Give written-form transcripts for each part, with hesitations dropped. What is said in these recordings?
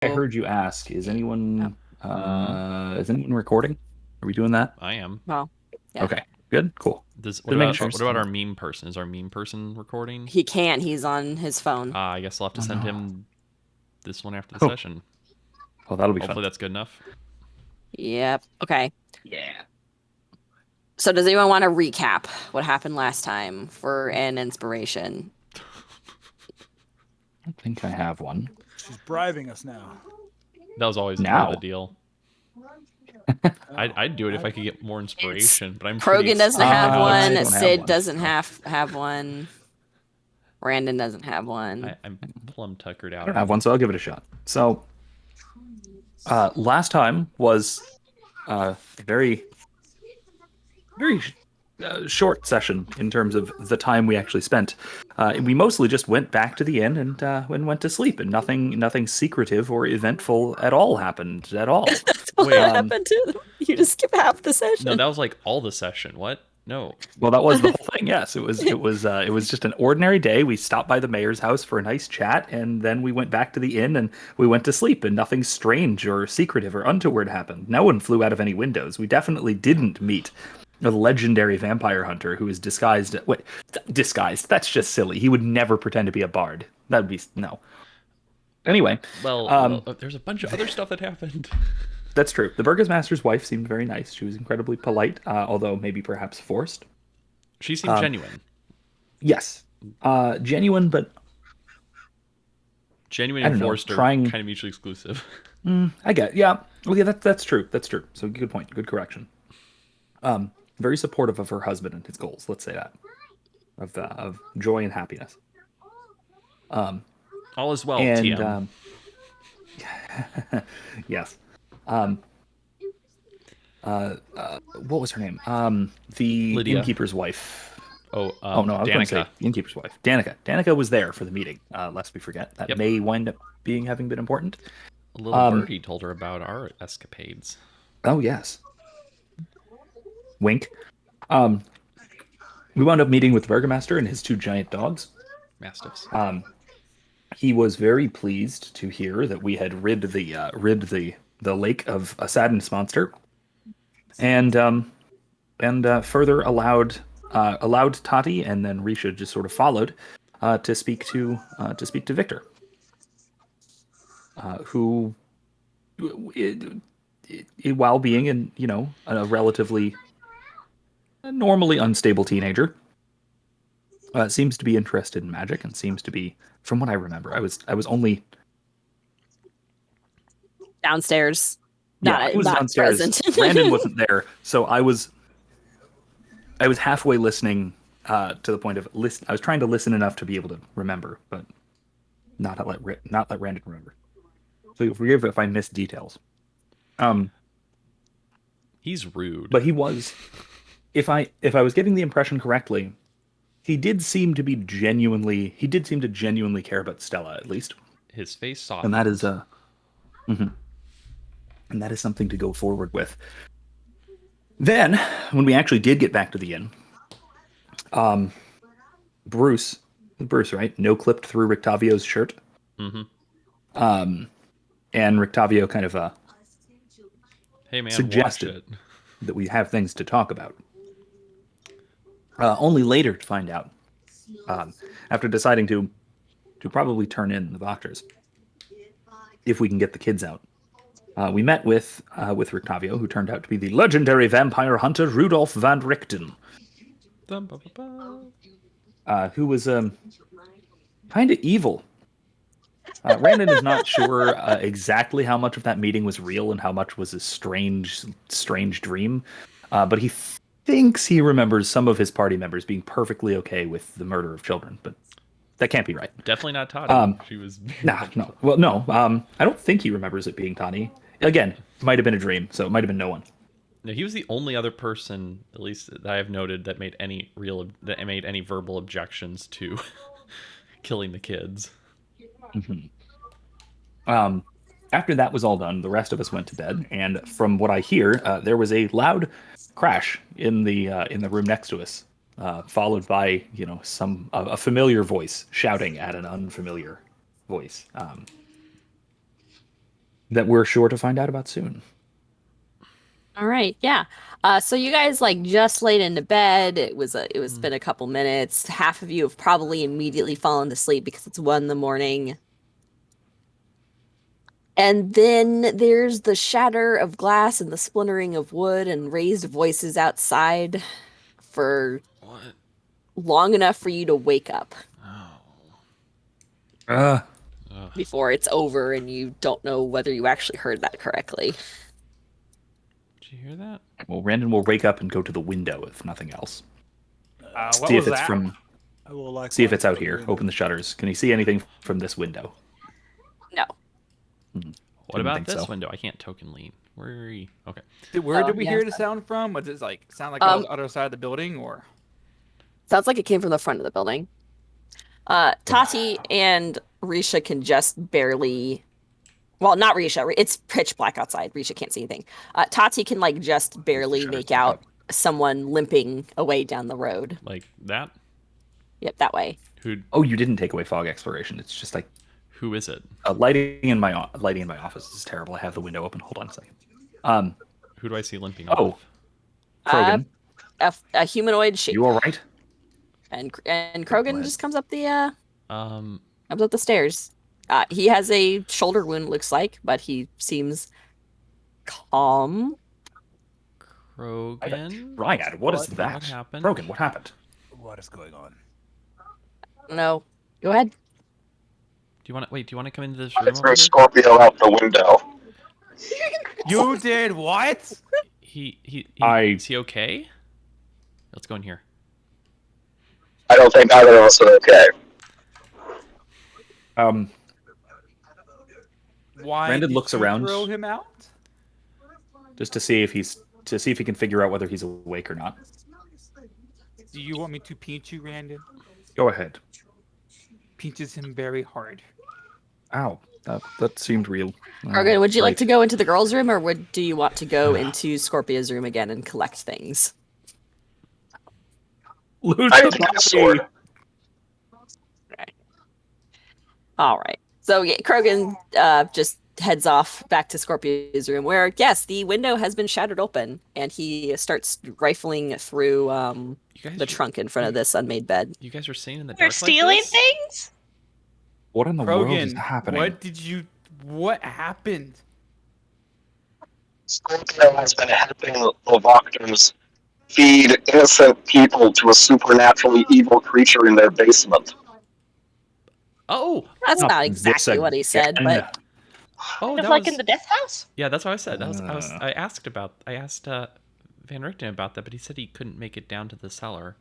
I Oh, heard you ask, oh, Mm-hmm. is anyone recording? Are we doing that? I am. well, yeah. Okay, good, cool. Does Just making sure. what about our meme person? Is our meme person recording? He can't. He's on his phone. I guess I'll have to Oh send no. him this one after the Oh, session. well, that'll be fun. Hopefully that's good enough. Yep. Okay. Yeah. So does anyone want to recap what happened last time for an inspiration? I think I have one. She's bribing us now. That was always part of the Now. deal. Oh, I'd do it if I could get more It's inspiration, but I'm pretty Krogan doesn't have out. I one. don't have Sid one. doesn't So. have one. Brandon doesn't have one. I'm plumb tuckered I out don't have on. one, so I'll give it a shot. So, last time was a very short session in terms of the time we actually spent. We mostly just went back to the inn and went to sleep, and nothing secretive or eventful at all happened at all. That's what Wait. happened to them. You just skip half the No, session. that was like all the session. What? No. Well, that was the whole thing. Yes, it was just an ordinary day. We stopped by the mayor's house for a nice chat, and then we went back to the inn and we went to sleep. And nothing strange or secretive or untoward happened. No one flew out of any windows. We definitely didn't meet a legendary vampire hunter who is disguised. Wait, disguised? That's just silly. He would never pretend to be a bard. That would be no. Anyway, There's a bunch of other stuff that happened. that's true. The burgomaster's wife seemed very nice. She was incredibly polite, although maybe perhaps forced. She seemed Um, genuine. yes, genuine, but Genuine I and don't know. forced are Trying. kind of mutually exclusive. I get, yeah. Well, yeah, that's true. That's true. So good point. Good correction. Very supportive of her husband and his goals. Let's say that of joy and happiness. Um, All is well, and TM. yes. Um, what was her name? The Lydia. innkeeper's wife. Oh, Oh no, I was going to Danica. say the innkeeper's wife, Danica. Danica was there for the meeting. Lest we forget that Yep. may wind up being having been important. A little Um, birdie told her about our escapades. Oh yes. Wink. Um, we wound up meeting with the burgomaster and his two giant dogs. Mastiffs. He was very pleased to hear that we had rid the lake of a sadness monster, and further allowed Tati and then Risha just sort of followed to speak to Victor, who, while being in a relatively normally unstable teenager, seems to be interested in magic and seems to be, from what I remember, I was only Downstairs. yeah, Not I was not downstairs. present. Brandon wasn't there, so I was halfway listening to the point of listen. I was trying to listen enough to be able to remember, but not let Brandon remember. So forgive if I missed details. Um, He's rude. but he was, if I was getting the impression correctly, he did seem to genuinely care about Stella at least, His face and that softened. is mhm. and that is something to go forward with. Then, when we actually did get back to the inn, um, Bruce, right? No clipped through Rictavio's shirt, Mm-hmm. um, and Rictavio kind of Hey man, watch suggested it. that we have things to talk about. Only later to find out, after deciding to probably turn in the doctors if we can get the kids out. We met with Rictavio, who turned out to be the legendary vampire hunter Rudolf van Richten, Dum, ba, ba, ba. who was kind of evil. Randon is not sure exactly how much of that meeting was real and how much was a strange dream, but he thinks he remembers some of his party members being perfectly okay with the murder of children, but that can't be right. Definitely not Toddy. She was. Nah, no. Well, no. I don't think he remembers it being Tani. Again, might have been a dream, so it might have been no one. No, he was the only other person, at least that I have noted, that made any verbal objections to killing the kids. Um, After that was all done, the rest of us went to bed, and from what I hear, there was a loud crash in the room next to us, followed by a familiar voice shouting at an unfamiliar voice. that we're sure to find out about soon. All right, yeah. So you guys like just laid into bed. It was been a couple minutes. Half of you have probably immediately fallen to sleep because it's 1 in the morning. And then there's the shatter of glass and the splintering of wood and raised voices outside for What? long enough for you to wake up Uh, Ugh. before it's over and you don't know whether you actually heard that correctly. Did you hear that? well, Randon will wake up and go to the window, if nothing else. What See was if it's that? from. I will likewise See if it's go out to the here. window. Open the shutters. Can you see anything from this window? No. What Didn't about think this so. window? I can't token lean. Where are you? Okay. Where Oh, did we yeah. hear the sound from? Was it like sound like on the other side of the building, or? Sounds like it came from the front of the building. Tati and Risha can just barely. Well, not Risha. It's pitch black outside. Risha can't see anything. Tati can like just barely shutters make back out up. someone limping away down the road. Like that? Yep, that way. Oh, you didn't take away fog exploration. It's just like Who is it? lighting in my office is terrible. I have the window open. Hold on a second. Who do I see limping Oh, off? Krogan, A humanoid shape. you all right? And go Krogan ahead. just comes up the Um, stairs. He has a shoulder wound, looks like, but he seems calm. Krogan? Ryad, what is What? that? What happened? Krogan, what happened? What is going on? No, go ahead. Do you want to wait? Do you want to come into this I room over threw here? Scorpio out the window. You did what? Is he okay? Let's go in here. I don't think either of us are okay. Why Brandon did looks you around. throw him out? Just to see if he can figure out whether he's awake or not. Do you want me to pinch you, Randon? Go ahead. Pinches him very hard. Ow, that seemed real. Krogan, would you like to Great. go into the girls' room, or do you want to go into Scorpia's room again and collect things? Lose I the need to get a body. sword. All right. So yeah, Krogan just heads off back to Scorpia's room, where yes, the window has been shattered open, and he starts rifling through You guys the trunk in front of this unmade bed. You guys are staying in the dark. They're like stealing this? things? What in the world is Krogan, happening? what happened? Scorpio has been helping the Voctors feed innocent people to a supernaturally evil creature in their basement. Oh, That's Not not this exactly what he said, again. but oh, Kind of that like was in the death house? yeah. That's what I said. I asked Van Richten about that, but he said he couldn't make it down to the cellar.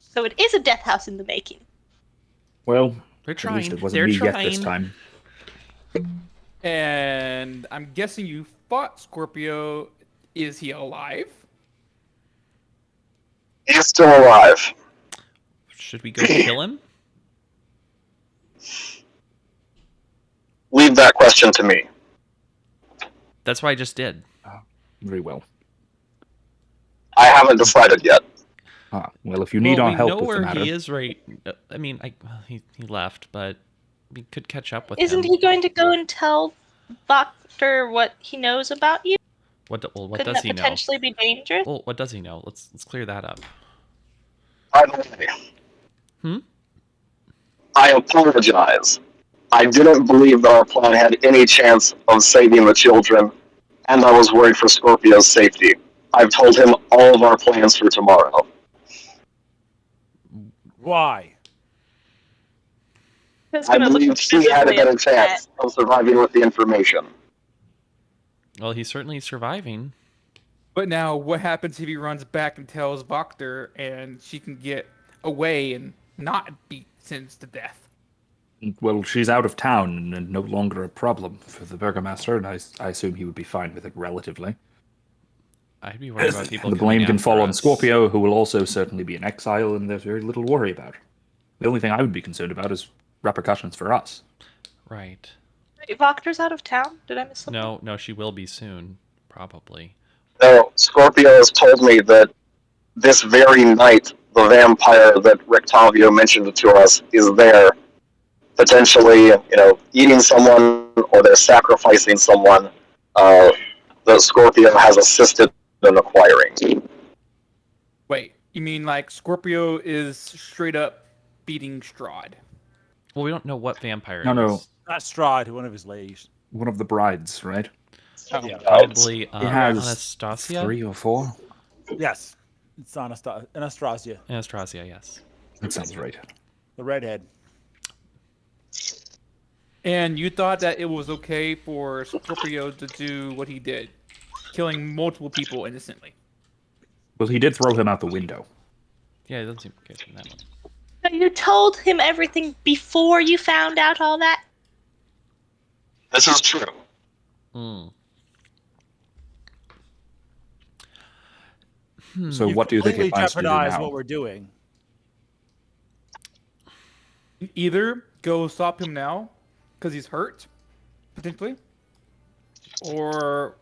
So it is a death house in the making. Well, They're at trying. least it wasn't They're me trying. yet this time. And I'm guessing you fought Scorpio. Is he alive? He's still alive. Should we go kill him? Leave that question to me. That's what I just did. Very well. I haven't decided yet. Well, if you need well, our we help know with the where matter, he is right. I mean, he left, but we could catch up with Isn't him. he going to go and tell Doctor what he knows about you? What Couldn't does that he know? potentially be dangerous? Well, what does he know? Let's clear that up. By the way, Hmm? I apologize. I didn't believe that our plan had any chance of saving the children, and I was worried for Scorpio's safety. I've told him all of our plans for tomorrow. Why? It's I gonna look believed he had a visibly better upset. chance of surviving with the information. Well, he's certainly surviving. But now, what happens if he runs back and tells Voctor, and she can get away and not be sentenced to death? well, she's out of town and no longer a problem for the Burgomaster, and I assume he would be fine with it relatively. I'd be worried about people. The coming blame can after fall on us. Scorpio, who will also certainly be in exile, and there's very little to worry about. The only thing I would be concerned about is repercussions for us. Right. Wait, Voctor's out of town? Did I miss something? No, she will be soon, probably. No, Scorpio has told me that this very night, the vampire that Rictavio mentioned to us is there, potentially, eating someone or they're sacrificing someone that Scorpio has assisted in acquiring. Wait, you mean like Scorpio is straight up beating Strahd? Well, we don't know what vampire No, it no. is. Not Strahd, one of his ladies. One of the brides, right? Yeah. Probably He has Anastasia. 3 or 4. Yes. It's Anastasia, Anastasia, yes. That sounds right. the redhead. And you thought that it was okay for Scorpio to do what he did, killing multiple people innocently. Well, he did throw him out the window. Yeah, it doesn't seem okay from that one. So you told him everything before you found out all that? This is true. Hmm. So You've what do you think he completely plans to do jeopardized now? what we're doing. Either go stop him now, because he's hurt, potentially, or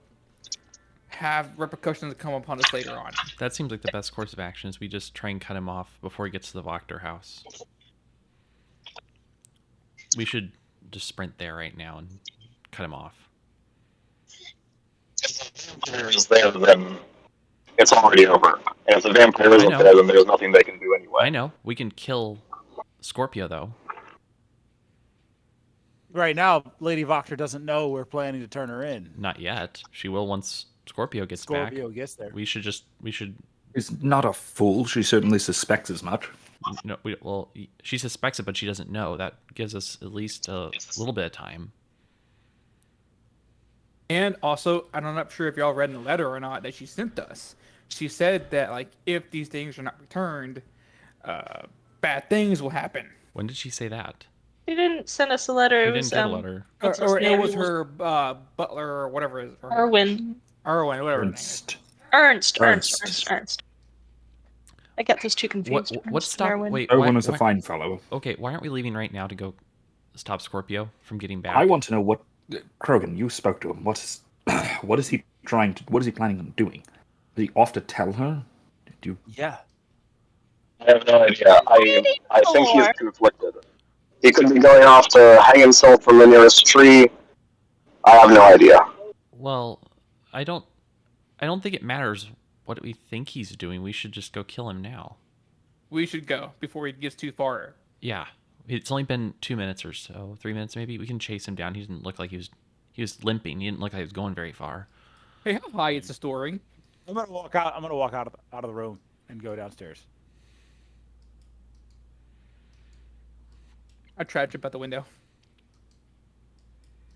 have repercussions come upon us later on. That seems like the best course of action is we just try and cut him off before he gets to the Wachter house. We should just sprint there right now and cut him off. If the vampire is there, then it's already over. And if the vampire I isn't know. there, then there's nothing they can do anyway. I know. We can kill Scorpio, though. Right now, Lady Wachter doesn't know we're planning to turn her in. Not yet. She will once Scorpio gets Scorpio back. gets there. We should. She's not a fool. She certainly suspects as much. No, well, she suspects it, but she doesn't know. That gives us at least a little bit of time. And also, I'm not sure if y'all read in the letter or not that she sent us. She said that like if these things are not returned, bad things will happen. When did she say that? She didn't send us a letter. She It didn't was, get a letter. what's his Or it name? was her butler or whatever it is. Or Erwin. Erwin, whatever. Ernst. Ernst. I get those two confused. What Ernst and stop? Erwin. Wait. Erwin why- is a why- fine fellow. Okay, why aren't we leaving right now to go stop Scorpio from getting back? I want to know what Krogan. You spoke to him. What is he planning on doing? Is he off to tell her? Did you? Yeah. I have no idea. I think he's conflicted. He could be going off to hang himself from the nearest tree. I have no idea. Well, I don't think it matters what we think he's doing. We should just go kill him now. We should go before he gets too far. Yeah, it's only been 2 minutes or so, 3 minutes maybe. We can chase him down. He didn't look like he was limping. He didn't look like he was going very far. Hey, how high is the story? I'm gonna walk out. I'm gonna walk out of the room and go downstairs. I tried to jump out the window.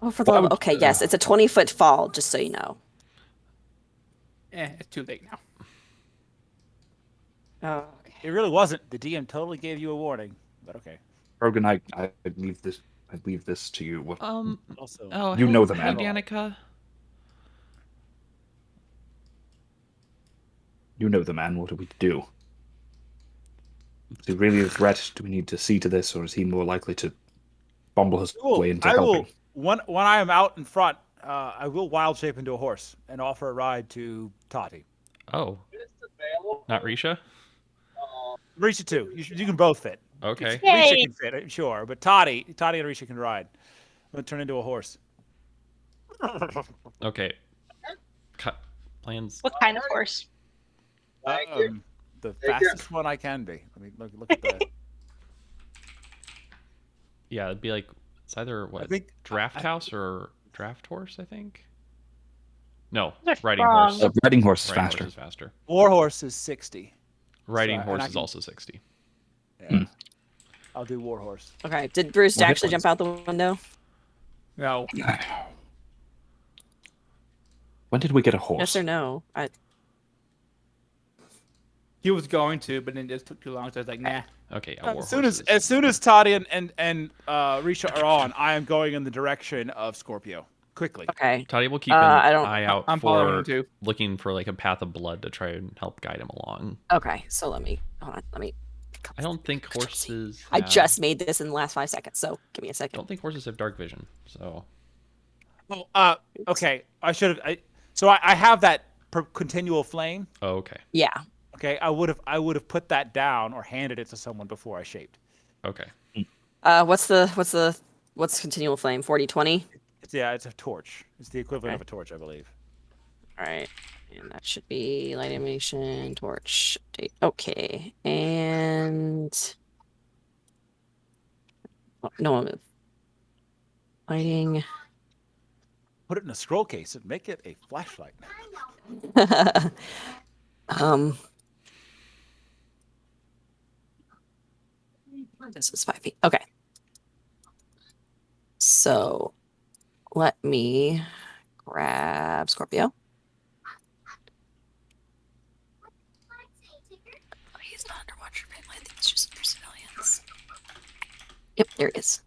Oh, for the love. Okay, yes, it's a 20-foot fall, just so you know. It's too late now. Oh, It really wasn't. The DM totally gave you a warning, but okay. Krogan, I leave this. I leave this to you. What, Also, Oh, You know the hey, man. Danica. you know the man. What do we do? Is he really a threat? Do we need to see to this, or is he more likely to fumble his way into helping? when I am out in front, I will wild shape into a horse and offer a ride to Tati. Oh, not Risha. Risha too. You can both fit. Okay. Risha Yay. can fit, sure, but Tati and Risha can ride. I'm gonna turn into a horse. Okay. Cut plans. What kind of horse? The fastest one I can be. Let me look at that. Yeah, it'd be like it's either I think draft house or draft horse. I think. No, Those are riding strong. horse. Riding horse is Riding faster. horse is faster. war horse is 60. Riding and horse I is can- also 60. Yeah. I'll do war horse. okay. Did Bruce Well, actually hit jump out the window? No. When did we get a horse? Yes or no? He was going to, but then it just took too long, so I was like, nah. Okay. Yeah, war As soon as Tati and Risha are on, I am going in the direction of Scorpio. Quickly. Okay. Toddy will keep an I don't- eye out I'm following for him too. looking for like a path of blood to try and help guide him along. Okay. So let me hold on. Let me. I don't think horses. I have- just made this in the last 5 seconds, so give me a I second. don't think horses have dark vision. So Oh, okay. I should have. So I have that continual flame. oh, okay. Yeah. Okay, I would have put that down or handed it to someone before I shaped. Okay. What's continual flame? 40/20? It's a torch. It's the equivalent of a torch, I believe. All right. And that should be light animation, torch, date. Okay. And no one move. Lighting. Put it in a scroll case and make it a flashlight. This is 5 feet. Okay. So let me grab Scorpio. Oh, he's not under watch or I think it's just for civilians. Yep, there he is.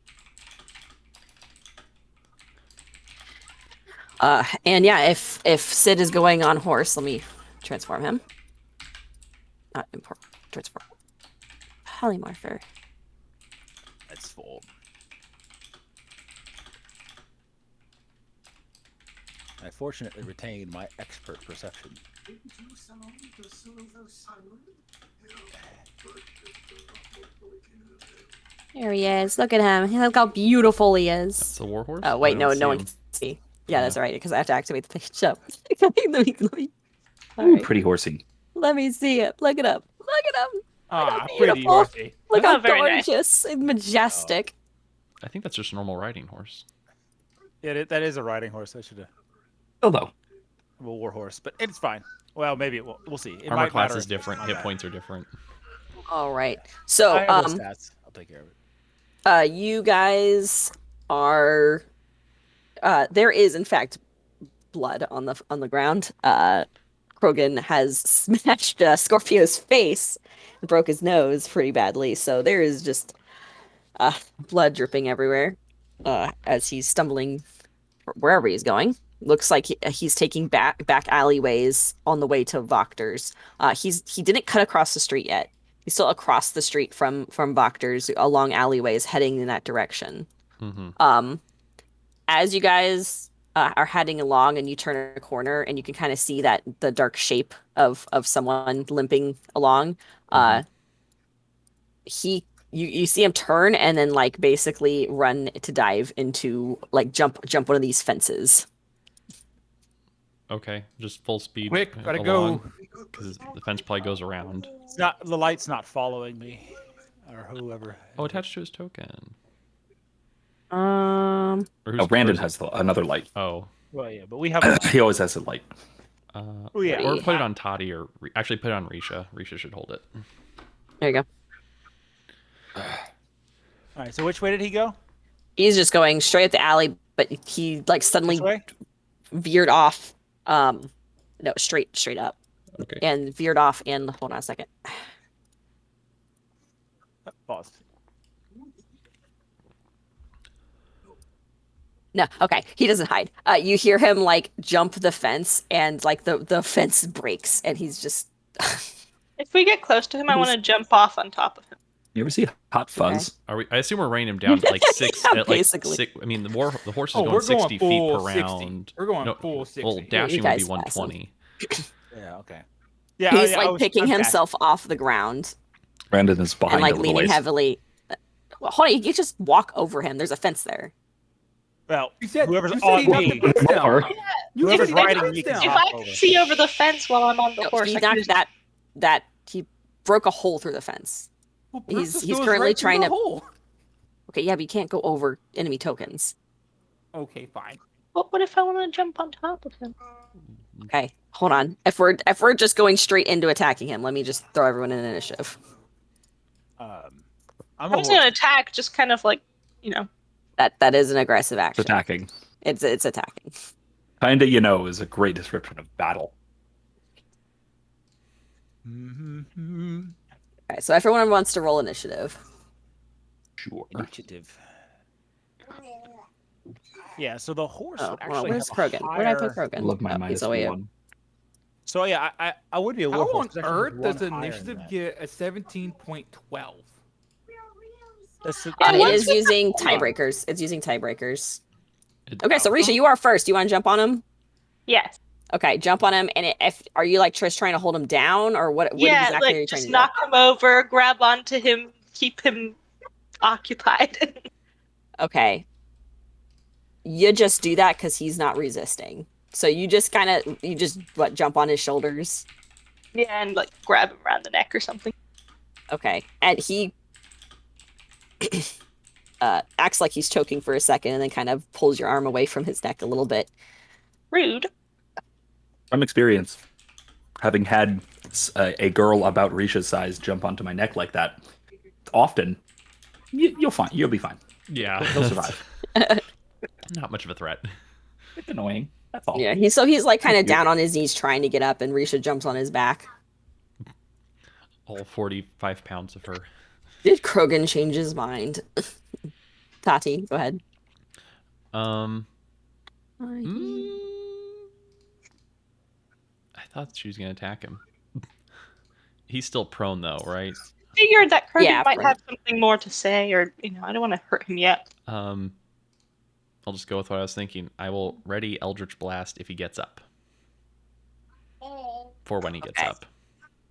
And yeah, if Sid is going on horse, let me transform him. Not import, transform. Polymorpher. That's full. I fortunately retained my expert perception. There he is. Look at him. Look how beautiful he That's is. the warhorse. Oh wait, I no don't see one him. can see. Yeah, that's Yeah. right, because I have to activate the page up. Let me. All Ooh, right. pretty horsey. Let me see it. Look it up. Look at him. Ah, how pretty beautiful. horsey. Look Oh, how very nice. gorgeous and majestic. I think that's just a normal riding horse. Yeah, that is a riding horse. I should have Although, a war horse, but it's fine. Well, maybe it will. We'll see. It Armor might class matter is different. on Hit that. points are different. All right. So, I have those stats. I'll take care of it. you guys are. There is, in fact, blood on the ground. Krogan has smashed Scorpio's face and broke his nose pretty badly. So there is just blood dripping everywhere as he's stumbling wherever he's going. Looks like he's taking back alleyways on the way to Voctor's. He didn't cut across the street yet. He's still across the street from Voctor's along alleyways heading in that direction. Mm-hmm. As you guys are heading along and you turn a corner and you can kind of see that the dark shape of someone limping along. You see him turn and then like basically run to dive into like jump one of these fences. Okay, just full speed. Quick, gotta go. Because the fence probably goes around. It's not the light's not following me, or whoever. Oh, attached to his token. Um. Or oh, Brandon has another light. Oh. Well, yeah, but we have. A He always has a light. Oh, yeah. Or put it on Toddy, or actually put it on Risha. Risha should hold it. There you go. All right. So which way did he go? He's just going straight up the alley, but he like suddenly This way. veered off. No, straight up, Okay. and veered off. And hold on a second. Pause. No, okay. He doesn't hide. You hear him like jump the fence, and like the fence breaks, and he's just. If we get close to him, I want to jump off on top of him. You ever see Hot Fuzz? Are we? I assume we're reining him down to like six. Yeah, at like basically. six. I mean, the horse is Oh, going we're 60 going feet per full 60. round. We're going full 60. Well, Yeah, dashing you would be guys 120. Yeah. Okay. Yeah. He's I like was- picking I'm himself off the ground Brandon is behind and like a little leaning ways. heavily. Well, hold on, you can just walk over him. There's a fence there. Well, You said whoever's you said on he knocked me, the fence down. Or- You whoever's said he knocked riding the me fence can down. If hop I over. could see over the fence while I'm on the No, horse, he I could knocked just- that he broke a hole through the fence. Well, He's Bruce he's goes currently right through trying the to. hole. Okay, yeah, but you can't go over enemy tokens. Okay, fine. What if I want to jump on top of him? Okay, hold on. If we're just going straight into attacking him, let me just throw everyone in initiative. I'm I'm a just gonna horse. attack, just kind of like, you know. That is an aggressive It's action. attacking. It's attacking. Kinda, is a great description of battle. Mm-hmm. Okay, so everyone wants to roll initiative. Sure. Initiative. Yeah. So the horse Oh, would well, actually where's have a Krogan? Where did I put higher- Krogan? I love my Oh, minus he's away. one. So yeah, I would be a How wolf. on horse, 'cause actually earth there's does one higher than initiative that. get a 17.12? That's the- Yeah, It what's is with using the- tiebreakers. It's using tiebreakers. It- Okay, so Risha, you are first. You want to jump on him? Yes. Okay, jump on him. And if are you like Trish trying to hold him down, or what? What Yeah, exactly are you like trying just to knock him over, grab onto him, keep him occupied. Okay. You just do that because he's not resisting. So you just jump on his shoulders. Yeah, and like grab him around the neck or something. Okay. And he acts like he's choking for a second and then kind of pulls your arm away from his neck a little bit. Rude. From experience, having had a girl about Risha's size jump onto my neck like that, often you'll be fine. Yeah, He'll survive. Not much of a threat. It's annoying. That's all. Yeah, he's like kind of Thank you. down on his knees trying to get up, and Risha jumps on his back. All 45 pounds of her. Did Krogan change his mind? Tati, go ahead. Mm, I thought she was going to attack him. He's still prone, though, right? Figured that Krogan Yeah, might right. have something more to say, or I don't want to hurt him yet. I'll just go with what I was thinking. I will ready Eldritch Blast if he gets up. For when he gets Okay. up.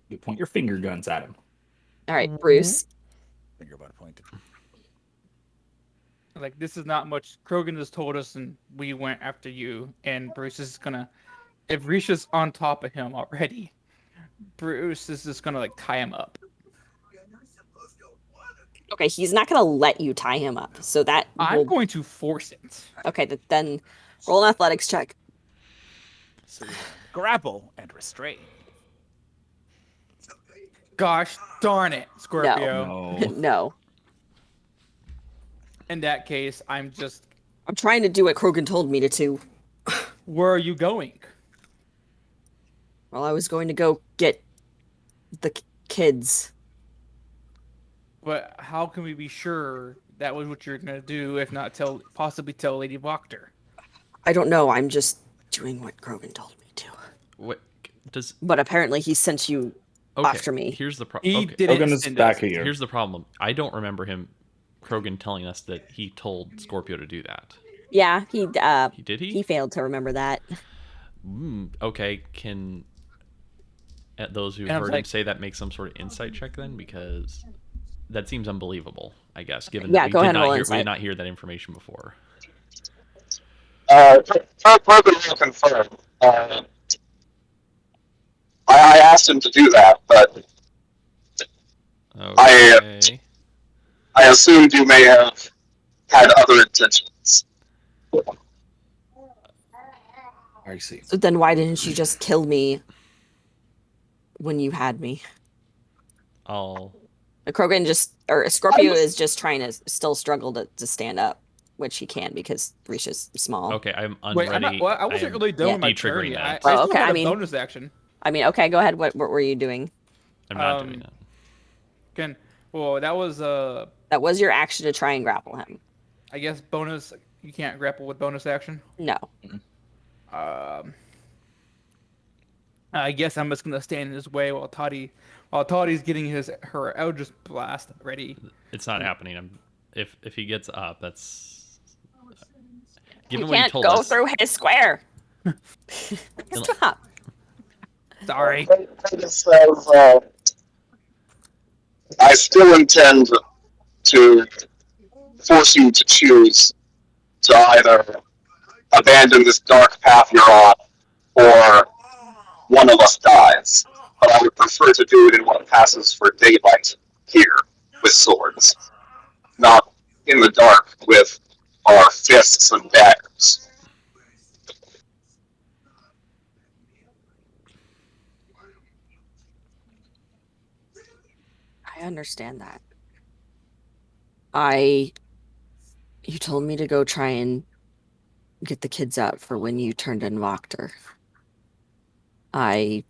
You point your finger guns at him. All right, Bruce. Finger butt pointed. Like, this is not much. Krogan has told us, and we went after you. And Bruce is gonna, if Risha's on top of him already, Bruce is just gonna like tie him up. Okay, he's not gonna let you tie him up, so that I'm going to force it. Okay, then roll an athletics check. So grapple and restrain. Gosh darn it, Scorpio. No. No. In that case, I'm just. I'm trying to do what Krogan told me to do. Where are you going? Well, I was going to go get the kids. But how can we be sure that was what you're gonna do, if not possibly tell Lady Wachter? I don't know. I'm just doing what Krogan told me to. What does? But apparently, he sent you Okay, after me. Here's the He problem. Okay, didn't Krogan is send back us. here. here's the problem. I don't remember Krogan, telling us that he told Scorpio to do that. Yeah, Did he? he failed to remember that. Okay, can those who And I was heard him like- say that make some sort of insight check then? Because that seems unbelievable, I guess, given Yeah, that we go did ahead and not roll hear, we insight. did not hear that information before. Krogan will confirm. I asked him to do that, but Okay. I assumed you may have had other intentions. I see. So then why didn't you just kill me when you had me? I'll Scorpio is just trying to still struggle to stand up, which he can because Risha's small. Okay, I'm unready. Wait, I'm not, well, I wasn't really done with my turn de-triggering yet. that. I Oh, still okay, had I a mean- bonus action. I mean, okay, go ahead. What were you doing? I'm not doing that. Well, that was That was your action to try and grapple him. I guess bonus. You can't grapple with bonus action. No. I guess I'm just gonna stand in his way while Toddy's getting her Eldritch Blast ready. It's not happening. If he gets up, that's You given what he can't told go us. through his square. Stop. Sorry. Krogan says, I still intend to force you to choose to either abandon this dark path you're on, or one of us dies. But I would prefer to do it in what passes for daylight here, with swords, not in the dark with our fists and daggers. I understand that. You told me to go try and get the kids out for when you turned in Wachter. I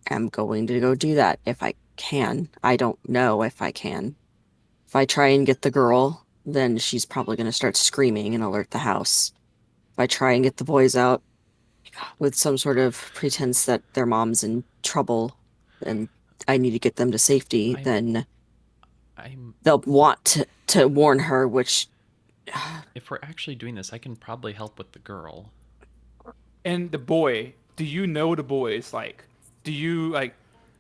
am going to go do that if I can. I don't know if I can. If I try and get the girl, then she's probably going to start screaming and alert the house. If I try and get the boys out with some sort of pretense that their mom's in trouble and I need to get them to safety, then they'll want to warn her, which... If we're actually doing this, I can probably help with the girl. And the boy, do you know the boys? Like,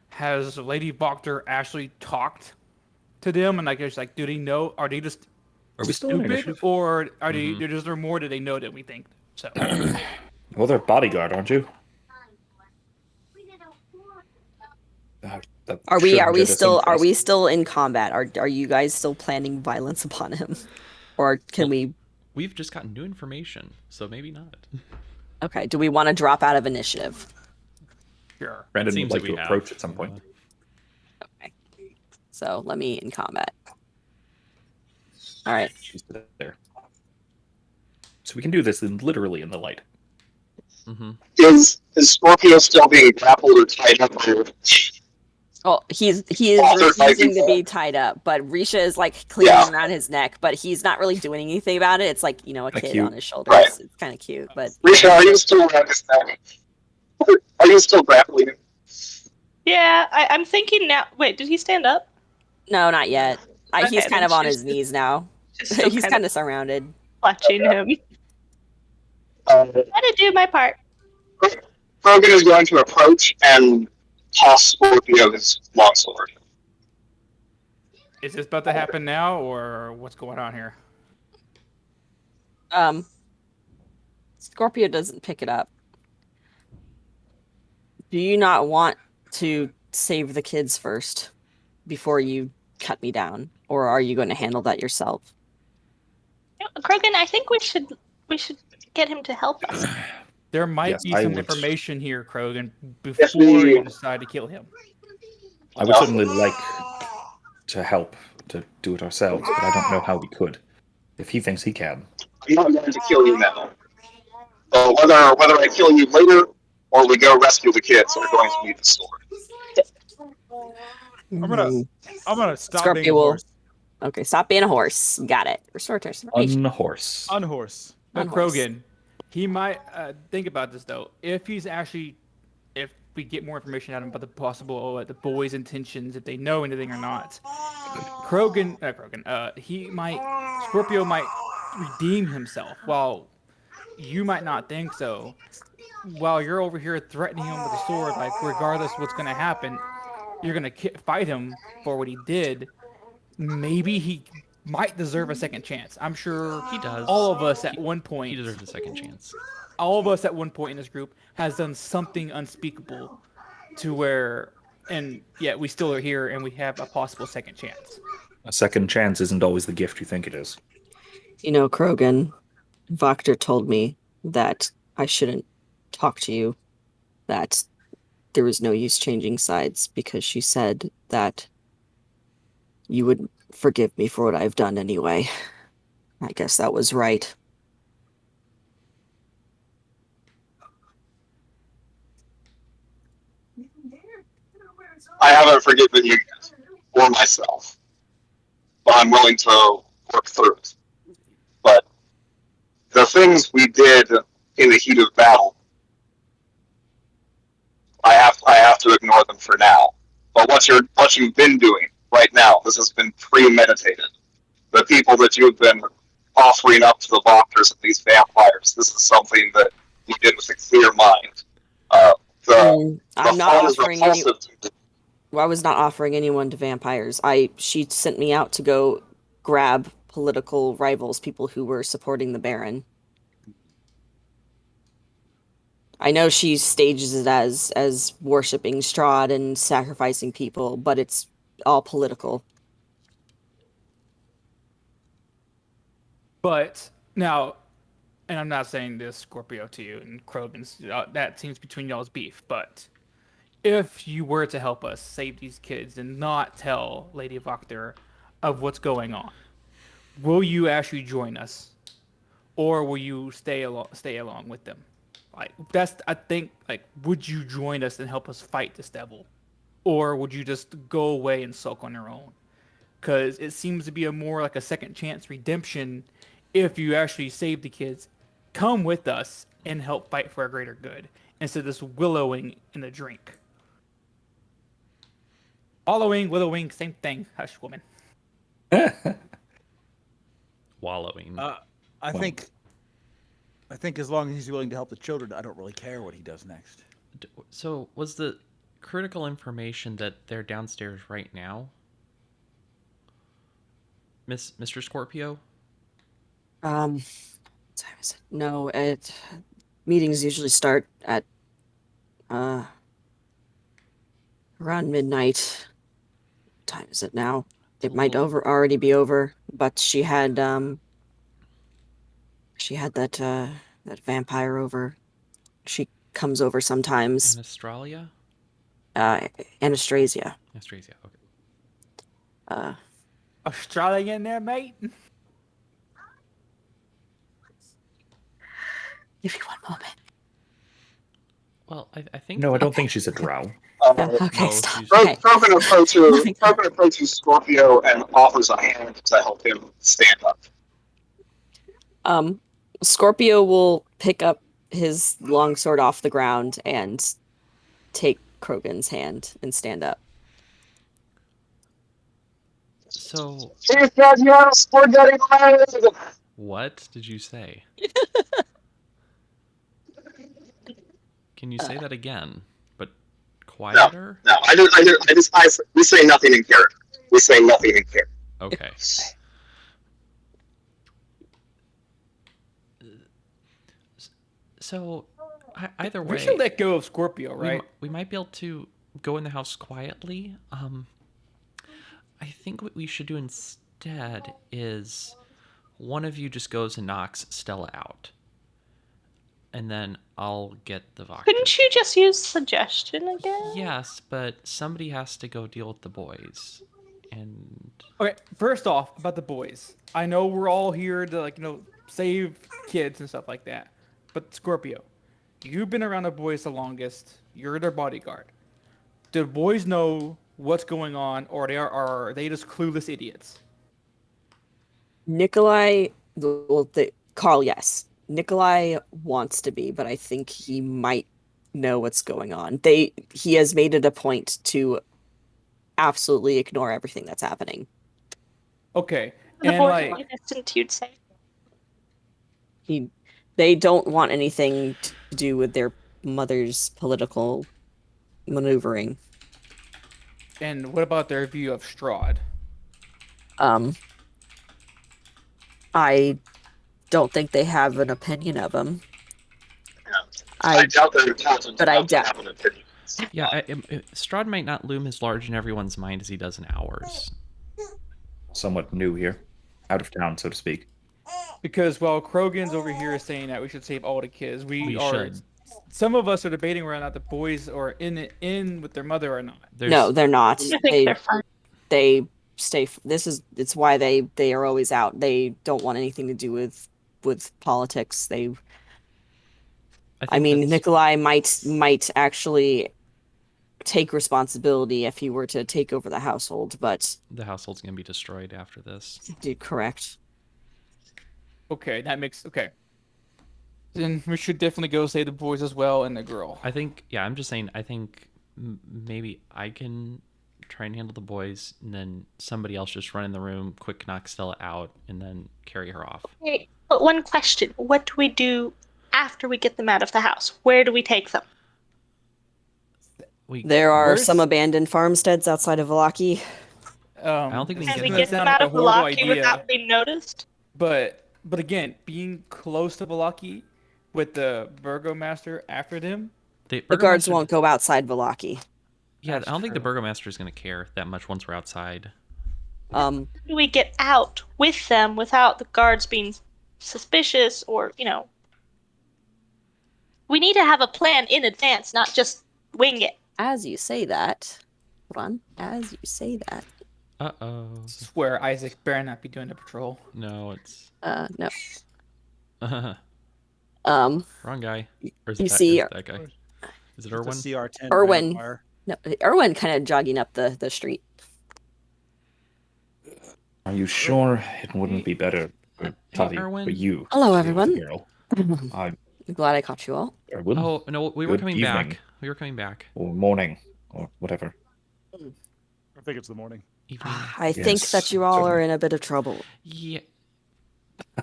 has Lady Wachter actually talked to them, and like it's like, do they know? Are they just Are we still in stupid, initiative? or are they? Mhm. Is there more that they know that we think? So Well, they're bodyguard, aren't you? That Are should we get us still interest. in combat? Are you guys still planning violence upon him? Or can Well, we We've just gotten new information, so maybe not. Okay, do we want to drop out of initiative? sure. Brandon would Seems like that to we approach have. at some point. Okay. So let me in combat. All right. She's there. So we can do this literally in the light. Mm-hmm. Is Scorpio still being grappled or tied up? Or Well, he is Walter might be refusing to be tied up, but Risha is like clinging around his neck, but he's not really doing anything about it. It's like, a Kinda kid cute. on his shoulders. Right. It's kind of cute, but Risha, are you still around his neck? Are you still grappling him? Yeah, I'm thinking now. Wait, did he stand up? no, not yet. He's Okay, kind then of on she's his knees now. Just still He's kind of surrounded. clutching him. Uh, Try to do my part. Krogan is going to approach and toss Scorpio his longsword. Is this about to happen now, or what's going on here? Scorpio doesn't pick it up. Do you not want to save the kids first before you cut me down, or are you going to handle that yourself? Krogan, I think we should get him to help us. There might Yes, be I some would- information here, Krogan, Yes, before we- you decide to kill him. I would certainly like to help to do it ourselves, but I don't know how we could. If he thinks he can. I'm not going to kill you now. So whether I kill you later or we go rescue the kids, we're going to need the sword. I'm gonna stop Scorpio being a will- horse. Okay, stop being a horse. Got it. Restore transformation. Unhorse. Unhorse. But On horse. Krogan, he might think about this though. If we get more information out of him about the possible the boys' intentions, if they know anything or not, Scorpio might redeem himself. While you might not think so. While you're over here threatening him with a sword, like regardless what's gonna happen, you're gonna fight him for what he did. Maybe he might deserve a second chance. I'm sure He does. all of us at He- one point He deserves a second chance. all of us at one point in this group has done something unspeakable to where and yet we still are here and we have a possible second chance. A second chance isn't always the gift you think it is. Krogan, Voctor told me that I shouldn't talk to you, that there was no use changing sides because she said that you would forgive me for what I've done anyway. I guess that was right. I haven't forgiven you yet, or myself, but I'm willing to work through it. But the things we did in the heat of battle, I have to ignore them for now. But what you've been doing right now, this has been premeditated. The people that you've been offering up to the Voctors and these vampires, this is something that you did with a clear mind. I'm not fun is offering repulsive to me. I was not offering anyone to vampires. She sent me out to go grab political rivals, people who were supporting the Baron. I know she stages it as worshipping Strahd and sacrificing people, but it's all political. But now, and I'm not saying this Scorpio to you and Krogan's, that seems between y'all's beef, but if you were to help us save these kids and not tell Lady Voctor of what's going on, will you actually join us, or will you stay along with them? Like I think would you join us and help us fight this devil, or would you just go away and sulk on your own? Because it seems to be more like a second chance redemption if you actually save the kids, come with us and help fight for a greater good instead of this willowing in the drink. Willowing, same thing. Hush, woman. Wallowing. I think as long as he's willing to help the children, I don't really care what he does next. So, was the critical information that they're downstairs right now? Mr. Scorpio? What time is it? No, meetings usually start at around midnight. What time is it now? It might already be over, but she had that that vampire over. She comes over sometimes. Anastralia? Anastasia. Anastasia, okay. Australian there, mate. Give me one moment. Well, I think... No, I don't think she's a drow. Okay, No, stop. she's- Okay. Krogan approaches Scorpio and offers a hand to help him stand up. Scorpio will pick up his longsword off the ground and take Krogan's hand and stand up. So, He said you had a sword that he wanted. what did you say? Can you say that again, but quieter? No, we say nothing in character. We say nothing in character. Okay. So, either way, We should let go of Scorpio, we, right? we might be able to go in the house quietly. I think what we should do instead is one of you just goes and knocks Stella out. And then I'll get the Voctor. Couldn't you just use suggestion again? Yes, but somebody has to go deal with the boys. And Okay, first off, about the boys. I know we're all here to, save kids and stuff like that. But Scorpio, you've been around the boys the longest. You're their bodyguard. Do the boys know what's going on, or are they just clueless idiots? Nikolai, Carl, yes. Nikolai wants to be, but I think he might know what's going on. He has made it a point to absolutely ignore everything that's happening. Okay, The and boys are innocent, you'd say. They don't want anything to do with their mother's political maneuvering. and what about their view of Strahd? I don't think they have an opinion of him. I doubt they're intelligent but I enough to doubt- have an opinion. yeah, Strahd might not loom as large in everyone's mind as he does in ours. Somewhat new here, out of town, so to speak. Because while Krogan's over here is saying that we should save all the kids, We are. should. Some of us are debating whether or not the boys are in with their mother or not. No, they're not. I think they're fine. They stay. It's why they are always out. They don't want anything to do with politics. I mean, Nikolai might actually take responsibility if he were to take over the household, but the household's gonna be destroyed after this. correct. Okay, that makes okay. Then we should definitely go save the boys as well and the girl. I think, yeah, I'm just saying, I think maybe I can try and handle the boys, and then somebody else just run in the room, quick knock Stella out, and then carry her off. Okay, but one question. What do we do after we get them out of the house? Where do we take them? There are Where's- some abandoned farmsteads outside of Valaki. I don't think we Can get we them. get them out of Valaki without being noticed? But again, being close to Valaki with the burgomaster after them. The guards won't go outside Valaki. Yeah, That's I don't think the true. burgomaster is going to care that much once we're outside. How do we get out with them without the guards being suspicious or, We need to have a plan in advance, not just wing it. As you say that, hold on. As you say that, Uh-oh. Swear Isaac better not be doing the patrol. No, it's... no. Wrong guy. Or is You it see- that guy? Is it Erwin? CR10 Erwin. vampire. No, Erwin kind of jogging up the street. Are you sure it wouldn't be better for Toddy, Erwin. for you? Hello, to deal with the everyone. girl? I'm I'm glad I caught you all. Erwin. Oh, no, we were Good coming evening. back. We were coming back. Or morning, or whatever. I think it's the morning. Evening. I think Yes, that you all are certainly. in a bit of trouble. Yeah.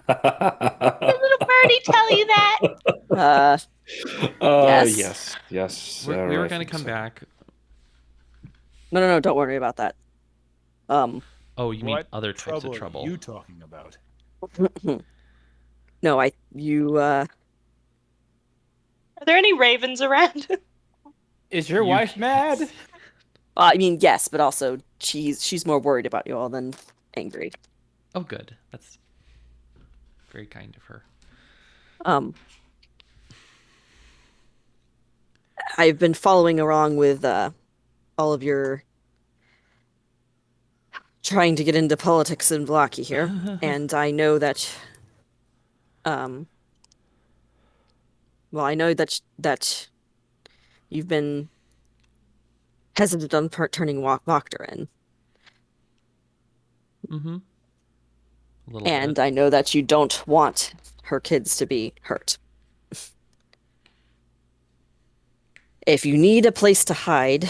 Did little birdie tell you that? Yes. yes. We were I going to think come so. back. No, don't worry about that. Oh, you mean What other types of trouble are trouble? you talking about? No, you Are there any ravens around? Is your You wife can't mad? see- I mean, yes, but also she's more worried about you all than angry. Oh, good. That's very kind of her. Um, I've been following along with all of your trying to get into politics in Blocky here, and I know that um well, I know that you've been hesitant on turning Wachter in, Mm-hmm. A little and bit. I know that you don't want her kids to be hurt. If you need a place to hide,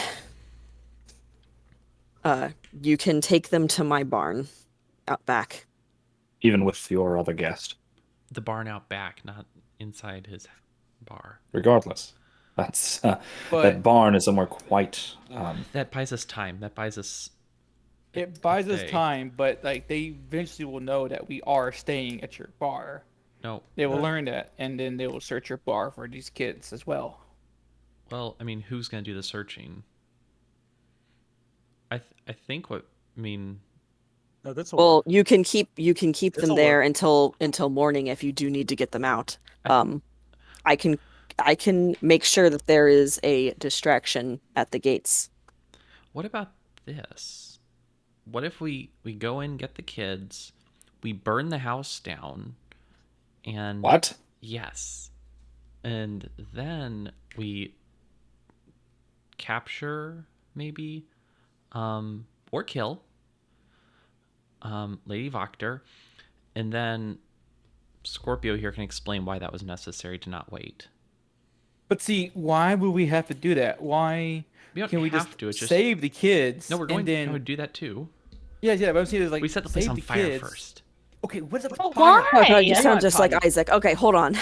you can take them to my barn out back. Even with your other guest. The barn out back, not inside his bar. Regardless, that's that But barn is somewhere quite. That buys us time. That buys us it a buys us day. time. But like they eventually will know that we are staying at your bar. No. They will learn that, and then they will search your bar for these kids as well. Well, I mean, who's going to do the searching? I think what I mean. No, that's a Well, you can keep them This'll there work. until morning if you do need to get them out. I- Um, I can make sure that there is a distraction at the gates. What about this? What if we go in, get the kids, we burn the house down, and What? yes, and then we capture maybe, or kill, Lady Wachter, and then Scorpio here can explain why that was necessary to not wait. But see, why would we have to do that? Why We don't can we have just to. It's just save the kids no. We're going and then to do that too. yeah, but I'm saying is like We set the place save on the fire kids. first. Okay, what's up with But fire? why? Oh God, you Hang sound on, just like Toddy. Isaac. Okay, hold on.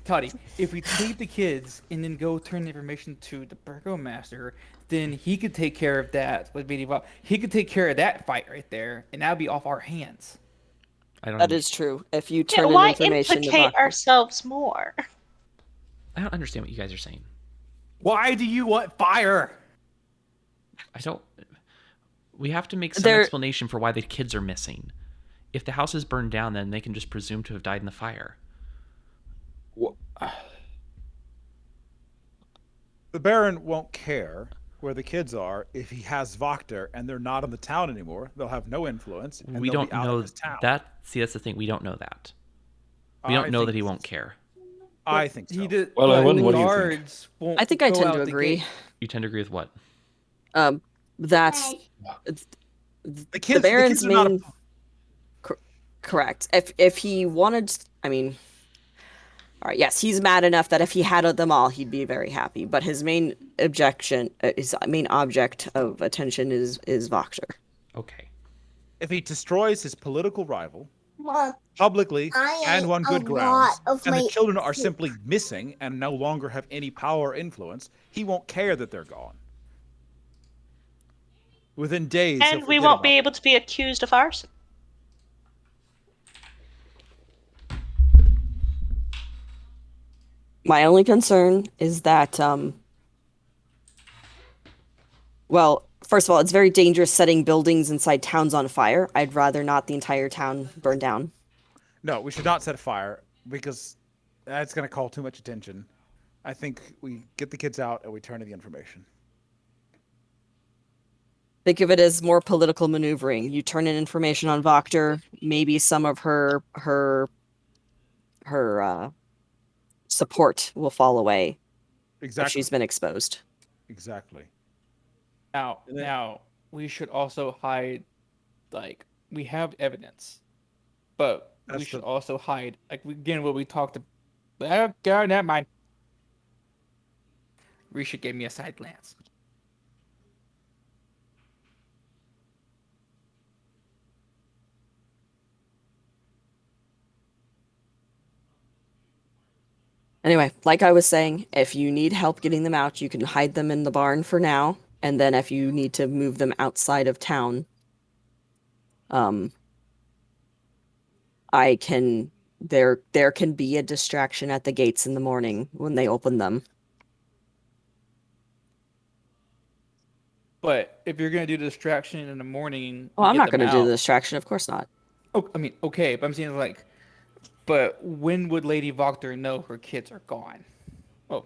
Toddy, if we save the kids and then go turn the information to the burgomaster, then he could take care of that with Lady Bob. He could take care of that fight right there, and that'd be off our hands. I don't. That is true. If you Yeah, turn in why information to implicate Wachter. ourselves more? I don't understand what you guys are saying. Why do you want fire? I don't. We have to make some There- explanation for why the kids are missing. If the house is burned down, then they can just presume to have died in the fire. The Baron won't care where the kids are if he has Wachter and they're not in the town anymore. They'll have no influence. And We they'll don't be out know of his town. that. See, that's the thing. We don't know that. We don't I know think that he this won't is- care. I think so. He did. Well, but Owen, the what do you think? guards won't I think I go tend out to the agree. gate. You tend to agree with what? That's The kids, Baron's the kids are main. not Correct. If he wanted, I mean, all right, yes, he's mad enough that if he had them all, he'd be very happy. But his main his main object of attention is Voxer. Okay. if he destroys his political rival Mom, publicly I and ate on good a grounds, lot of and the my children are food. simply missing and no longer have any power or influence, he won't care that they're gone. Within days, he'll And we forget won't about be them. able to be accused of arson. My only concern is that, well, first of all, it's very dangerous setting buildings inside towns on fire. I'd rather not the entire town burn down. No, we should not set a fire because that's going to call too much attention. I think we get the kids out and we turn in the information. Think of it as more political maneuvering. You turn in information on Wachter, maybe some of her support will fall away if Exactly. she's been exposed. Exactly. Now, And then- now we should also hide, like we have evidence, but we That's should the- also hide, like again, what we talked about. Oh, God, never mind. Risha gave me a side glance. Anyway, like I was saying, if you need help getting them out, you can hide them in the barn for now, and then if you need to move them outside of town, Um, I can there can be a distraction at the gates in the morning when they open them. But if you're gonna do the distraction in the morning Oh, and I'm get not them going to do the out, distraction, of course not. oh, I mean, okay, but I'm saying like, but when would Lady Voctor know her kids are gone? Oh,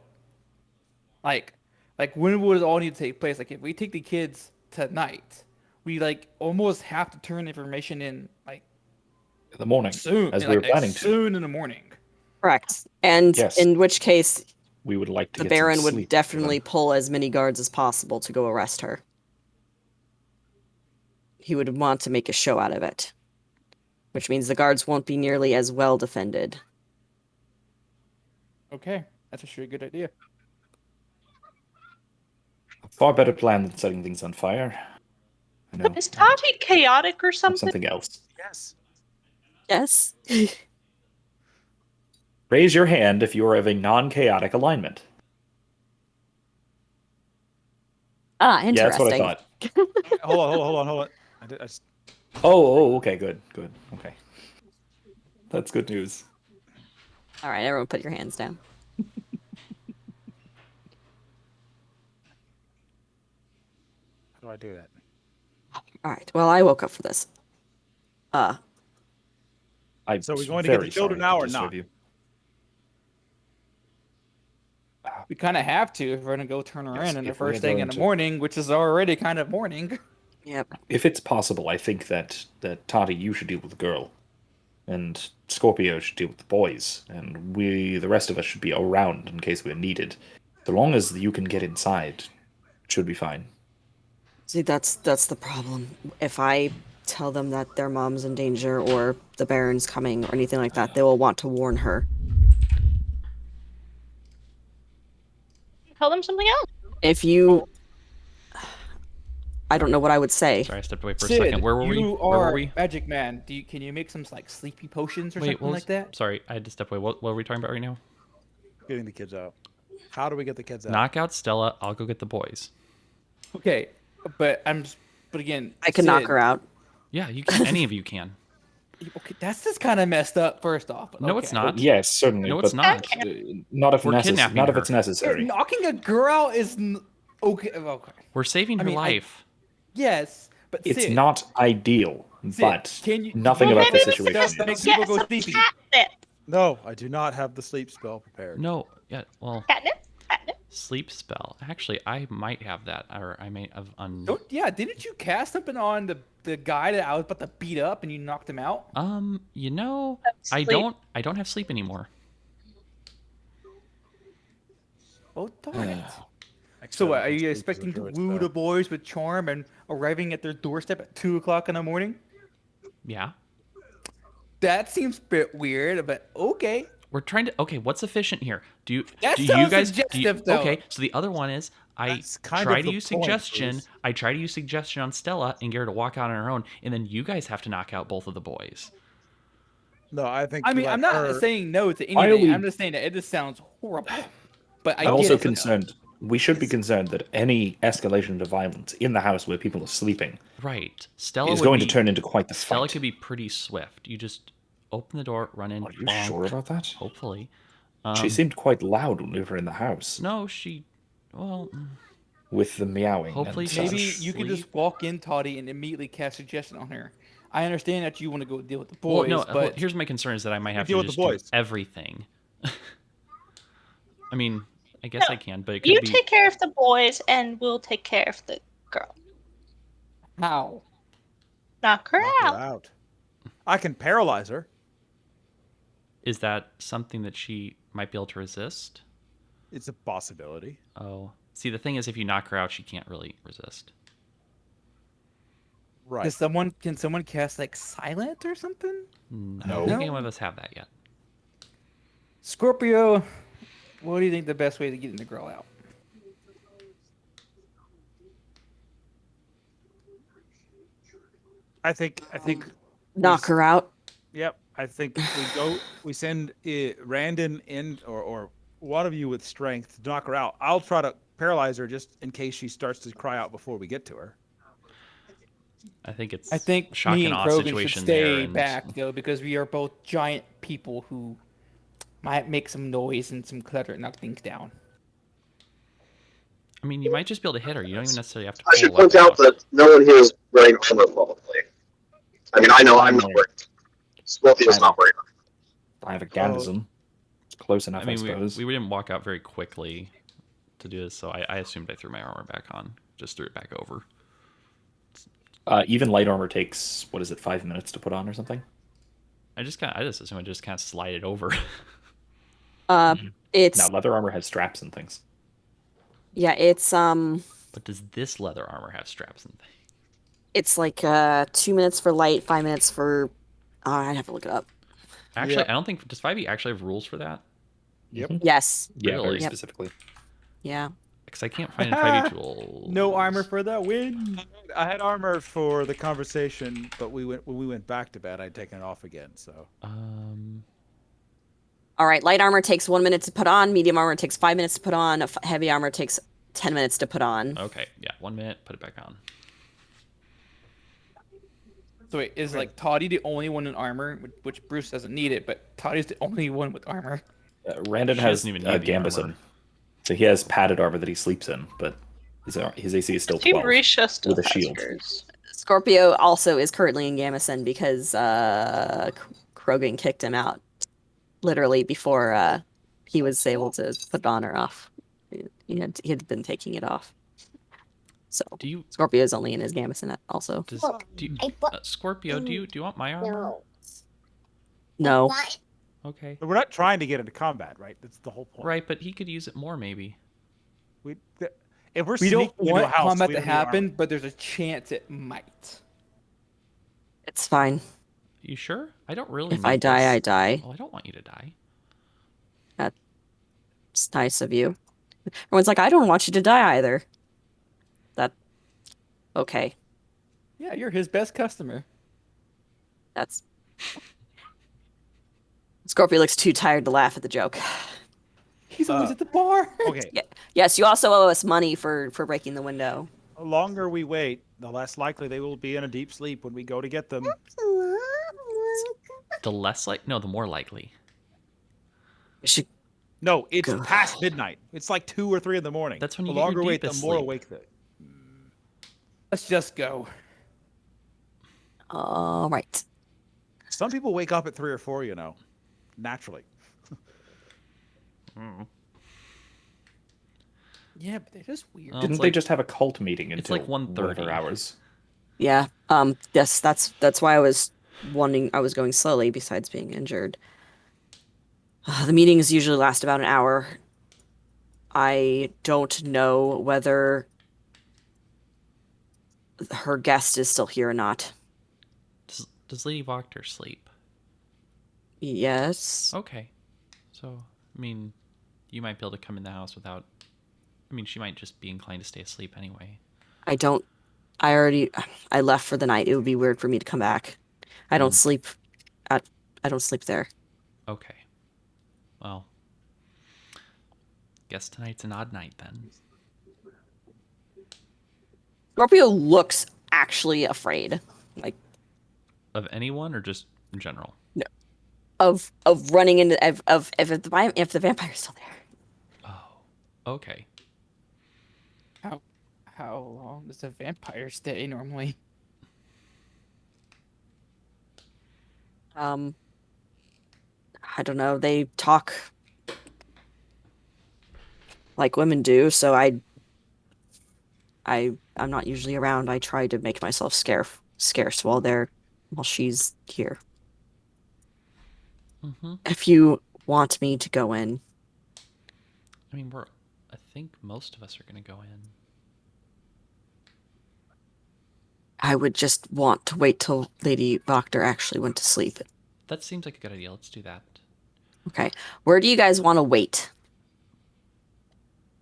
like, like when would it all need to take place? Like, if we take the kids tonight, we like almost have to turn information in like In the morning, soon, as we were like planning to. soon in the morning. Correct. And Yes. in which case, We would like to the get some Baron would sleep. definitely pull as many guards as possible to go arrest her. He would want to make a show out of it, which means the guards won't be nearly as well defended. Okay, that's a sure good idea. A far better plan than setting things on fire. I know. Is Tati chaotic or something? Something else. Yes. Yes. Raise your hand if you are of a non-chaotic alignment. Ah, Yeah, that's what I interesting. thought. Hold on. I just, Okay, good. Okay. That's good news. All right, everyone put your hands down. how do I do that? All right. Well, I woke up for this. I'm So we're going to get the very children sorry now to or disturb not? you. We kind of have to if we're gonna go turn her Yes, in the if we're first thing going in the to. morning, which is already kind of morning. Yep. If it's possible, I think that Tati, you should deal with the girl, and Scorpio should deal with the boys, and the rest of us, should be around in case we're needed. So long as you can get inside, it should be fine. See, that's the problem. If I tell them that their mom's in danger or the Baron's coming or anything like that, they will want to warn her. Tell them something else. If you I don't know what I would say. Sorry, I stepped away for a Sid, second. Where were we? you Where were are we? Magic Man. Can you make some like sleepy potions or Wait, something what like that? Sorry, I had to step away. What are we talking about right now? Getting the kids out. How do we get the kids out? Knock out Stella. I'll go get the boys. Okay, but but again, I can knock Sid, her out. Yeah, you can. Any of you can. Okay, that's just kind of messed up. First off, but No, okay. it's not. Yes, certainly. No, but it's not. not if We're kidnapping not if her. it's necessary. Knocking a girl is okay. Okay, We're saving her mean, life. yes, but It's Sid, not ideal, Sid, but can you? nothing Well, about the maybe we situation can Stuff that makes is. people get go some sleepy. catnip. No, I do not have the sleep spell prepared. No, yeah, well, Catnip? Catnip? sleep spell. Actually, I might have that, or I may have Didn't you cast something on the guy that I was about to beat up and you knocked him out? You know, I Sleep. don't have sleep anymore. Oh darn it! Next So, time I are can you sleep expecting to through its woo spell. the boys with charm and arriving at their doorstep at 2 o'clock in the morning? Yeah, That seems a bit weird, but okay. we're trying to. Okay, what's efficient here? That do you sounds guys? suggestive, though. Okay, so the other one is I That's kind try of to the use point, suggestion. Bruce. I try to use suggestion on Stella and get her to walk out on her own, and then you guys have to knock out both of the boys. No, I think. I mean, let I'm not her- saying no to Why are anything. we- I'm just saying that it just sounds horrible. But I I'm get also it, though. concerned. We should be concerned that any escalation to violence in the house where people are sleeping Right, Stella is would going be, to turn into quite the Stella fight. could be pretty swift. You just open the door, run in. Are you bonk, sure about that? Hopefully. She seemed quite loud when we were in the house, No, she. Well, with the meowing. Hopefully and she's Maybe such. you could Sleep. just walk in, Toddy, and immediately cast suggestion on her. I understand that you want to go deal with the well, boys, no. but Here's my concern: is that I might have deal to with just the do boys. everything. I mean, I guess No, I can, but it could You be. take care of the boys, and we'll take care of the girl. how? Knock her knock her out. out. I can paralyze her. Is that something that she might be able to resist? It's a possibility. Oh, see, the thing is, if you knock her out, she can't really resist. Right. Can someone cast like silent or something? No, I No. don't think any of us have that yet. Scorpio, what do you think the best way to getting the girl out? I think. Knock her out. Yep. I think we send Randon in, or one of you with strength to knock her out. I'll try to paralyze her just in case she starts to cry out before we get to her. I think it's I think shock me and and awe Krogan should situation there. stay And back though, because we are both giant people who might make some noise and some clutter and knock things down. I mean, you might just be able to hit her. You don't even necessarily have to I pull a should point weapon out out. that no one here is wearing armor, probably. I mean, I know I'm not wearing- wearing. Scorpio's not wearing armor. I have a Oh. gambeson. It's close enough, I mean, suppose. we didn't walk out very quickly to do this, so I assumed I threw my armor back on. Just threw it back over. Even light armor takes, what is it, 5 minutes to put on or something? I just assumed I just kind of slide it over. It's Now, leather armor has straps and things. yeah, it's But does this leather armor have straps and things? it's like 2 minutes for light, 5 minutes for. I'd have to look it up. Actually, Yep. I don't think. Does 5e actually have rules for that? Yep. Mhm. Yes. Yeah, very Really? Yep. specifically. Yeah. Because I can't find 5e rules. No armor for the win. I had armor for the conversation, but when we went back to bed, I'd taken it off again. So All right. Light armor takes 1 minute to put on. Medium armor takes 5 minutes to put on. Heavy armor takes 10 minutes to put on. Okay, yeah, 1 minute, put it back on. So wait, is like Toddy the only one in armor? Which Bruce doesn't need it, but Toddy's the only one with armor. Randon She has doesn't even need the gambeson. armor. So he has padded armor that he sleeps in, but his AC is still 12 Risha still with a has shield. hers. Scorpio also is currently in Gamison because Krogan kicked him out literally before he was able to put it on or off. He had been taking it off. So Do you Scorpio is only in his Gamison also. Scorpio? Do you want my armor? No. Okay, but we're not trying to get into combat, right? That's the whole point. right, but he could use it more maybe. If we're We don't sneaking into a want house, combat we to don't need armor. happen, but there's a chance it might. It's fine. You sure? I don't really. If I need die, this. I die. Oh, I don't want you to die. It's nice of you. Everyone's like, I don't want you to die either. That okay. Yeah, you're his best customer. That's Scorpio looks too tired to laugh at the joke. He's always at the bar. Okay. Yeah. Yes, you also owe us money for breaking the window. The longer we wait, the less likely they will be in a deep sleep when we go to get them. The less no, the more likely. We should No, it's Go. past midnight. It's like 2 or 3 in the morning. That's when you the get your longer we wait, the deepest more sleep. awake they. Let's just go. all right. Some people wake up at 3 or 4, naturally. Yeah, but they're just weird. Well, Didn't it's they like- just have a cult meeting it's until like 1:30. whatever hours? Yeah. Yes, that's why I was going slowly besides being injured. The meetings usually last about an hour. I don't know whether her guest is still here or not. Does Lady Voctor sleep? Yes. Okay. So, I mean, you might be able to come in the house without. I mean, she might just be inclined to stay asleep anyway. I left for the night. It would be weird for me to come back. I don't sleep there. Okay. Well, guess tonight's an odd night then. Scorpio looks actually afraid. Like Of anyone or just in general? of running into if the vampire's still there. Oh. Okay. How long does a vampire stay normally? I don't know. They talk like women do, so I'm not usually around. I try to make myself scarce while she's here. Mm-hmm. If you want me to go in, I mean, I think most of us are going to go in. I would just want to wait till Lady Voctor actually went to sleep. That seems like a good idea. Let's do that. Okay. Where do you guys want to wait?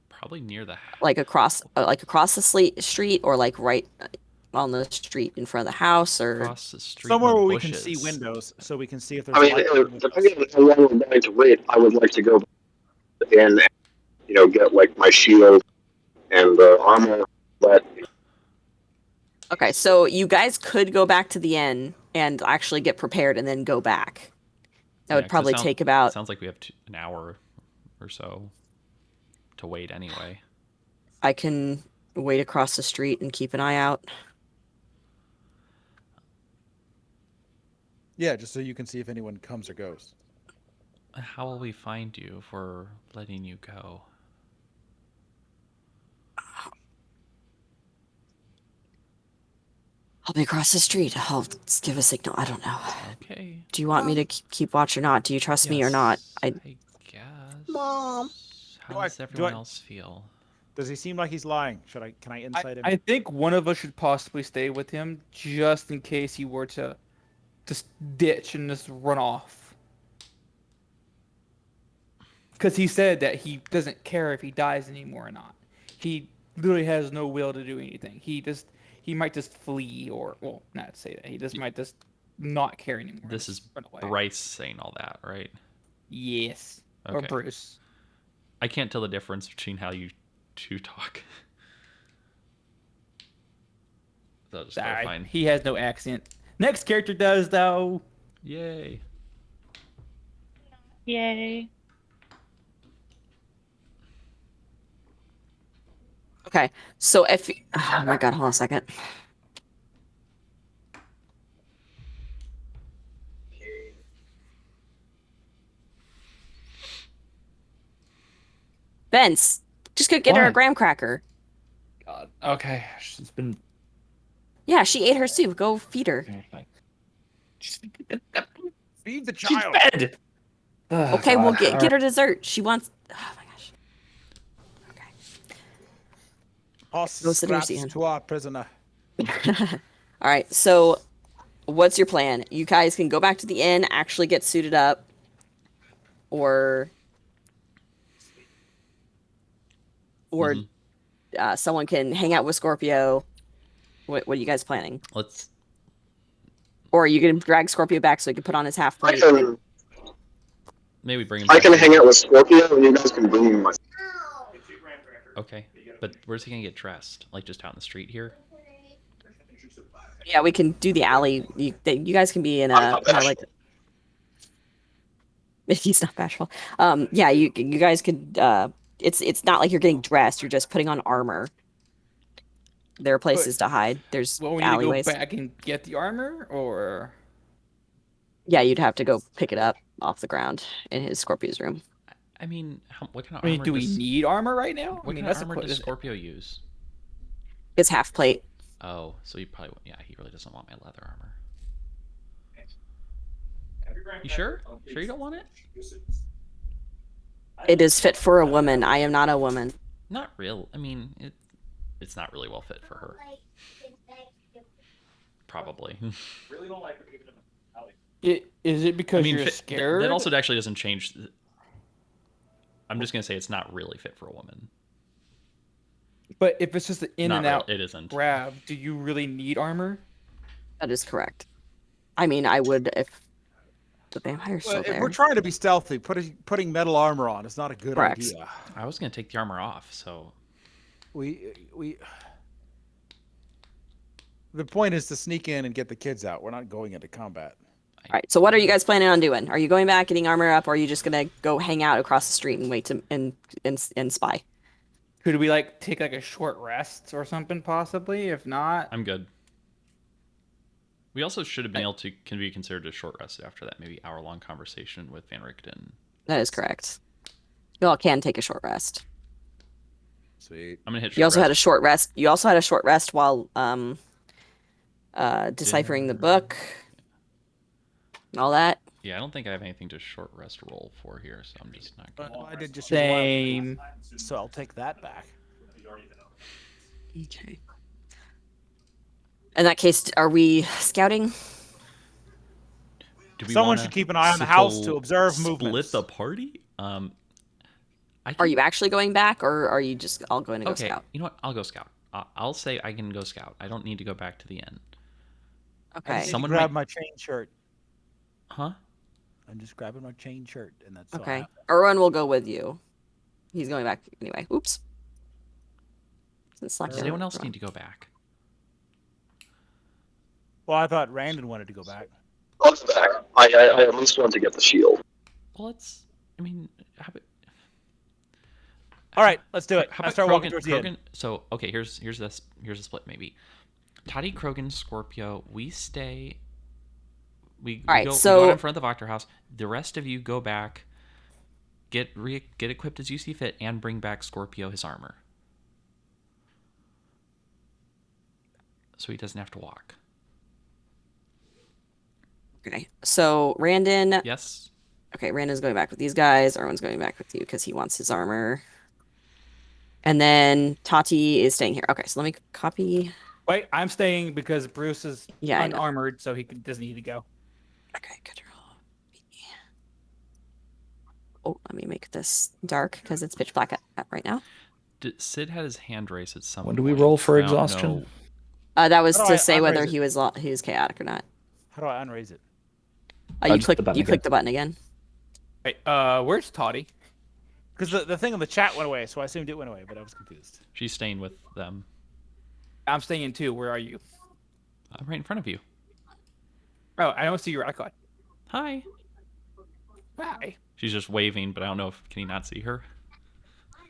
Probably near the Like across the street, or like right on the street in front of the house, or across the street. Somewhere in the where we can bushes. see windows, so we can see if there's I mean, light in the windows. depending on how long we're going to wait, I would like to go in and, get like my shield and armor. But Okay, so you guys could go back to the inn and actually get prepared and then go back. That would 'cause probably take about. Sounds like we have an hour or so to wait anyway. I can wait across the street and keep an eye out. Yeah, just so you can see if anyone comes or goes. How will we find you if we're letting you go? I'll be across the street. I'll just give a signal. I don't know. Okay. Do you want me to keep watch or not? Do you trust me or not? I guess. Mom. How does everyone else feel? Does he seem like he's lying? Can I insight him? I think one of us should possibly stay with him just in case he were to just ditch and just run off. Because he said that he doesn't care if he dies anymore or not. He literally has no will to do anything. He might just flee or, well, not to say that. He just might just not care anymore. This is run away. Bryce saying all that, right? Yes. Okay. Or Bruce. I can't tell the difference between how you two talk. So just fine. He has no accent. Next character does, though. Yay. Yay. Okay, so if oh my god, hold on a second. Vince, just go get her a What? graham cracker. God. Okay. She's been. Yeah, she ate her soup. Go feed her. She's Feed the child. fed. Oh, Okay, we'll God. get her dessert. She wants. Oh my gosh. Go sit in your seat, to our prisoner. All right, so what's your plan? You guys can go back to the inn, actually get suited up, or someone can hang out with Scorpio. What are you guys planning? Let's. Or you can drag Scorpio back so he can put on his half I plate. can Maybe bring him. I can hang out with Scorpio, and you guys can bring me my. Okay, but where's he gonna get dressed? Like just out in the street here? Yeah, we can do the alley. You guys can be in I'm a not kind of like. If he's not bashful, yeah, you guys could. It's not like you're getting dressed. You're just putting on armor. There are places to hide. There's Well, we need alleyways. to go back and get the armor, or Yeah, you'd have to go pick it up off the ground in his Scorpio's room. I mean, what kind of I mean, armor do we does, need armor right now? what I mean, kind of that's armor a does question. Scorpio use? It's half plate. Oh, so he probably he really doesn't want my leather armor. You sure? Sure you don't want it? It is fit for a woman. I am not a woman. Not real. I mean, it's not really well fit for her. Probably. Is it because you're scared? That also actually doesn't change. I'm just gonna say it's not really fit for a woman. But if it's just an in Not and real- out it isn't. grab, do you really need armor? That is correct. I mean, I would if the vampire's still If there. we're trying to be stealthy, putting metal armor on is not a good Correct. idea. I was gonna take the armor off, so We. The point is to sneak in and get the kids out. We're not going into combat. All right. So what are you guys planning on doing? Are you going back, getting armor up, or are you just gonna go hang out across the street and wait to and spy? Could we take a short rest or something possibly? If not, I'm good. We also should have been able to can be considered a short rest after that maybe hour-long conversation with Van Richten. That is correct. You all can take a short rest. Sweet. I'm gonna hit. You also had a short rest. You also had a short rest while deciphering the book. And all that. Yeah, I don't think I have anything to short rest roll for here, so I'm just not gonna. I did just same. so I'll take that back. Okay. In that case, are we scouting? Do we Someone wanna should keep an eye on the house to split observe movements. the party? Are you actually going back, or are you just all going to go okay? scout? You know what? I'll go scout. I'll say I can go scout. I don't need to go back to the inn. Okay. Someone grab might- my chain shirt. Huh? I'm just grabbing my chain shirt, and that's all I Okay. have. Erwin will go with you. He's going back anyway. Oops. Does anyone else need to go back? Well, I thought Randon wanted to go back. I'll go back. I at least want to get the shield. Well, let's. I mean, how about, All right, let's do it. how I about start walking Krogan? towards the end. Krogan. So okay, here's a split maybe. Toddy, Krogan, Scorpio. We stay. We All right, go. We so- go out in front of the Voctor house. The rest of you go back. Get equipped as you see fit, and bring back Scorpio his armor, so he doesn't have to walk. Okay. So Randon. Yes. Okay, Randon's going back with these guys. Erwin's going back with you because he wants his armor. And then Tati is staying here. Okay, so let me copy. Wait, I'm staying because Bruce is Yeah, I know. unarmored, so doesn't need to go. Okay, control. Oh, let me make this dark because it's pitch black right now. Sid had his hand raised at some When do we point. roll for I don't exhaustion? know. That was How do to I say whether unraise it? he was chaotic or not. How do I unraise it? You just the button again. click the button again. Wait, where's Toddy? Because the thing on the chat went away, so I assumed it went away, but I was confused. She's staying with them. I'm staying too. Where are you? I'm right in front of you. Oh, I don't see your icon. Hi. Hi. She's just waving, but I don't know if can you not see her.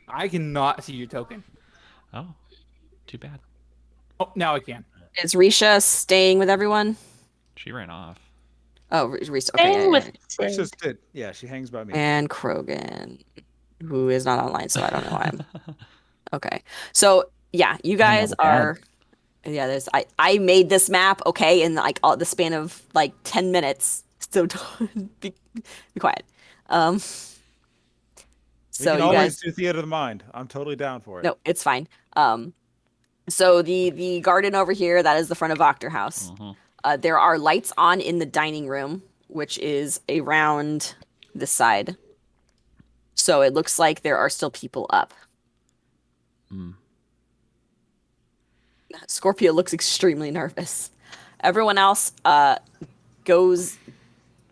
I cannot see your token. Oh, too bad. Oh, now I can. Is Risha staying with everyone? She ran off. Oh, Risha. Okay. Staying with Which Sid. just did. Yeah, she hangs by me. And Krogan, who is not online, so I don't know why I'm. Okay. So yeah, you guys on the pad. are. Yeah, there's. I made this map. Okay, in like all the span of like 10 minutes. So be quiet. We So can you always guys. do theater of the mind. I'm totally down for it. No, it's fine. So the garden over here, that is the front of Voctor House. There are lights on in the dining room, which is around this side. So it looks like there are still people up. Scorpio looks extremely nervous. Everyone else goes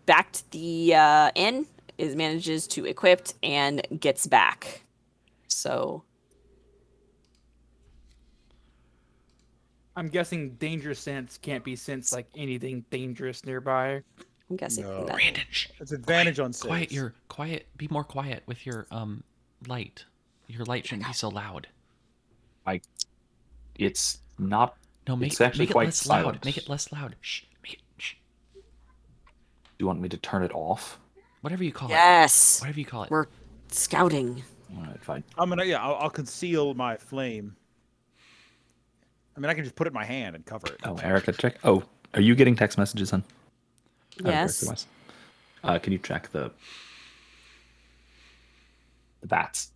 back to the inn, manages to equip and gets back. So I'm guessing danger sense can't be sensed like anything dangerous nearby. I'm guessing No. that. Brandon, shh. It's advantage on Quiet. saves. Quiet. Be more quiet with your light. Your light shouldn't be so loud. It's not. No, It's actually make it quite less silent. loud. Make it less loud. Shh. Make it. Shh. Do you want me to turn it off? Whatever you call it. Yes, Whatever you call it. we're scouting. All right, fine. I'm gonna. Yeah, I'll conceal my flame. I mean, I can just put it in my hand and cover it. Oh, Erica, check. Oh, are you getting text messages on? Yes. Character-wise? Can you check the bats?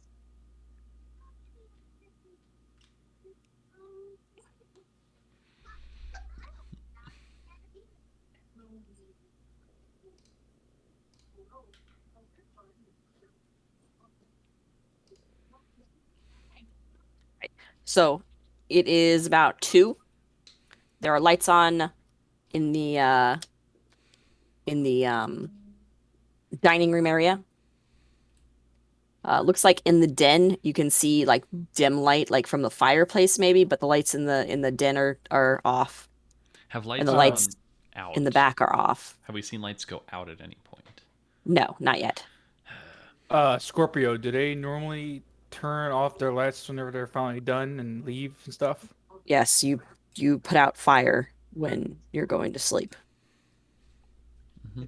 So it is about 2. There are lights on in the dining room area. Looks like in the den you can see like dim light like from the fireplace maybe, but the lights in the den are off. Have lights And the gone lights out. in the back are off. Have we seen lights go out at any point? No, not yet. Scorpio, do they normally turn off their lights whenever they're finally done and leave and stuff? Yes, you put out fire when you're going to sleep.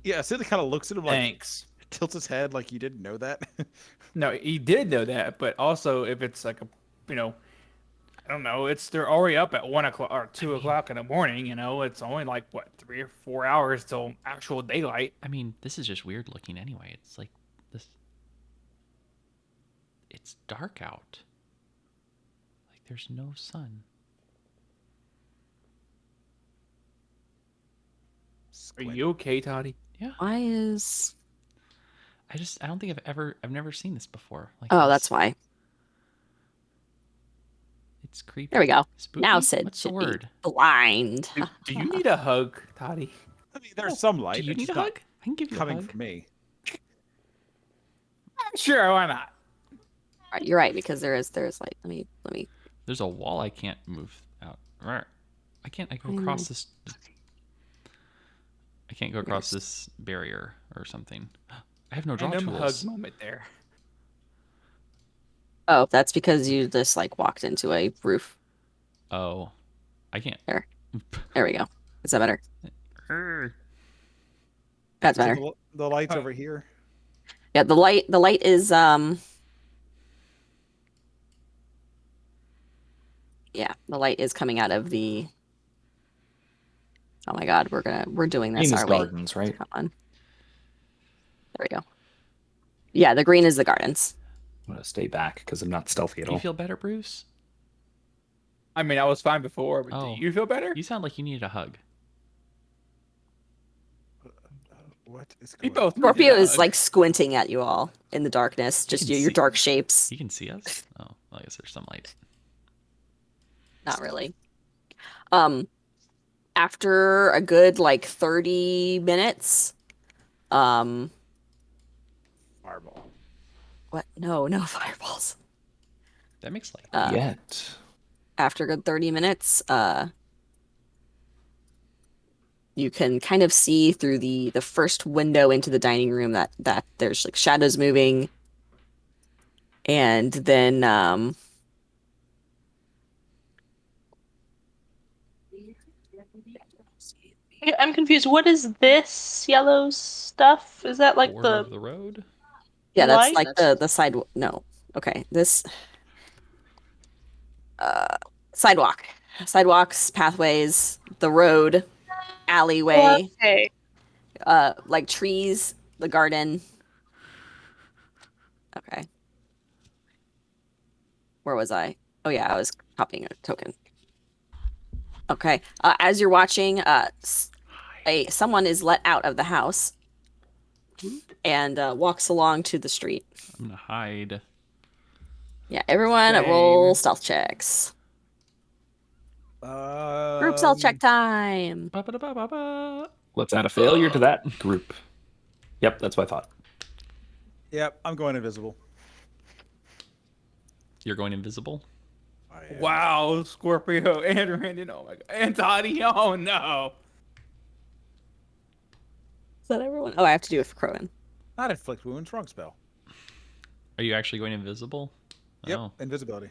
Yeah, Sid kind of looks at him like Thanks. tilts his head like you didn't know that. No, he did know that, but also if it's like I don't know, they're already up at 1 o'clock or 2 o'clock in the morning. It's only like what 3 or 4 hours till actual daylight. I mean, this is just weird looking anyway. It's like this. It's dark out. Like there's no sun. Are you okay, Toddy? Yeah. Why is I don't think I've never seen this before. Like Oh, this. that's why. It's creepy. There we go. Spooky? Now Sid What's the should word? be blind. Do you need a hug, Toddy? I mean, there's some light. Do you it's need a just not hug? I can give you a coming hug. from me. Sure, why not? Right, you're right because there's like let me There's a wall I can't move out. I can't. I go I know. across this. I can't go across this barrier or something. I have no draw Random hug tools. moment there. Oh, that's because you just like walked into a roof. Oh, I can't. There we go. Is that better? Urgh. That's So better. the light's Huh. over here. Yeah, the light is yeah, the light is coming out of the. Oh my God, we're doing this, Green is are we? gardens, right? Come on. There we go. Yeah, the green is the gardens. I'm gonna stay back because I'm not stealthy at Do you all. feel better, Bruce? I mean, I was fine before, but Oh. do you feel better? You sound like you needed a hug. What is We going both on? Scorpio needed a is hug. like squinting at you all in the darkness, just can your see- dark shapes. He can see us? Oh, well, I guess there's some light. Not really. After a good like 30 minutes, um, Fireball. what? No, no fireballs. That makes light. Yet. After a good 30 minutes, you can kind of see through the first window into the dining room that there's like shadows moving, and then I'm confused. What is this yellow stuff? Is that like Board the of the road? yeah, that's like light? the side. No, okay, this sidewalk, sidewalks, pathways, the road, alleyway, Okay. like trees, the garden. Okay. Where was I? Oh yeah, I was copying a token. Okay. As you're watching, someone is let out of the house and walks along to the street. I'm gonna hide. Yeah, everyone Same. roll stealth checks. Group stealth check Um, time. Ba-ba-da-ba-ba-ba. Let's add a failure to that group. Yep, that's what I thought. Yep, I'm going invisible. You're going invisible? I am. Wow, Scorpio and Brandon. Oh my God. And Toddy. Oh no. Is that everyone? Oh, I have to do it for Crowin. Not inflict wounds, wrong spell. Are you actually going invisible? Yep, Oh. invisibility.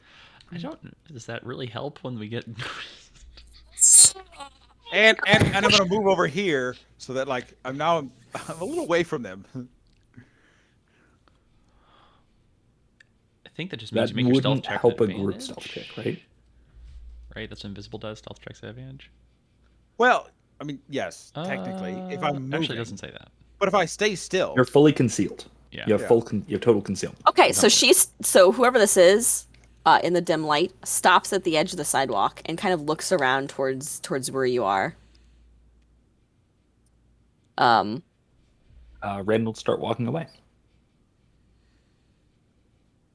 I don't. Does that really help when we get? And I'm gonna move over here so that like I'm a little away from them. I think that just means That you make your stealth wouldn't check help a advantage. group stealth check, right? Right, that's what invisible does. Stealth checks at advantage. Well, I mean, yes, technically, if I'm moving. Actually, it doesn't say that. But if I stay still, You're fully concealed. Yeah. You have you have total concealment. Okay, so No. so whoever this is, in the dim light, stops at the edge of the sidewalk and kind of looks around towards where you are. Randall will start walking away.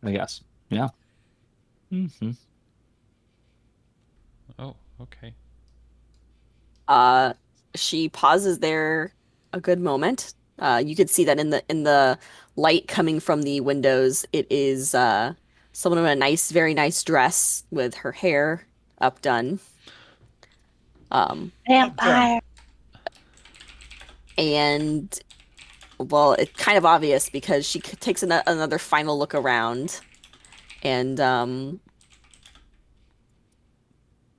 I guess. Yeah. Mm-hmm. Oh, okay. She pauses there a good moment. You could see that in the light coming from the windows, it is someone in a very nice dress with her hair updone. Vampire. And well, it's kind of obvious because she takes another final look around, and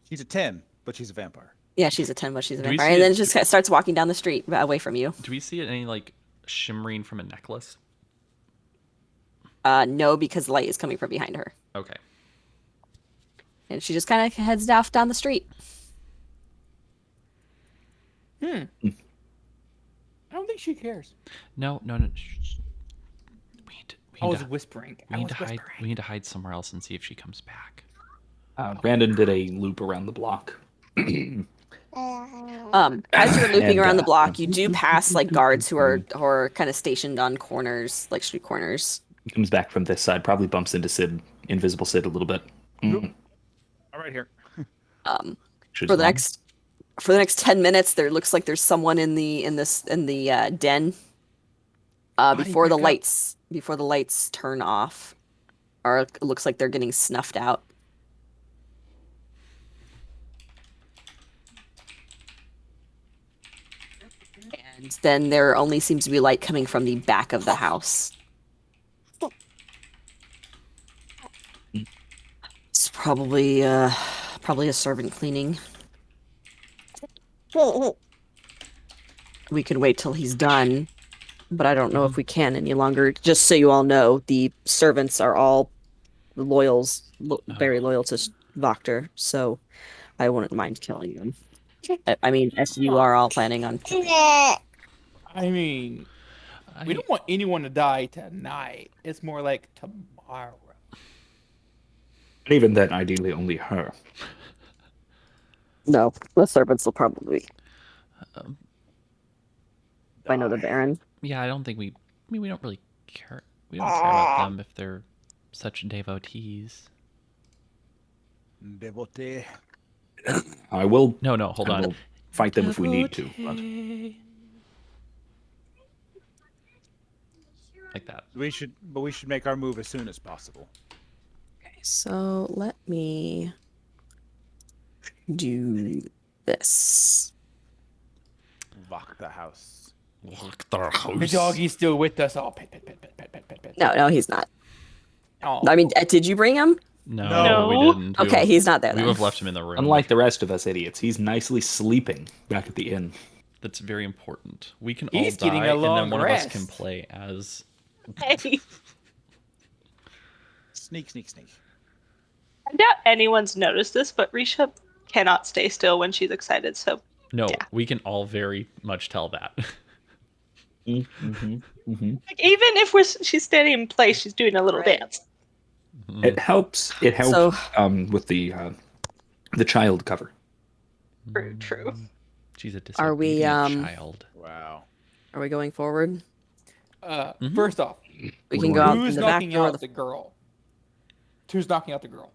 she's a 10, but she's a vampire. yeah, she's a 10, but she's a Do we vampire, see and it- then just starts walking down the street away from you. Do we see it any like shimmering from a necklace? No, because the light is coming from behind her, Okay. and she just kind of heads off down the street. I don't think she cares. No. Shh. I was whispering. We need to hide. We need to hide somewhere else and see if she comes back. Brandon did a loop around the block. As you're looping And, around the block, you do pass like guards who are kind of stationed on corners, like street corners. He comes back from this side, probably bumps into Invisible Sid a little bit. All right here. Should For the long. next 10 minutes, there looks like there's someone in the den. Before the lights turn off, or it looks like they're getting snuffed out. then there only seems to be light coming from the back of the house. It's probably a servant cleaning. We could wait till he's done, but I don't know if we can any longer. Just so you all know, the servants are all very loyal to Voctor, so I wouldn't mind killing them. I mean, as you are all planning on. I mean, we I, don't want anyone to die tonight. It's more like tomorrow. And even then, ideally, only her. No, the servants will probably. um, I know the Baron. yeah, I don't think we. I mean, we don't really care. We don't care about them if they're such devotees. Devotee. I will. No, hold I on. will fight them if we need to. But Devotee. Like that. We should make our move as soon as possible. Okay, so let me do this. Lock the house. Lock the house. The doggy's still with us. Oh, pet, pet, pet, pet, pet, pet, pet, pet. No, he's not. Oh. I mean, did you bring him? No, No. we didn't. We Okay, would- he's not there We then. would have left him in the room. unlike the rest of us idiots, he's nicely sleeping back at the inn. That's very important. We can He's all getting die, a and then long one of us can rest. play as. Hey, Sneak, sneak, sneak. I doubt anyone's noticed this, but Risha cannot stay still when she's excited. So No, Yeah. we can all very much tell that. Mm-hmm. Mm-hmm. like, even if she's standing in place, she's doing a little Right. dance. It helps. It helps So- with the child cover. True. She's a Are we, disobedient child. Wow. Are we going forward? First off, We can go out in who's the back knocking door. out the girl? Who's knocking out the girl?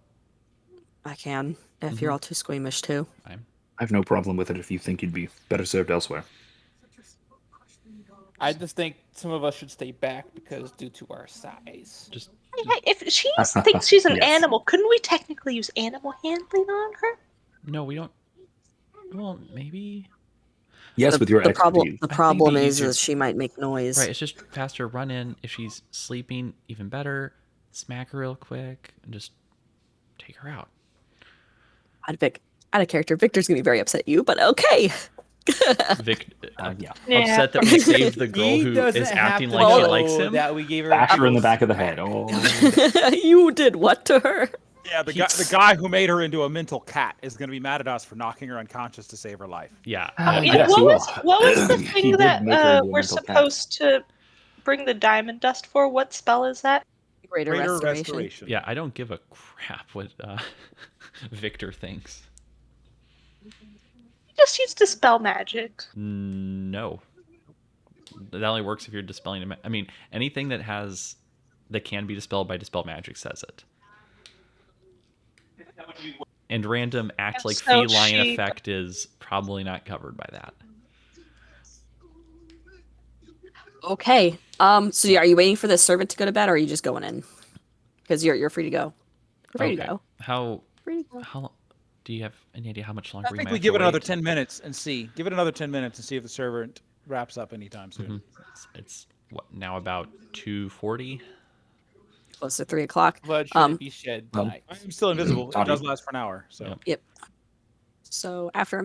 I can, if you're all too squeamish too. I have no problem with it if you think you'd be better served elsewhere. I just think some of us should stay back because due to our size. Just Hey, if she thinks she's an Yes. animal, couldn't we technically use animal handling on her? no, we don't. Well, maybe. Yes, with your the problem, expertise. the think problem the is easier- she might make noise. Right, it's just faster run in. If she's sleeping, even better. Smack her real quick and just take her out. Out of character, Victor's gonna be very upset at you, but okay. Vic, Yeah. upset that we saved the girl He who doesn't is have acting to like she know likes him. That we gave her Bash her in the a back of the head. Oh. You did what to her? Yeah, the guy who made her into a mental cat is going to be mad at us for knocking her unconscious to save her life. Yeah. Yeah, yes, what he was will. what was the He thing did that make her into a we're mental cat. supposed to bring the diamond dust for? What spell is that? Greater, Greater restoration. restoration. Yeah, I don't give a crap what Victor thinks. He just used dispel magic. No. That only works if you're dispelling. I mean, anything that can be dispelled by dispel magic says it. And random act like So feline she- effect is probably not covered by that. Okay. So are you waiting for the servant to go to bed, or are you just going in? Because you're free to go. You're free to go. How Free to go. do you have any idea how much longer I we think might we have give to it another wait? 10 minutes and see. Give it another 10 minutes and see if the servant wraps up anytime soon. Mhm. It's what now about 2:40. Close to 3 o'clock. blood shouldn't be shed tonight. I'm still invisible. It Toddy. does last for an hour. So Yep. Yep. So after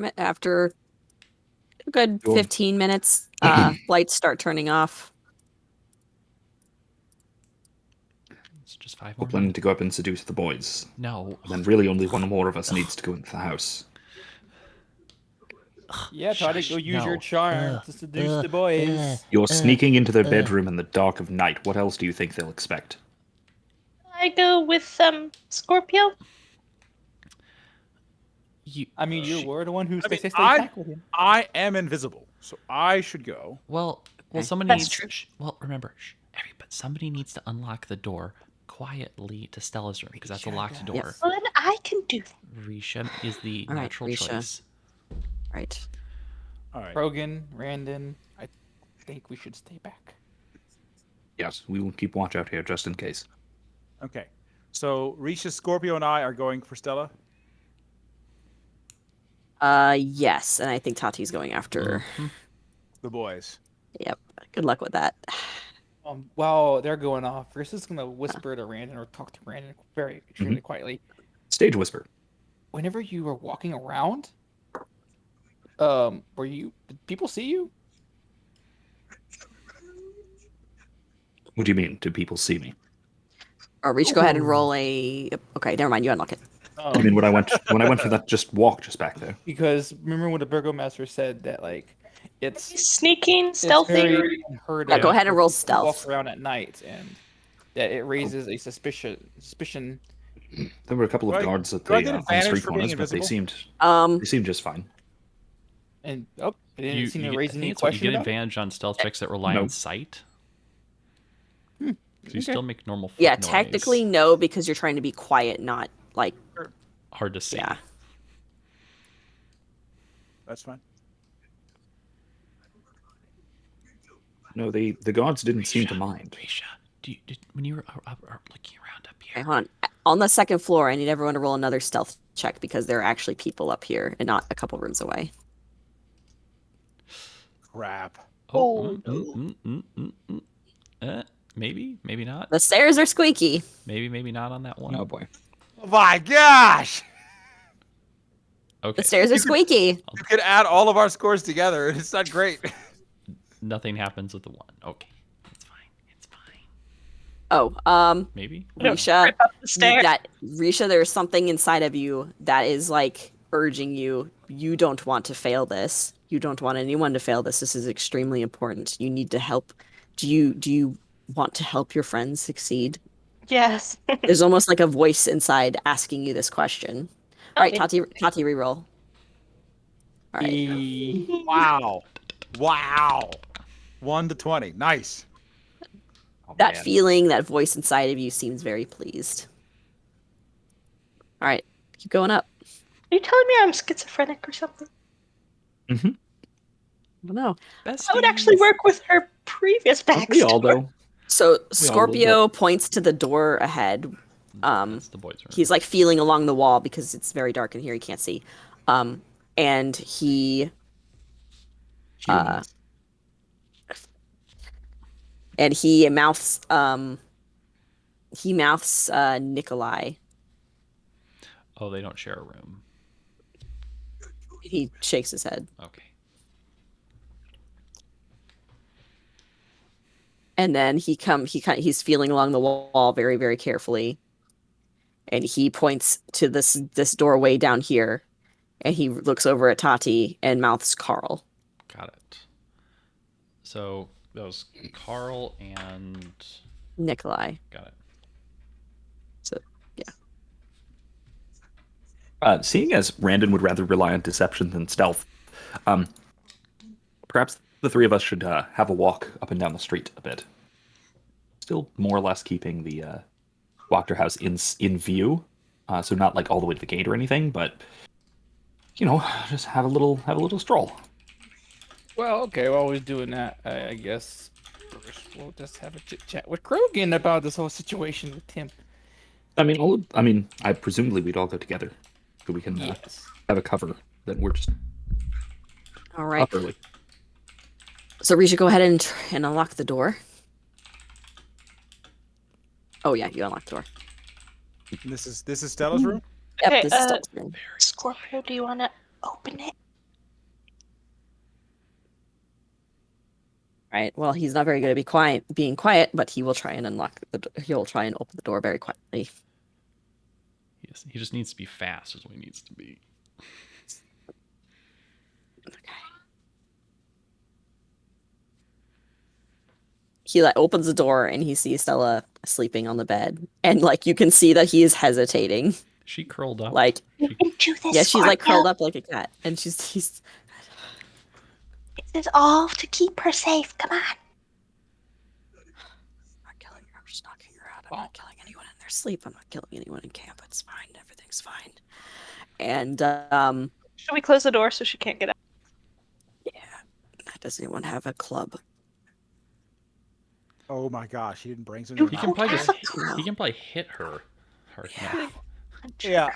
a good Cool. 15 minutes, lights start turning off. It's just 5 We're more planning minutes. to go up and seduce the boys. No. And then really only one more of us needs to go into the house. Yeah, try to Shush, go use your no. charm to seduce the boys. You're sneaking into their bedroom in the dark of night. What else do you think they'll expect? I go with Scorpio. You, I mean, you she- were the one who mean, stay I- back with him. I am invisible, so I should go. Well, Okay. somebody That's needs. true. Well, remember, but somebody needs to unlock the door quietly to Stella's room because that's a locked Yep. door. Well, then I can do that. Risha is the All right, natural Risha. choice. Right. All right. Rogan, Randon, I think we should stay back. Yes, we will keep watch out here just in case. Okay. So Risha, Scorpio, and I are going for Stella. Yes, and I think Tati's going after. Mhm. the boys. Yep. Good luck with that. While they're going off, Rissa's gonna whisper to Randon or talk to Randon very extremely quietly. Stage whisper. Whenever you were walking around, did people see you? What do you mean? Do people see me? Or Reach, go ahead and roll a. Okay, never mind. You unlock it. I mean, when I went for that just walk just back there. Because remember when the Burgomaster said that like it's Sneaking, stealthy. very unheard Yeah, of go ahead and roll to stealth. walk around at night, and that it raises a suspicion. There were a couple of Do I- guards at do I the get on the advantage street for being corners, but they invisible? seemed just fine. And it didn't seem to I raise think any it's what you question get about it? advantage on stealth checks that rely No. on sight. So you still make normal foot Yeah, noise. technically no, because you're trying to be quiet, not like. Hard to see. Yeah. That's fine. No, the guards didn't seem to mind. Risha, when you were looking around up Okay, here, hold on. On the second floor, I need everyone to roll another stealth check because there are actually people up here and not a couple rooms away. Crap. maybe not. The stairs are squeaky. Maybe not on that one. Oh boy. Oh my gosh! Okay. The stairs are squeaky. You could add all of our scores together, and it's not great. Nothing happens with the one. Okay. It's fine. It's fine. Oh, Maybe. Risha, Up the stairs. Risha, there's something inside of you that is like urging you. You don't want to fail this. You don't want anyone to fail this. This is extremely important. You need to help. Do you want to help your friends succeed? Yes. There's almost like a voice inside asking you this question. All right, Tati, reroll. All right. Wow. Wow. 1 to 20. Nice. Oh, That man. feeling, that voice inside of you seems very pleased. All right, keep going up. Are you telling me I'm schizophrenic or something? I don't know. I would actually work with her previous Aren't we all backstory. though? So Scorpio points to the door ahead. That's the boys' room. He's like feeling along the wall because it's very dark in here. He can't see. And he Humans. and he mouths Nikolai. Oh, they don't share a room. He shakes his head. Okay. And then he's feeling along the wall very, very carefully. And he points to this doorway down here. And he looks over at Tati and mouths Carl. Got it. So that was Carl and Nikolai. got it. So yeah. Seeing as Randon would rather rely on deception than stealth, perhaps the three of us should have a walk up and down the street a bit. Still more or less keeping the Wachter house in view, so not like all the way to the gate or anything, but just have a little stroll. Well, okay. While we're doing that, I guess first we'll just have a chit chat with Krogan about this whole situation with Tim. I mean, I presumably we'd all go together, so we can Yes. have a cover. That we're just All right. up early. So Risha, go ahead and unlock the door. Oh yeah, you unlocked the door. This is Stella's room? Yep, Okay, this is Stella's room. Scorpio, do you want to open it? Right. Well, he's not very good at being quiet, but he will try and he'll try and open the door very quietly. He just needs to be fast, is what he needs to be. Okay. He opens the door and he sees Stella sleeping on the bed, and you can see that he is hesitating. She curled up. You can do this. Yeah, she's Scorpio. curled up like a cat, and he's. This is all to keep her safe. Come on. I'm not killing her. I'm just knocking her out. I'm not killing anyone in their sleep. I'm not killing anyone in camp. It's fine. Everything's fine. And Should we close the door so she can't get out? yeah. Does anyone have a club? Oh my gosh, he didn't bring some. You He can probably have just a club. he can probably hit her. Yeah. Yeah,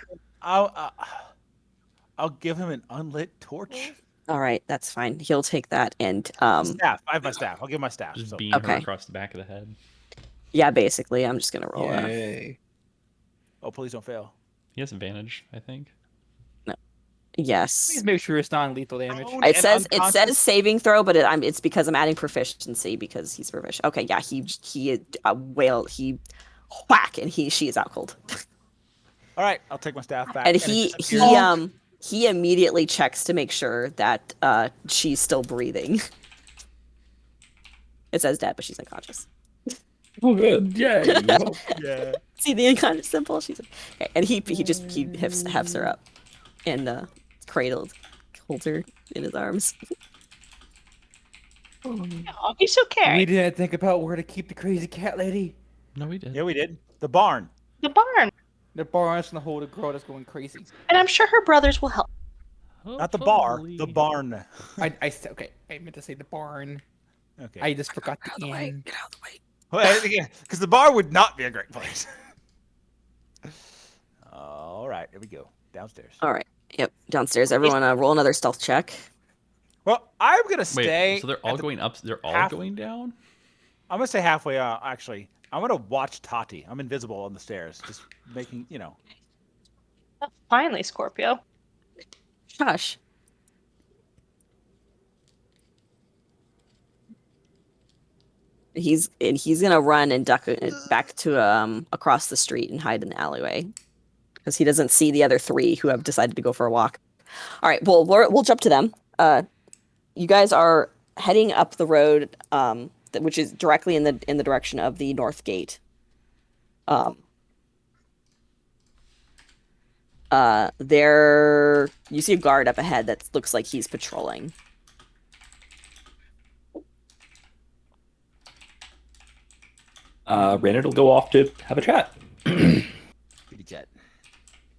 I'll give him an unlit torch. All right, that's fine. He'll take that and Staff. I have my staff. I'll give my staff. Just So. beam her Okay. across the back of the head. yeah, basically, I'm just gonna roll a Yay. Oh, please don't fail. He has advantage, I think. yes. Please make sure it's non-lethal damage. Prone It and says unconscious? saving throw, but it's because I'm adding proficiency because he's proficient. Okay, yeah, he whack and she is out cold. All right, I'll take my staff back. And it he disappears. he immediately checks to make sure that she's still breathing. It says dead, but she's unconscious. Oh, good. Yay. Yeah. See the unconscious symbol? She's okay. And he hefts her up and holds her in his arms. Oh, he's so We caring. didn't think about where to keep the crazy cat lady. No, we did. Yeah, we did. The barn. The barn. The bar's gonna hold a girl that's going crazy. And I'm sure her brothers will help. Not the bar. The Hopefully. barn. I said okay. I meant to say the barn. Okay. I just forgot the end. Get out of the way. Because the bar would not be a great place. All right, here we go. Downstairs. All right. Yep. Downstairs. Everyone, roll another stealth check. Well, I'm gonna Wait, stay. so they're all going up? They're all half- going down? I'm gonna stay halfway. Actually, I'm gonna watch Tati. I'm invisible on the stairs, just making Finally, Scorpio. Shush. He's gonna run and duck back to across the street and hide in the alleyway because he doesn't see the other three who have decided to go for a walk. All right, well we'll jump to them. You guys are heading up the road, which is directly in the direction of the north gate. There you see a guard up ahead that looks like he's patrolling. Reynard will go off to have a chat. Kitty cat.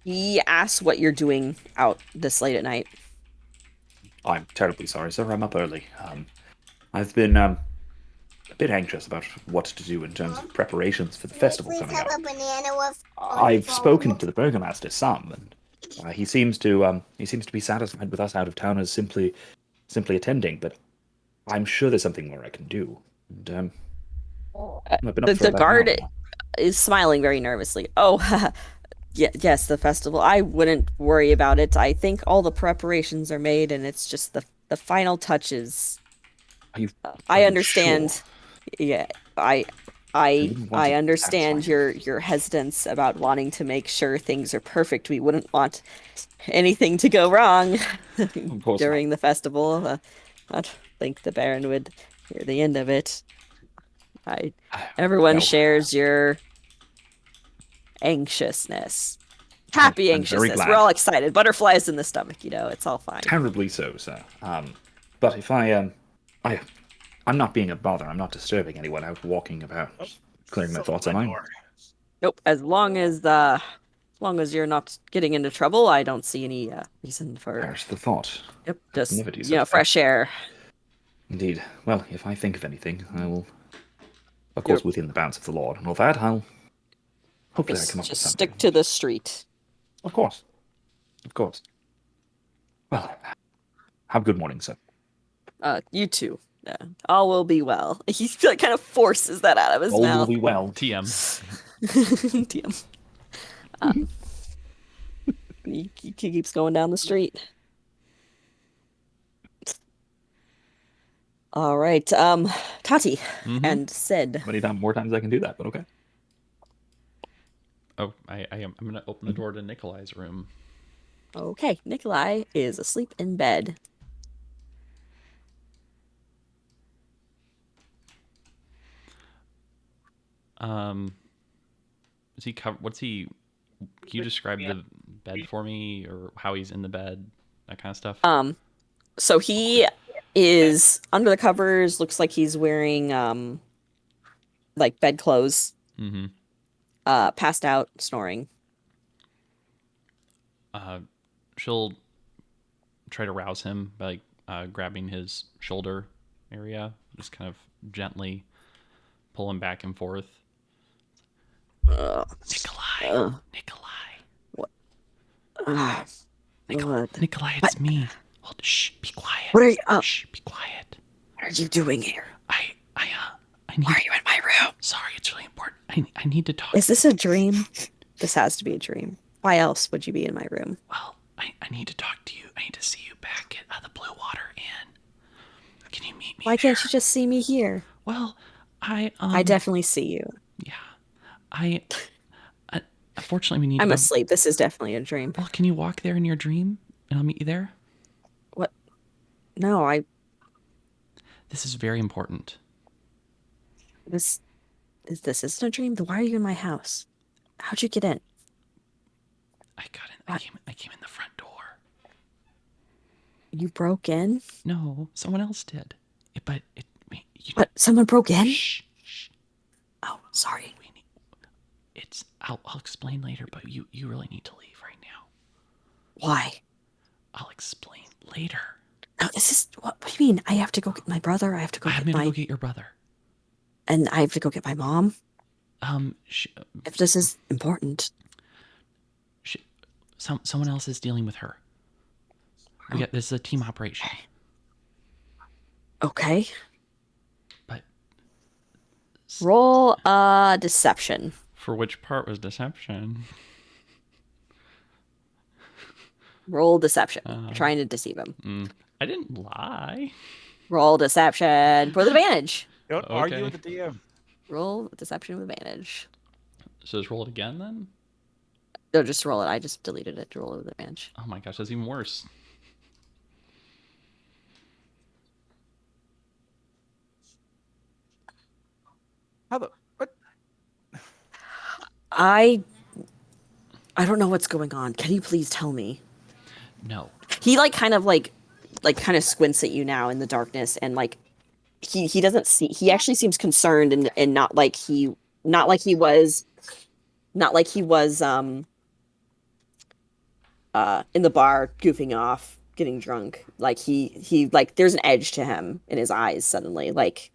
He asks what you're doing out this late at night. I'm terribly sorry, sir. I'm up early. I've been a bit anxious about what to do in terms of preparations for the festival coming up. I've spoken to the burgomaster some, and he seems to be satisfied with us out of towners simply attending. But I'm sure there's something more I can do. And I've been up for The about guard an hour now. is smiling very nervously. Oh, yes, the festival. I wouldn't worry about it. I think all the preparations are made, and it's just the final touches. Are I you understand. sure? Yeah, wouldn't want I to understand satisfy your hesitance about wanting to make sure things are perfect. We wouldn't want anything to go wrong Of course during the festival. I don't think the Baron would hear the end of it. Everyone Well, shares your anxiousness. Happy I'm very anxiousness. glad. We're all excited. Butterflies in the stomach, it's all fine. Terribly so, sir. But if I'm not being a bother. I'm not disturbing anyone out walking about, clearing my thoughts. Am I? Nope. As long as you're not getting into trouble, I don't see any reason for. Perish the thought. Yep. Just Never do such fresh air. Indeed. Well, if I think of anything, I will, of course, within the bounds of the law and all that, I'll hopefully I come up with Just something. stick to the street. Of course. Of course. Well, have a good morning, sir. You too. All will be well. He kind of forces that out of his All will mouth. be well. TM. TM. He keeps going down the street. All right. Tati and Sid. Many more times I can do that, but okay. Oh, I'm gonna open the door to Nikolai's room. Okay, Nikolai is asleep in bed. Is he covered? What's he? Can you describe the bed for me, or how he's in the bed, that kind of stuff? So he is under the covers. Looks like he's wearing like bed clothes. Mm-hmm. Passed out, snoring. She'll try to rouse him by grabbing his shoulder area, just kind of gently pull him back and forth. Nikolai. What? Nikolai, it's me. Well, shh, be quiet. What are you? Shh, be quiet. What are you doing here? I need. Why are you in my room? Sorry, it's really important. I need to talk. Is this a dream? This has to be a dream. Why else would you be in my room? Well, I need to talk to you. I need to see you back at the Blue Water Inn. Can you meet me Why there? can't you just see me here? Well, I definitely see you. yeah. I unfortunately we need to I'm go. asleep. This is definitely a dream. Well, can you walk there in your dream and I'll meet you there? What? No, This is very important. this isn't a dream. Why are you in my house? How'd you get in? I got in. I came in the front door. You broke in? No, someone else did. What? Someone broke in? Shh, shh. Oh, sorry. I'll explain later, but you really need to leave right now. Why? I'll explain later. No, this is what do you mean? I have to go get my brother. I have to go I'm get gonna my go get your brother. and I have to go get my mom. Sh- If this is important. someone else is dealing with her. This is a team operation. Okay. But Roll deception. for which part was deception? Roll deception. You're trying to deceive him. I didn't lie. Roll deception for the advantage. Don't Okay. argue with the DM. Roll deception with advantage. So just roll it again then? No, just roll it. I just deleted it to roll it with advantage. Oh my gosh, that's even worse. How the what? I don't know what's going on. Can you please tell me? No. He kind of squints at you now in the darkness, and he doesn't see. He actually seems concerned and not like he was in the bar goofing off, getting drunk. Like he there's an edge to him in his eyes suddenly. Like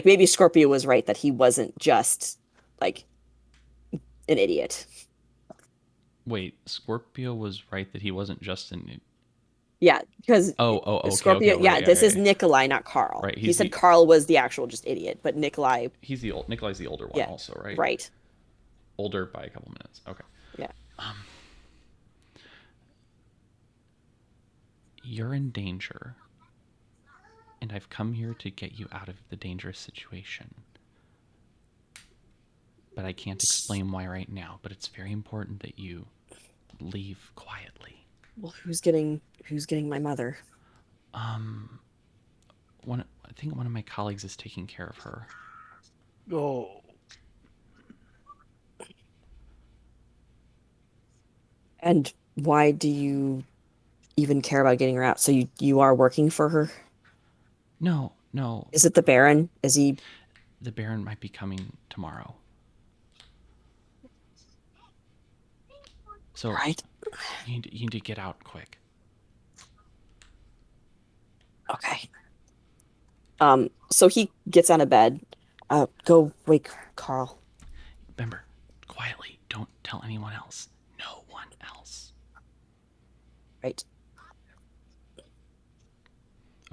maybe Scorpio was right that he wasn't just like an idiot. Wait, Scorpio was right that he wasn't just in. Yeah, because Okay, Scorpio. okay, Yeah, right, this is right. Nikolai, not Carl. Right, He said Carl was the actual just idiot, but Nikolai. Nikolai's the older one, Yeah, also, right? right. Older by a couple minutes. Okay. Yeah. You're in danger, and I've come here to get you out of the dangerous situation. But I can't explain why right now. But it's very important that you leave quietly. Well, who's getting my mother? I think one of my colleagues is taking care of her. Oh. And why do you even care about getting her out? So you are working for her? No. Is it the Baron? Is he? The Baron might be coming tomorrow. So Right. you need to get out quick. Okay. So he gets out of bed. Go wake Carl. Remember, quietly. Don't tell anyone else. No one else. Right.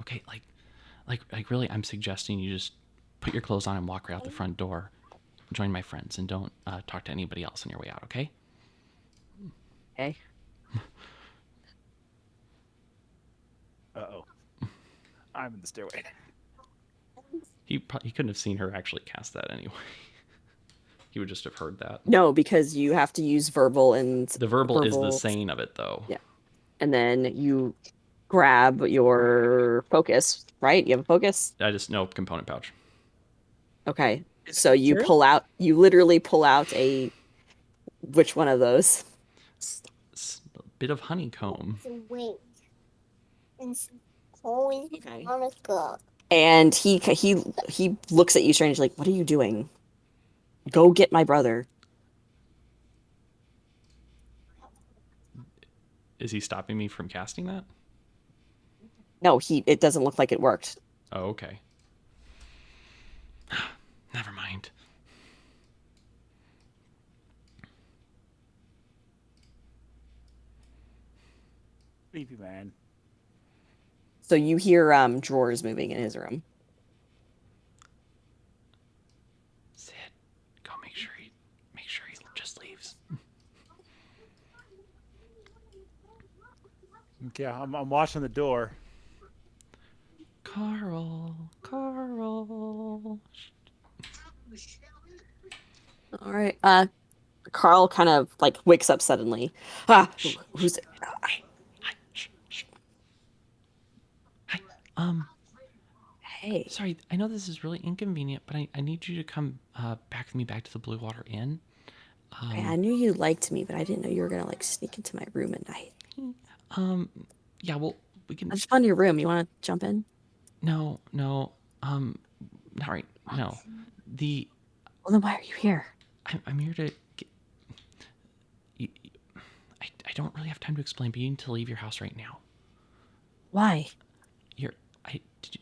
Okay, like really, I'm suggesting you just put your clothes on and walk right out the front door. Join my friends and don't talk to anybody else on your way out, okay? Okay. Uh-oh. I'm in the stairway. He couldn't have seen her actually cast that anyway. He would just have heard that. No, because you have to use verbal and The verbal is the saying of it, though. Yeah. And then you grab your focus, right? You have a focus? I just know component pouch. Okay. So you true? literally pull out which one of those? A bit of honeycomb. Okay. And he looks at you strangely, like, what are you doing? Go get my brother. Is he stopping me from casting that? No, it doesn't look like it worked. Oh, okay. Never mind. Creepy man. So you hear drawers moving in his room. Sid, go make sure he just leaves. Yeah, I'm watching the door. Carl. All right. Carl kind of like wakes up suddenly. Who's? Hey, hi, shh. Hi. Hey. Sorry, I know this is really inconvenient, but I need you to come back with me back to the Blue Water Inn. I knew you liked me, but I didn't know you were gonna like sneak into my room at night. Yeah, well, we can. I just found your room. You want to jump in? No, not right. No, Well, then why are you here? I'm here to get. I don't really have time to explain, but you need to leave your house right now. Why? Did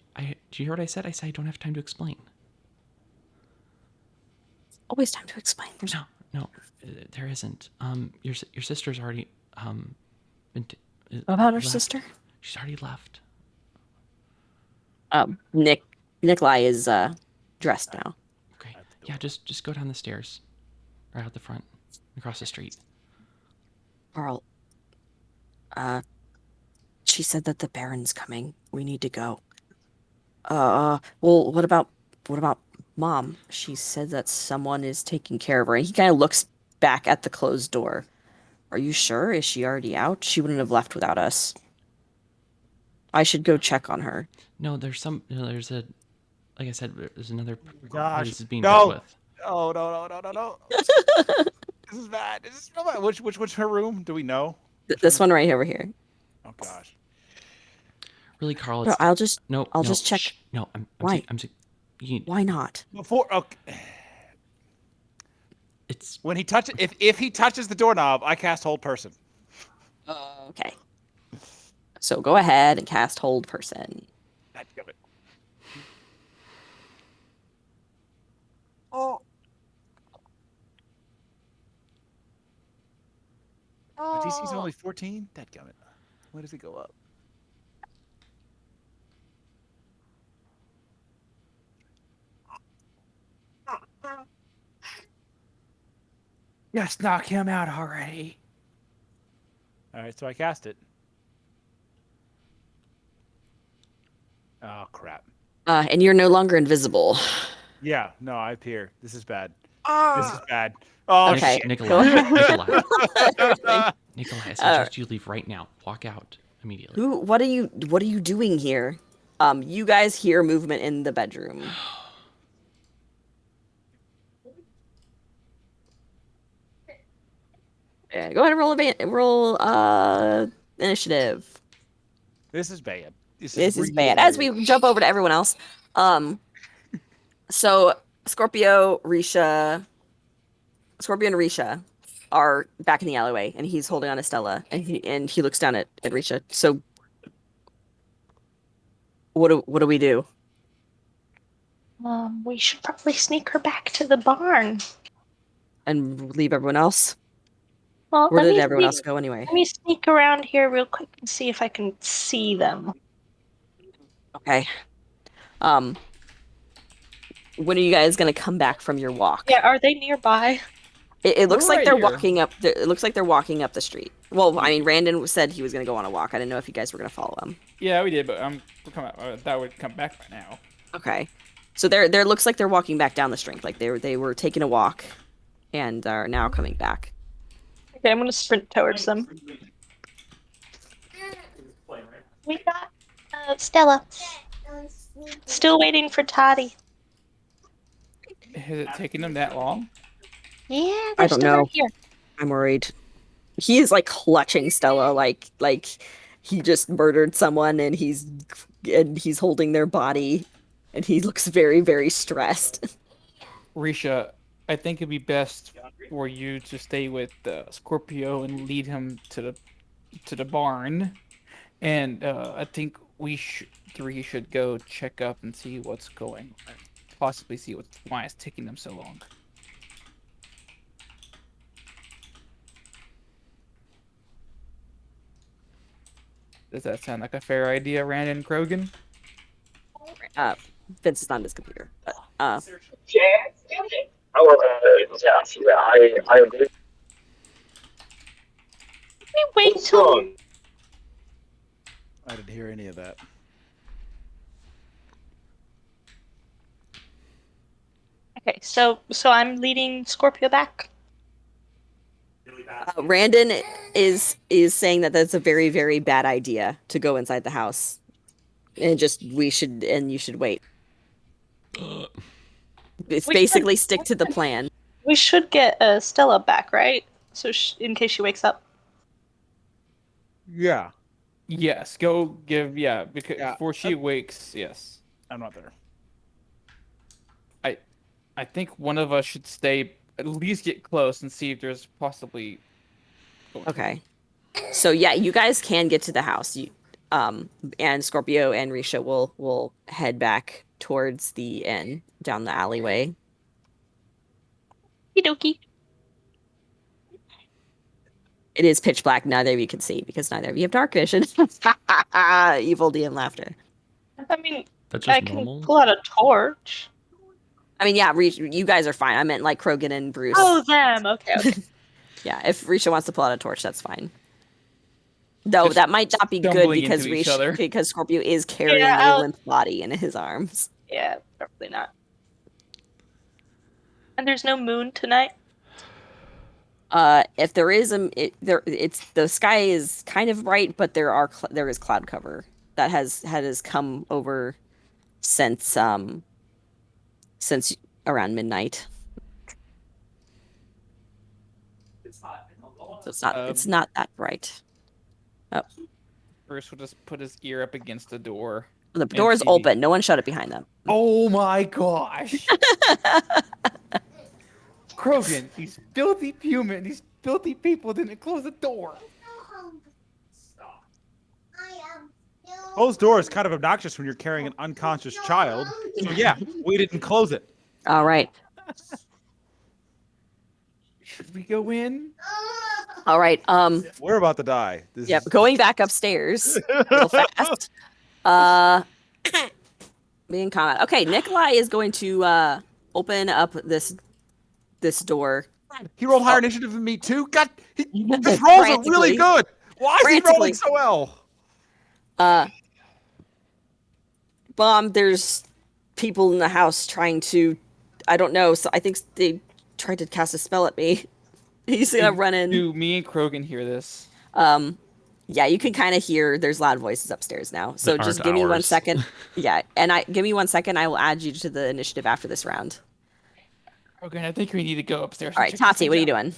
you hear what I said? I said I don't have time to explain. Always time to explain. There's No, there isn't. Your sister's already been What about her left. sister? She's already left. Nikolai is dressed now. Okay. Yeah, just go down the stairs, right out the front, across the street. Carl, she said that the Baron's coming. We need to go. Well, what about Mom? She said that someone is taking care of her. And he kind of looks back at the closed door. Are you sure? Is she already out? She wouldn't have left without us. I should go check on her. No, there's a, like I said, there's another Gosh, this is being no. dealt with. Oh no. This is bad. This is so bad. Which her room? Do we know? This one right over here. Oh gosh. Really, Carl, Bro, it's I'll just no. check. Shh, no, Why? Why not? Before okay. It's When he touches, if he touches the doorknob, I cast hold person. Okay. So go ahead and cast hold person. God damn it. My DC's only 14. Dadgummit. Where does it go up? Just knock him out already. All right, so I cast it. Oh crap. And you're no longer invisible. Yeah, no, I appear. This is bad. Ah. This is bad. Oh Okay. shit. Nikolai. Everything. Nikolai, I suggest you leave right now. Walk out immediately. What are you doing here? You guys hear movement in the bedroom. Yeah, go ahead and roll initiative. This is bad. This is really bad. As we jump over to everyone else. So Scorpio and Risha are back in the alleyway, and he's holding on to Stella, and he looks down at Risha. So what do we do? We should probably sneak her back to the barn. And leave everyone else? Well, Where did everyone else go anyway? Let me sneak around here real quick and see if I can see them. Okay. When are you guys gonna come back from your walk? Yeah, are they nearby? It looks We're like right they're here. walking up. It looks like they're walking up the street. Well, I mean, Randon said he was gonna go on a walk. I didn't know if you guys were gonna follow him. Yeah, we did, but we're coming. That would come back by now. Okay. So there looks like they're walking back down the street. Like they were taking a walk, and are now coming back. Okay, I'm gonna sprint towards them. We got Stella. Still waiting for Toddy. Has it taken them that long? Yeah, I they're don't still know. right here. I'm worried. He is like clutching Stella, like he just murdered someone, and he's holding their body, and he looks very, very stressed. Risha, I think it'd be best for you to stay with Scorpio and lead him to the barn, and I think we three should go check up and see what's going, possibly see why it's taking them so long. Does that sound like a fair idea, Rand and Krogan? Vince is on his computer. But, Oh, yeah, I agree. We wait till. I didn't hear any of that. Okay, so I'm leading Scorpio back. Randon is saying that that's a very, very bad idea to go inside the house, and you should wait. It's We basically should- stick to the plan. We should get Stella back, right? So in case she wakes up. Yeah, Yes, go give because Yeah. before she wakes, yes. I'm not there. I think one of us should stay at least get close and see if there's possibly Okay. So yeah, you guys can get to the house. And Scorpio and Risha will head back towards the inn down the alleyway. Okie It is pitch black. Neither of you can see because neither of you have dark vision. Evil DM laughter. I mean, That's I just can normal. pull out a torch. I mean, yeah, you guys are fine. I meant like Krogan and Bruce. Oh, them. Okay. Yeah, if Risha wants to pull out a torch, that's fine. Though Just that might not be good stumbling because into each other. because Scorpio is carrying Yeah, a limp body in his arms. Yeah, probably not. And there's no moon tonight. If there is it's the sky is kind of bright, but there is cloud cover that has come over since around midnight. So it's not that bright. Bruce will just put his ear up against the door. The door is see- open. No one shut it behind them. Oh my gosh! Krogan, these filthy human, these filthy people didn't close the door. Closed door is kind of obnoxious when you're carrying an unconscious child. So yeah, we didn't close it. All right. Should we go in? All right. We're about to die. This Yep, is- going back upstairs real fast. Being combat. Okay, Nikolai is going to open up this door. He rolled higher initiative than me too. God, his rolls are really Frantically. good. Why is he Frantically. rolling so well? Bomb, there's people in the house trying to, I don't know, so I think they tried to cast a spell at me. He's gonna run in. Do me and Krogan hear this? Yeah, you can kind of hear there's loud voices upstairs now. So That just aren't give me 1 ours. second. Yeah, and give me 1 second. I will add you to the initiative after this round. Krogan, I think we need to go upstairs. All right, Tati, what are you doing?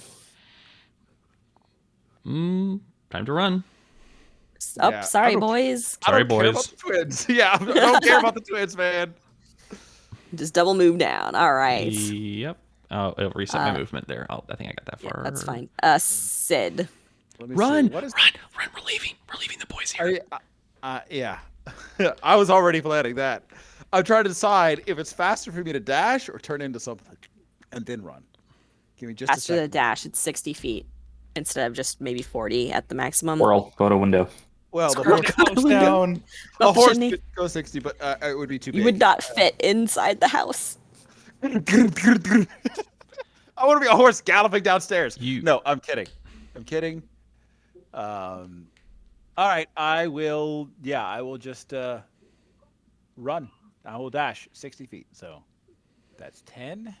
Time to run. Oh, Yeah, sorry, I don't- boys. I Sorry, don't care about boys. the twins. Yeah, I don't care about the twins, man. Just double move down. All right. Yep. Oh, it'll reset my movement there. I think I got that Yeah, far. that's fine. Sid. Let me Run! see. What is? Run! We're leaving. We're leaving the boys here. Yeah. I was already planning that. I'm trying to decide if it's faster for me to dash or turn into something, and then run. Give me just a Faster the second. dash, it's 60 feet instead of just maybe 40 at the maximum. Squirrel, go to window. Well, the Squirrel. horse, House down. a Up the horse chimney. could go 60, but it would be too big. You would not fit inside the house. I want to be a horse galloping downstairs. You- No, I'm kidding. I'm kidding. All right, I will. Yeah, I will just run. I will dash 60 feet. So that's 10.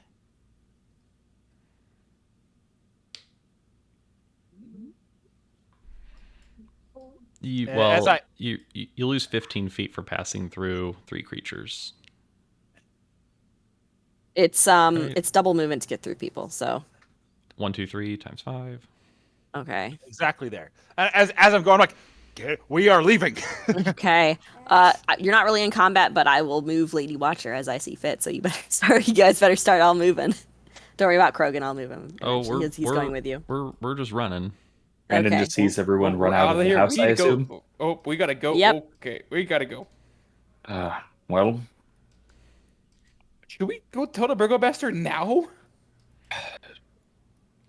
You As well, I- you lose 15 feet for passing through 3 creatures. It's Right. it's double movement to get through people, so 1, 2, 3 times 5. okay. Exactly there. As I'm going, I'm like, "Okay, we are leaving. Okay. You're not really in combat, but I will move Lady Watcher as I see fit, so you better start you guys better start all moving. Don't worry about Krogan, I'll move him. Oh, Eventually. He's going with you. We're just running. Brandon Okay. just sees everyone run We're out of the house, We I need to assume. go. Oh, we gotta go. Yep. Okay, we gotta go. Well, Should we go tell the Burgomaster now?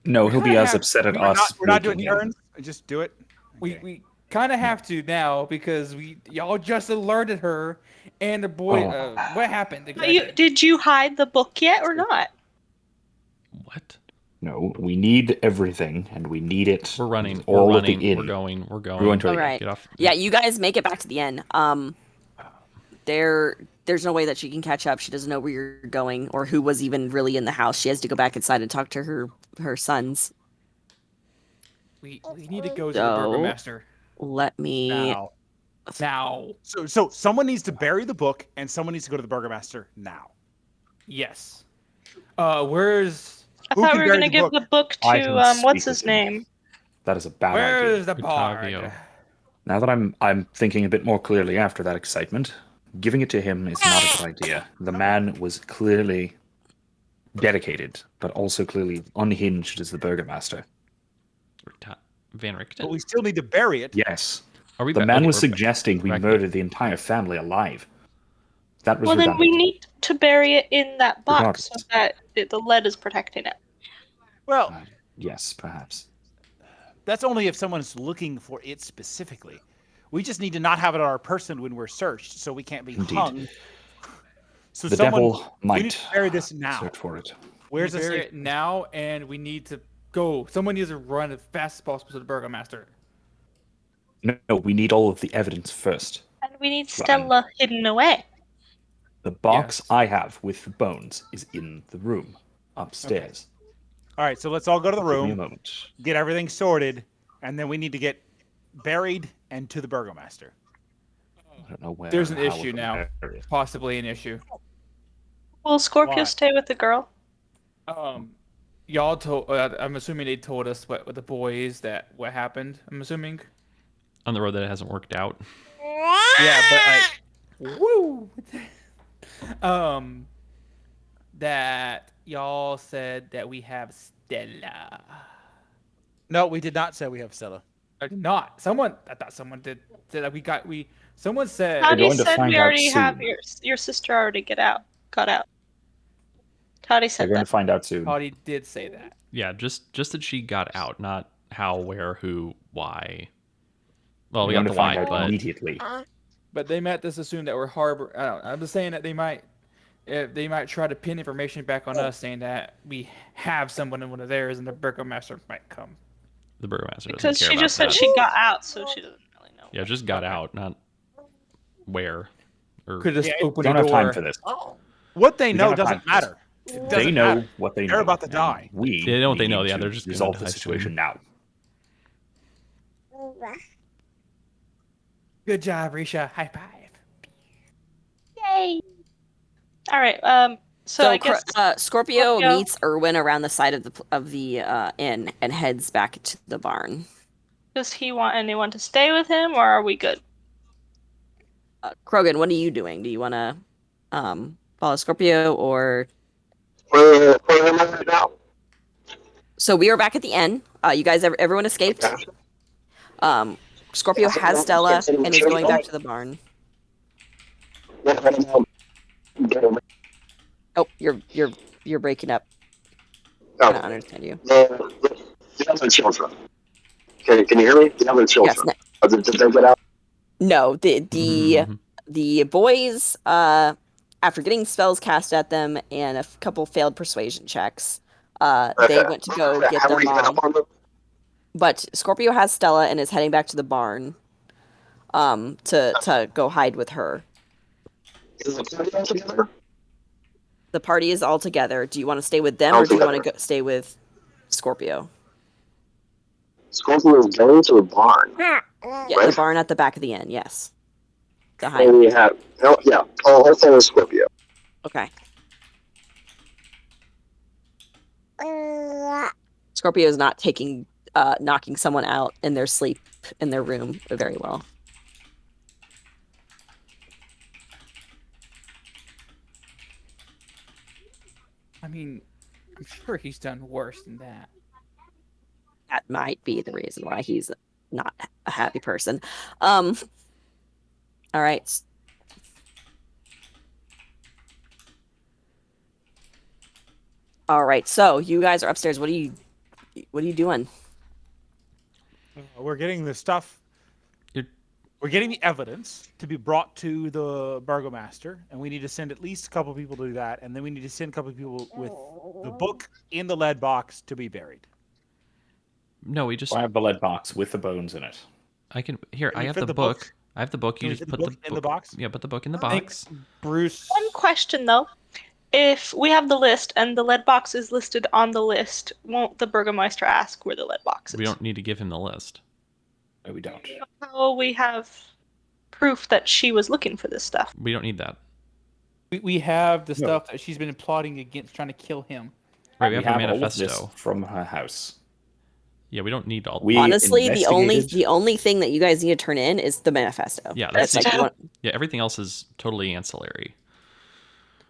no, he'll be as upset at we're us. not doing waking him. turns. Just do it. We Okay. we kind of have to now because y'all just alerted her, and the boy. Oh. What happened But exactly? did you hide the book yet or not? What? No, we need everything, and we need it. We're running. All We're at the running. inn. We're going. We're going. going to All the inn. right. Get off. Yeah, you guys make it back to the inn. There's no way that she can catch up. She doesn't know where you're going or who was even really in the house. She has to go back inside and talk to her sons. We need to go to the So- burgomaster Let me. now. So someone needs to bury the book, and someone needs to go to the burgomaster now. Yes. Where's I Who thought can we were bury gonna the give book? the book I to can speak what's with his him. name? That is a bad where's idea. the bard? Octavio. Now that I'm thinking a bit more clearly after that excitement, giving it to him is not a good idea. The man was clearly dedicated, but also clearly unhinged as the burgomaster. Van Richten. But we still need to bury it. Yes. Are we The ba- man okay, was we're suggesting we back- murder the entire family alive. That was Well, then redundant. we need to bury it in that box so Regardless. that the lead is protecting it. Well, Yes, perhaps. that's only if someone's looking for it specifically. We just need to not have it on our person when we're searched, so we can't be Indeed. hung. So The someone, devil we need might to bury this now. search for it. Where's we the bury safe? it now, and we need to go. Someone needs to run as fast as possible to the burgomaster. No, we need all of the evidence first. And we need Stella hidden away. The box Yes. I have with the bones is in the room upstairs. All right, so let's all go to the Give me a room, moment. get everything sorted, and then we need to get buried and to the burgomaster. I don't know where. There's an and how issue we're now. gonna bury it. Possibly an issue. Will Scorpio Why? stay with the girl? Y'all told. I'm assuming they told us what with the boys what happened. I'm assuming. on the road that it hasn't worked out. Yeah, but like, woo. That y'all said that we have Stella. No, we did not say we have Stella. I did not. I thought someone did. Said that Someone said. Toddy going to said find we out already have soon. your sister already got out. Toddy We're said going that. to find out soon. Toddy did say that. Yeah, just that she got out, not how, where, who, why. Well, we We're got going the to find why, out but immediately. But they might just assume that we're harbor. I don't know. I'm just saying that they might try to pin information back on us, saying that we have someone in one of theirs, and the burgomaster might come. the burgomaster doesn't Because care she about just said that. she got out, so she doesn't really know. Yeah, just got out, not where. Or Could just Yeah, open We a don't have door. time for this. What they We know don't have time doesn't for this. matter. It They doesn't know matter. what they know. They're about to and die. We They know what they know, need yeah, to they're just gonna resolve die the situation soon. now. Good job, Risha. High five. Yay! All right. So I guess Scorpio Scorpio- meets Erwin around the side of the inn and heads back to the barn. does he want anyone to stay with him, or are we good? Krogan, what are you doing? Do you want to follow Scorpio or? Where am I right now? So we are back at the inn. You guys, everyone escaped. Scorpio has Stella and is going back to the barn. Oh, you're breaking up. I don't understand you. The other children. Can you hear me? The other children. Yes. Did they get out? No, the Mhm. the boys, after getting spells cast at them and a couple failed persuasion checks, they went to go get Have their we given mom. up on them? But Scorpio has Stella and is heading back to the barn, to go hide with her. Is the party all together? The party is all together. Do you want to stay with them or do you want to stay with Scorpio? Scorpio is going to the barn. Yeah, the Right. barn at the back of the inn. Yes, to And hide. we have, no, yeah, I'll follow Scorpio. Okay. Scorpio is not taking knocking someone out in their sleep in their room very well. I mean, I'm sure he's done worse than that. That might be the reason why he's not a happy person. All right. All right. So you guys are upstairs. What are you doing? We're getting the stuff We're getting the evidence to be brought to the burgomaster, and we need to send at least a couple people to do that, and then we need to send a couple people with the book in the lead box to be buried. No, we just. I have the lead box with the bones in it. I can here. Can I we have fit the the book. book? I have the book. Can You we just fit the put the book in the box? Yeah, put the book in the I think box. Bruce. One question though. If we have the list and the lead box is listed on the list, won't the burgomaster ask where the lead box is? We don't need to give him the list. No, we don't. How will we have proof that she was looking for this stuff? We don't need that. We have the No. stuff that she's been plotting against, trying to kill him. Right, we We have her have all of this manifesto. from her house. Yeah, we don't need all. We Honestly, investigated- the only thing that you guys need to turn in is the manifesto. Yeah, that's like the- one, Yeah, everything else is totally ancillary.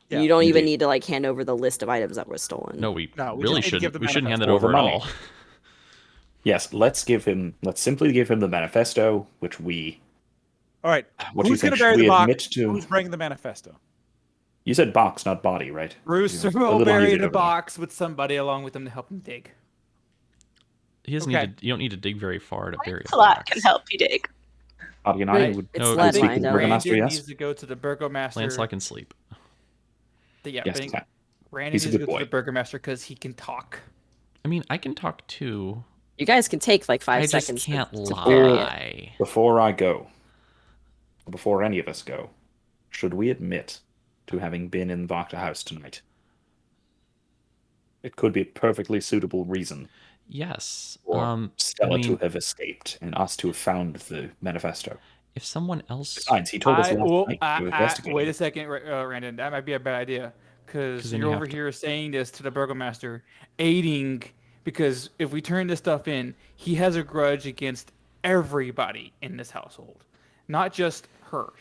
you don't even indeed. need to like hand over the list of items that were stolen. No, we No, we really just need to give shouldn't. the We shouldn't hand that manifesto. over Or at the all. money. Yes, let's simply give him the manifesto, which we. All right. What do you Who's think? going to bury Should the we box? admit to? Who's bringing the manifesto? You said box, not body, right? Bruce You're a will little bury heated the over that. box with somebody along with him to help him dig. He doesn't Okay. need to. You don't need to dig very far to bury a Lancelot box. can help you dig. Body and I Right. would. It's No, lead speak lined to up. Burgomaster, Brandon yes? needs to go to the burgomaster. Lancelot can sleep. Yeah, Yes, I think he can. Brandon He's a needs to good go to boy. the burgomaster because he can talk. I mean, I can talk too. You guys can take like 5 I just seconds. can't to bury it. lie. Before I go, before any of us go, should we admit to having been in Vacta House tonight? It could be a perfectly suitable reason Yes. for Stella I mean, to have escaped and us to have found the manifesto. if someone else, Besides, he told us last night to investigate. Wait a it. second, Randon. That might be a bad idea because 'Cause then you're you over have to- here saying this to the burgomaster, aiding. Because if we turn this stuff in, he has a grudge against everybody in this household, not just her.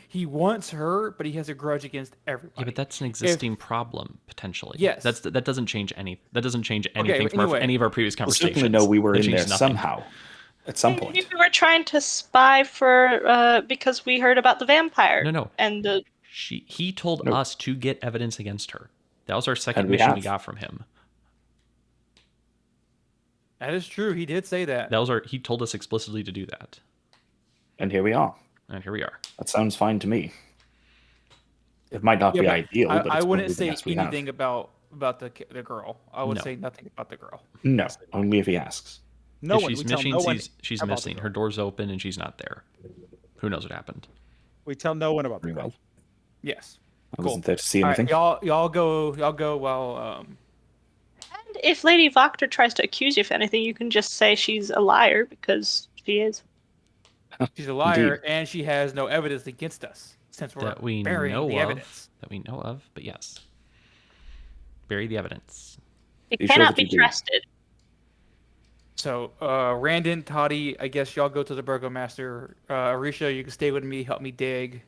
He wants her, but he has a grudge against everybody. yeah, but that's an existing problem potentially. Yes. That doesn't change any. That doesn't change anything from anyway. any of our previous We'll conversations. certainly know we were That in there changes nothing. somehow, at some point. Maybe we were trying to spy for because we heard about the vampire. No. And the He told No. us to get evidence against her. That was our second And we mission we have. got from him. That is true. He did say that. He told us explicitly to do that. And here we are. And here we are. That sounds fine to me. It might not Yeah, be but ideal, but it's I wouldn't probably the say best we have. anything about the girl. I would No. say nothing about the girl. No, only if he asks. No if one. she's We tell missing, no one she's about the missing. girl. Her door's open and she's not there. Who knows what happened? We tell no one about the Very girl. well. Yes. I Cool. wasn't there to see All right, anything. y'all go while and if Lady Voctor tries to accuse you of anything, you can just say she's a liar because she is. she's a liar Indeed. and she has no evidence against us since we're That we burying know the of. evidence. That we know of. But yes, bury the evidence. It Be sure cannot that be you do. trusted. So, Randon, Toddy, I guess y'all go to the burgomaster. Arisha, you can stay with me, help me dig.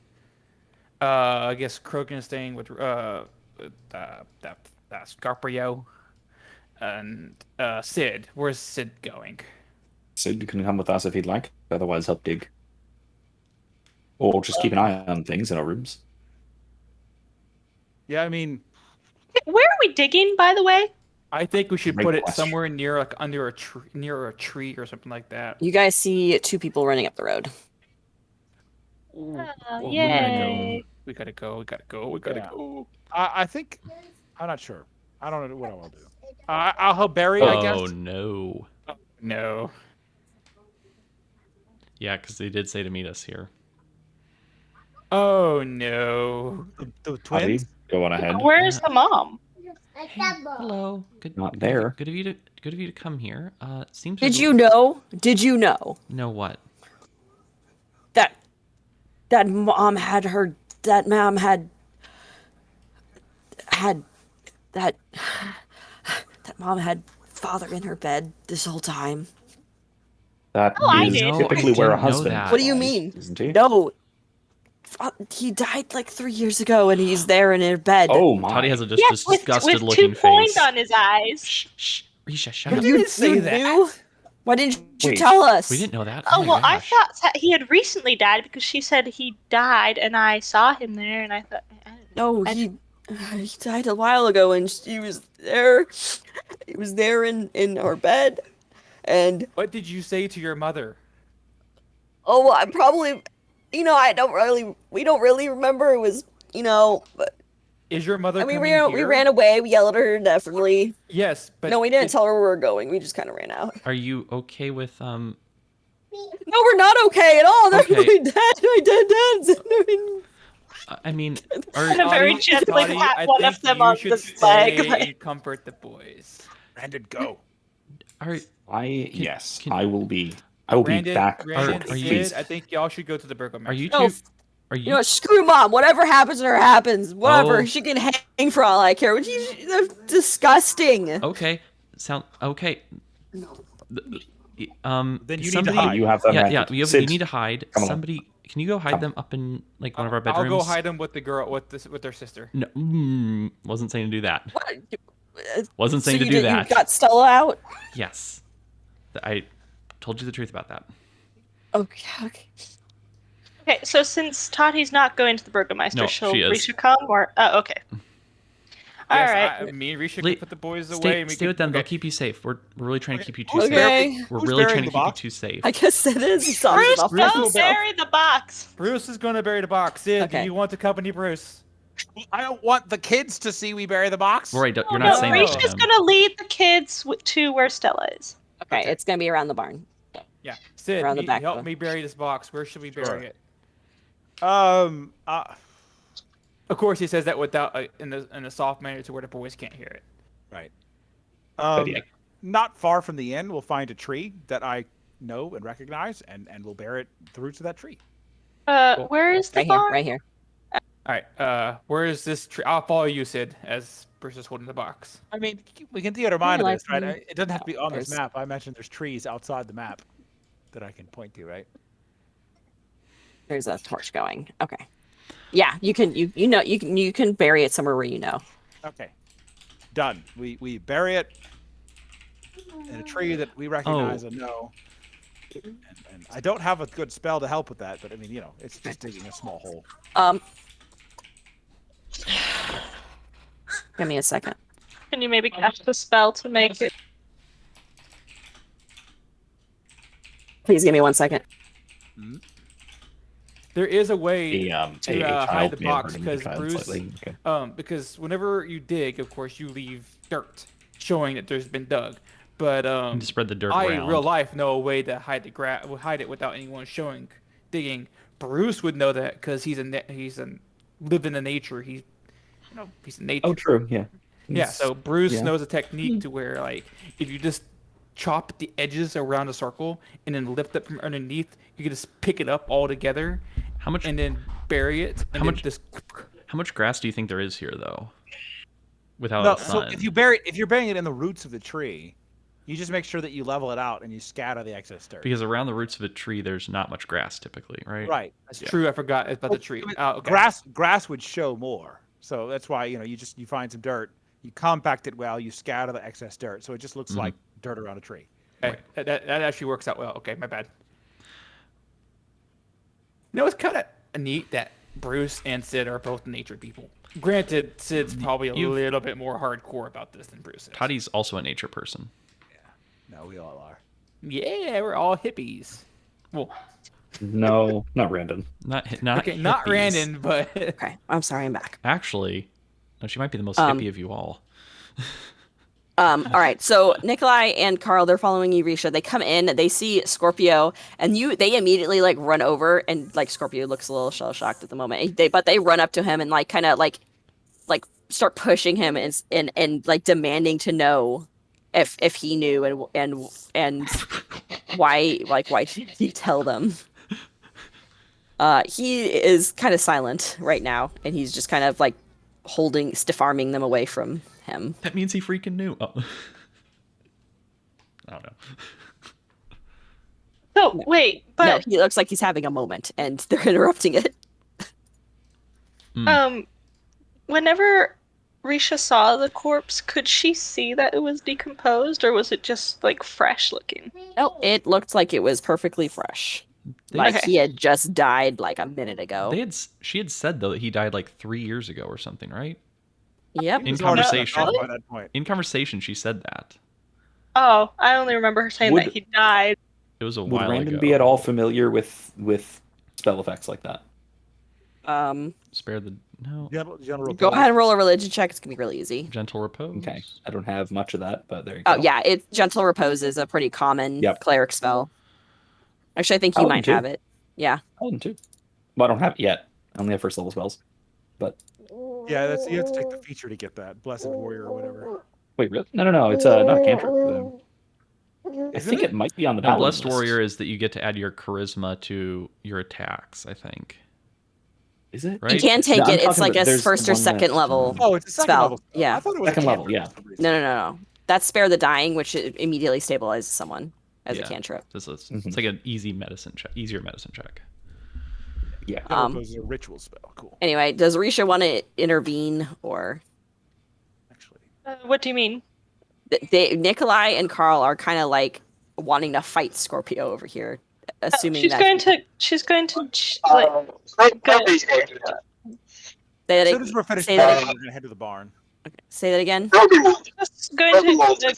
I guess Krogan is staying with that Scarpio. And Sid, where's Sid going? Sid can come with us if he'd like. Otherwise, help dig. Or just keep an eye on things in our rooms. Yeah, I mean, Where are we digging, by the way? I think we should Great put it question. somewhere near, like under near a tree or something like that. You guys see 2 people running up the road. Ooh, Oh, we gotta yay. go. We gotta go. We gotta go. We gotta Yeah. go. I think I'm not sure. I don't know what I will do. I'll help bury, I guess. Oh no. No. Yeah, because they did say to meet us here. Oh no. The Toddy, twins. go on ahead. Where's the mom? Hello. Good. Not good- there. Good of you to. Good of you to come here. Seems. Did there's a- you know? Did you know know what? that mom had her that mom had that mom had father in her bed this whole time? That Oh, I is did. typically No, I where a didn't know husband that. What do you lies, mean? Isn't he? No. He died like 3 years ago and he's there in her bed. Oh my. Toddy has a just Yes, disgusted with looking 2 coins face. on his eyes. Shh, shh. Risha, shut You up. didn't say that. knew? Why didn't you Wait. tell us? We didn't know that. Oh, my well, I gosh. thought that he had recently died because she said he died and I saw him there and I thought. I don't know. No, he died a while ago and she was there. He was there in our bed. And What did you say to your mother? oh, I probably we don't really remember. It was, but Is your mother and we coming we here? ran away. We yelled at her, definitely. Yes, but No, we didn't tell her where we were going. We just kind of ran out. Are you okay with No, we're not okay at all. They're Okay. my dad. My dead dads. I mean, And a very gently Dottie, pat I one think of them you on should the stay leg. and comfort the boys. Brandon, go. are Yes, can- I will be. I will be Brandon, back. Brandon, are you- Sid, I think y'all should go to the burgomaster. are you No, two? Are You you? know, what, screw mom. Whatever happens to her happens. Whatever. Oh. She can hang for all I care. They're disgusting. Okay. Okay. Then you somebody, need to hide. You have them. Yeah, rented. you Sid, need to hide. come along. Somebody, can you go hide Come. them up in like one of our bedrooms? I'll go hide them with the girl, with their sister. No, wasn't saying to do that. What? Wasn't So saying to you do did, that. you got Stella out? Yes, I told you the truth about that. Okay. Okay, so since Tati's not going to the Burgomaster, No, she'll she is. Risha come or okay. All Yes, right. me and Risha Le- can put the boys away. Stay, and we stay can- with them. They'll okay. keep you safe. We're really trying to keep you two Who's safe. Okay. We're Who's really burying trying to the keep you box? two safe. I guess it is. Sounds Bruce, enough. don't bury the box. Bruce is going to bury the box. Sid, Okay. do you want to accompany Bruce? I don't want the kids to see we bury the box. Right, you're Oh, not no, saying that to Risha's them. gonna lead the kids to where Stella is. Okay, it's gonna be around the barn. Yeah. Sid, Around the back help door. me bury this box. Where should we bury Sure. it? Of Of course, he says that without in a soft manner to where the boys can't hear it. right. idea. Not far from the inn, we'll find a tree that I know and recognize, and we'll bear it the roots of that tree. Where is the Right here. barn? Right here. All right. Where is this tree? I'll follow you, Sid, as Bruce is holding the box. I mean, we can theater mind of like this, right? them. It doesn't have to be on this There's- map. I mentioned there's trees outside the map that I can point to, right? There's a torch going. Okay. Yeah, you can. You can bury it somewhere where you know. Okay. Done. We bury it in a tree that we recognize and know. And I don't have a good spell to help with that, but I mean, it's just digging a small hole. Give me a second. Can you maybe cast a spell to make it? Please give me 1 second. There is a way A to child hide the may have box hurt the because child Bruce. slightly. Okay. Because whenever you dig, of course, you leave dirt showing that there's been dug. But And to spread the dirt I, in around. real life, know a way to hide hide it without anyone showing digging. Bruce would know that because he's lived in the nature. He's in nature. Oh, true. Yeah. Yeah, so Bruce yeah. knows a technique to where, like, if you just chop the edges around a circle and then lift it from underneath, you can just pick it up all together How much? and then bury it. And How then much- just How much grass do you think there is here, though? Without No, the so sun. if you're burying it in the roots of the tree, you just make sure that you level it out and you scatter the excess dirt. Because around the roots of a tree, there's not much grass typically, right? Right. That's true. I forgot about the tree. I mean, Oh, okay. Grass would show more. So that's why, you find some dirt, you compact it well, you scatter the excess dirt. So it just looks Mhm. like dirt around a tree. Okay, that actually works out well. Okay, my bad. It's kind of neat that Bruce and Sid are both nature people. Granted, Sid's probably a You've- little bit more hardcore about this than Bruce is. Toddy's also a nature person. No, we all are. Yeah, we're all hippies. Well, No, not Brandon. Not okay, not hippies. Randon, but Okay, I'm sorry, I'm back. Actually, no, she might be the most Um, hippie of you all. All right, so Nikolai and Carl, they're following Eurisha. They come in, they see Scorpio, and they immediately like run over, and like Scorpio looks a little shell shocked at the moment. But they run up to him and like kind of like start pushing him and like demanding to know if he knew and why did he tell them? He is kind of silent right now, and he's just kind of like stiff arming them away from him. That means he freaking knew. Oh. I don't know. So wait, No, but he looks like he's having a moment, and they're interrupting it. whenever Risha saw the corpse, could she see that it was decomposed, or was it just like fresh looking? No, it looked like it was perfectly fresh. Like Okay. he had just died like a minute ago. She had said though that he died like 3 years ago or something, right? Yep. In He was already conversation. dead by that point. In conversation, she said that. Oh, I only remember her saying Would- that he died. It was a Would while Brandon ago. be at all familiar with spell effects like that. Spare the no General Go repose. ahead and roll a religion check. It's gonna be really easy. gentle repose. Okay, I don't have much of that, but there you Oh go. yeah, it's gentle repose is a pretty common Yep. cleric spell. Actually, I think you Paladin might too. have it. Yeah. Paladin too. Well, I don't have it yet. I only have first level spells. But Yeah, that's you have to take the feature to get that blessed warrior or whatever. wait, really? No. It's not a cantrip. I Isn't think it? it might be on the No, paladin blessed list. warrior is that you get to add your charisma to your attacks. I think. Is it? Right? You can take No, I'm it. It's talking like about- a there's first or one second that, level. Oh, it's a second Spell. level spell. Yeah. I thought it was Second a level, cantrip yeah. for some reason. No. That's spare the dying, which immediately stabilizes someone as a Yeah. cantrip. It's Mhm. like an easy medicine check, easier medicine check. Yeah. General repose is a ritual spell. Cool. Anyway, does Risha want to intervene or Actually, What do you mean? Nikolai and Carl are kind of like wanting to fight Scorpio over here, assuming She's that going to. She's going to. Proby's going to do that. say as that, soon as we're finished say that, fighting, we're gonna head to the barn. say that again. Proby will. Just going Proby will. to.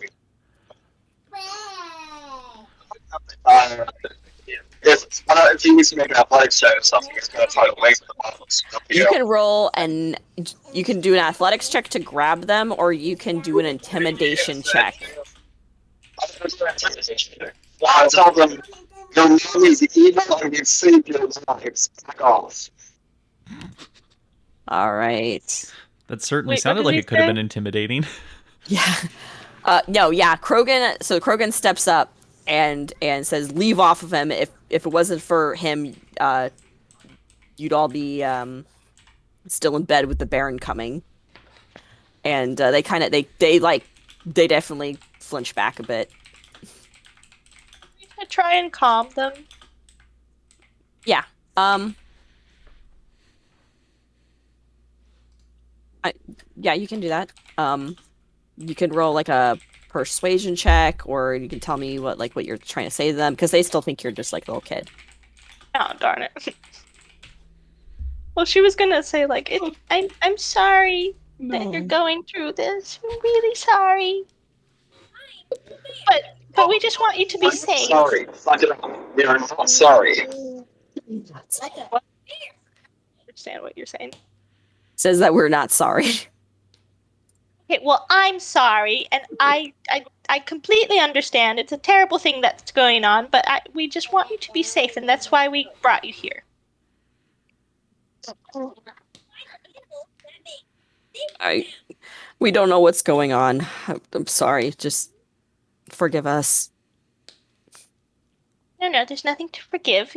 If he needs to make an athletics check or something, he's going to try to link the bottom. You can roll and you can do an athletics check to grab them, or you can do an intimidation check. I'll tell them your mom is evil and you've saved your lives. Back off. All right. That certainly Wait, what sounded did like he it could have say? been intimidating. Yeah. No, yeah. Krogan. So Krogan steps up and says, "Leave off of him. If it wasn't for him, you'd all be still in bed with the Baron coming." And they kind of they definitely flinch back a bit. I try and calm them. Yeah. Yeah, you can do that. You can roll like a persuasion check, or you can tell me what you're trying to say to them, because they still think you're just like a little kid. Oh darn it. Well, she was gonna say like, I'm sorry that you're going through this. I'm really sorry. But we just want you to be safe. Sorry. We are not sorry. What? I understand what you're saying. Says that we're not sorry. Okay, well, I'm sorry, and I completely understand. It's a terrible thing that's going on, but we just want you to be safe, and that's why we brought you here. We don't know what's going on. I'm sorry. Just forgive us. No, there's nothing to forgive.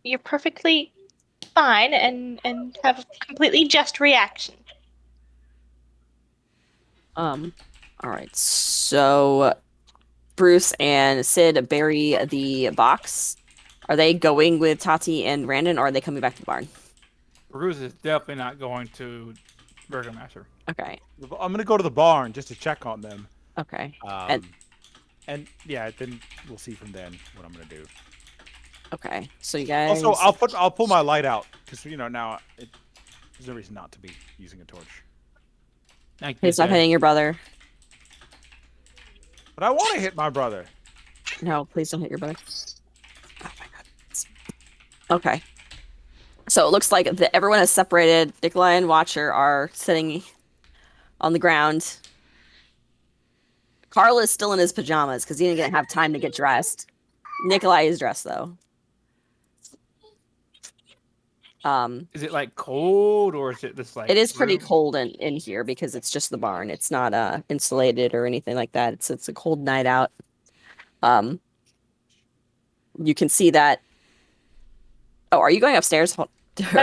You're perfectly fine and have a completely just reaction. All right. So Bruce and Sid bury the box. Are they going with Tati and Brandon, or are they coming back to the barn? Bruce is definitely not going to Burgermaster. Okay. I'm gonna go to the barn just to check on them. Okay. And yeah, then we'll see from then what I'm gonna do. Okay. So you guys. Also, I'll pull my light out because now there's no reason not to be using a torch. Thank you. Please stop Sid. hitting your brother. But I want to hit my brother. No, please don't hit your brother. Oh my goodness. Okay. So it looks like everyone has separated. Nikolai and Watcher are sitting on the ground. Carl is still in his pajamas because he didn't have time to get dressed. Nikolai is dressed though. Is it like cold or is it this like? It is pretty room? cold in here because it's just the barn. It's not insulated or anything like that. It's a cold night out. You can see that. Oh, are you going upstairs? Or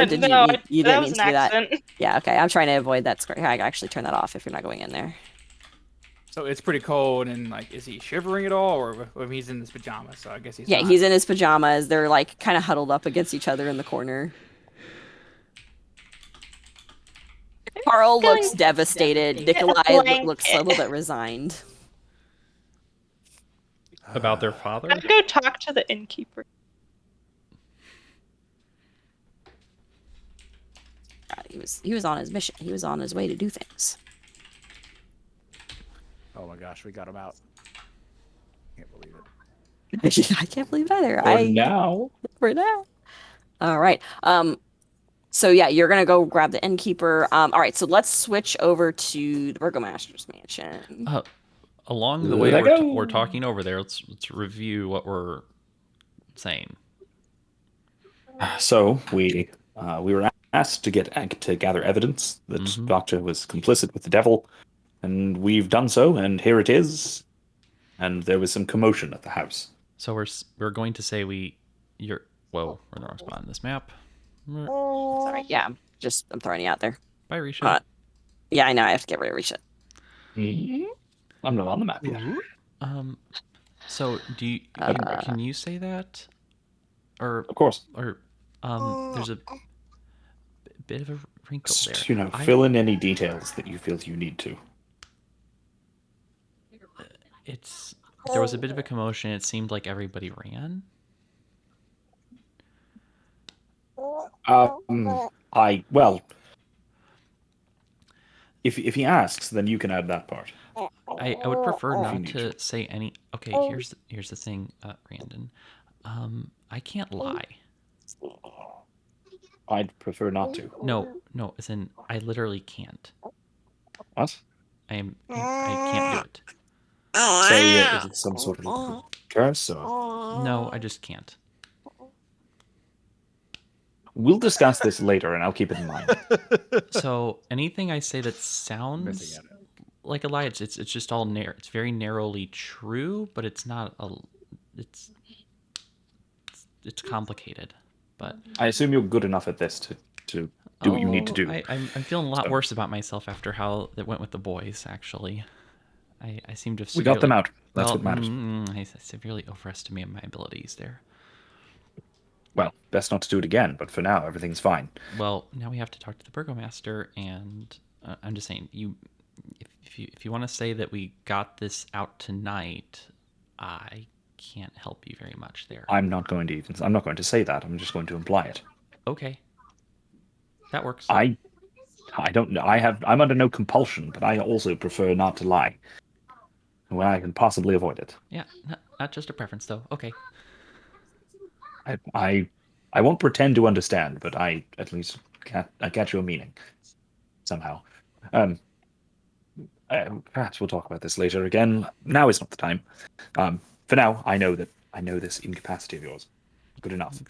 did No, you that didn't was mean an to do that? accident. Yeah, okay. I'm trying to avoid that. I can actually turn that off if you're not going in there. So it's pretty cold and like, is he shivering at all, or he's in his pajamas? So I guess he's. Yeah, not. he's in his pajamas. They're like kind of huddled up against each other in the corner. Carl looks devastated. Nikolai looks a little bit resigned. About their father? I'm gonna go talk to the innkeeper. He was on his mission. He was on his way to do things. Oh my gosh, we got him out. Can't believe it. I can't believe it either. For now. For now. All right. So yeah, you're gonna go grab the innkeeper. All right, so let's switch over to the Burgomaster's mansion. Along the way Lego. we're talking over there, let's review what we're saying. So we were asked to gather evidence that Mhm. Doctor was complicit with the devil, and we've done so, and here it is. And there was some commotion at the house. So we're going to say you're whoa, we're in the wrong spot on this map. Sorry, yeah, I'm throwing you out there. Bye, Risha. Yeah, I know. I have to get rid of Risha. I'm not on the map yet. So can you say that, or Of course. there's a bit of a wrinkle there. Just, fill in any details that you feel you need to. There was a bit of a commotion. It seemed like everybody ran. Well, if he asks, then you can add that part. I would prefer you not need to say any. Okay, here's the thing, Randon. I can't lie. I'd prefer not to. No, as in I literally can't. What? I can't do it. Say, is it some sort of curse or? No, I just can't. We'll discuss this later, and I'll keep it in mind. So anything I say that Missing sounds at it. like a lie, it's just all narrow. It's very narrowly true, but it's not a. It's complicated, but I assume you're good enough at this to do what you need to do. I'm feeling a lot worse about myself after how it went with the boys. Actually, I seem to have We got them out. That's well, what matters. I severely overestimated my abilities there. Well, best not to do it again, but for now, everything's fine. Well, now we have to talk to the Burgomaster, and I'm just saying, if you want to say that we got this out tonight, I can't help you very much there. I'm not going to say that. I'm just going to imply it. Okay. That works. I don't know. I'm under no compulsion, but I also prefer not to lie when I can possibly avoid it. Yeah, not just a preference though. Okay. I won't pretend to understand, but I at least catch your meaning somehow. Perhaps we'll talk about this later again. Now is not the time. For now, I know this incapacity of yours. Good enough.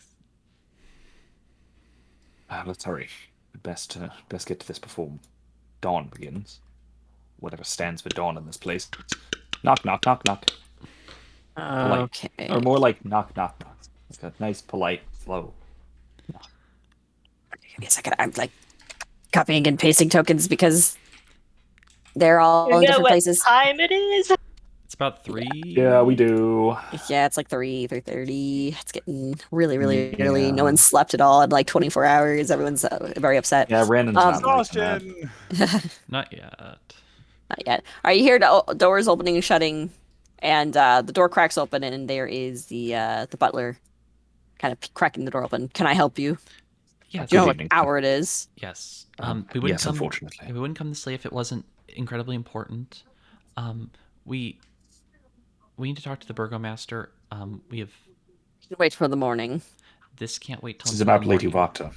Let's hurry. Best get to this before dawn begins. Whatever stands for dawn in this place. Knock, knock, knock, knock. Okay. Or more like knock, knock, knock. Like a nice, polite, slow. Give me a second. I'm like copying and pasting tokens because they're all You in know different what places. time it is? It's about 3. Yeah, we do. Yeah, it's like 3:30. It's getting really, really early. No one's slept at all in like 24 hours. Everyone's very upset. Yeah, Randon's not liking that. Exhaustion. Not yet. Not yet. All right, you hear the doors opening and shutting, and the door cracks open, and there is the butler, kind of cracking the door open. Can I help you? Yeah. Do you know Good what evening. hour it is? Yes. Yes, unfortunately. We wouldn't come this late if it wasn't incredibly important. We need to talk to the Burgomaster. We have You can wait for the morning. this can't wait till This is until about the Lady morning. Vakta.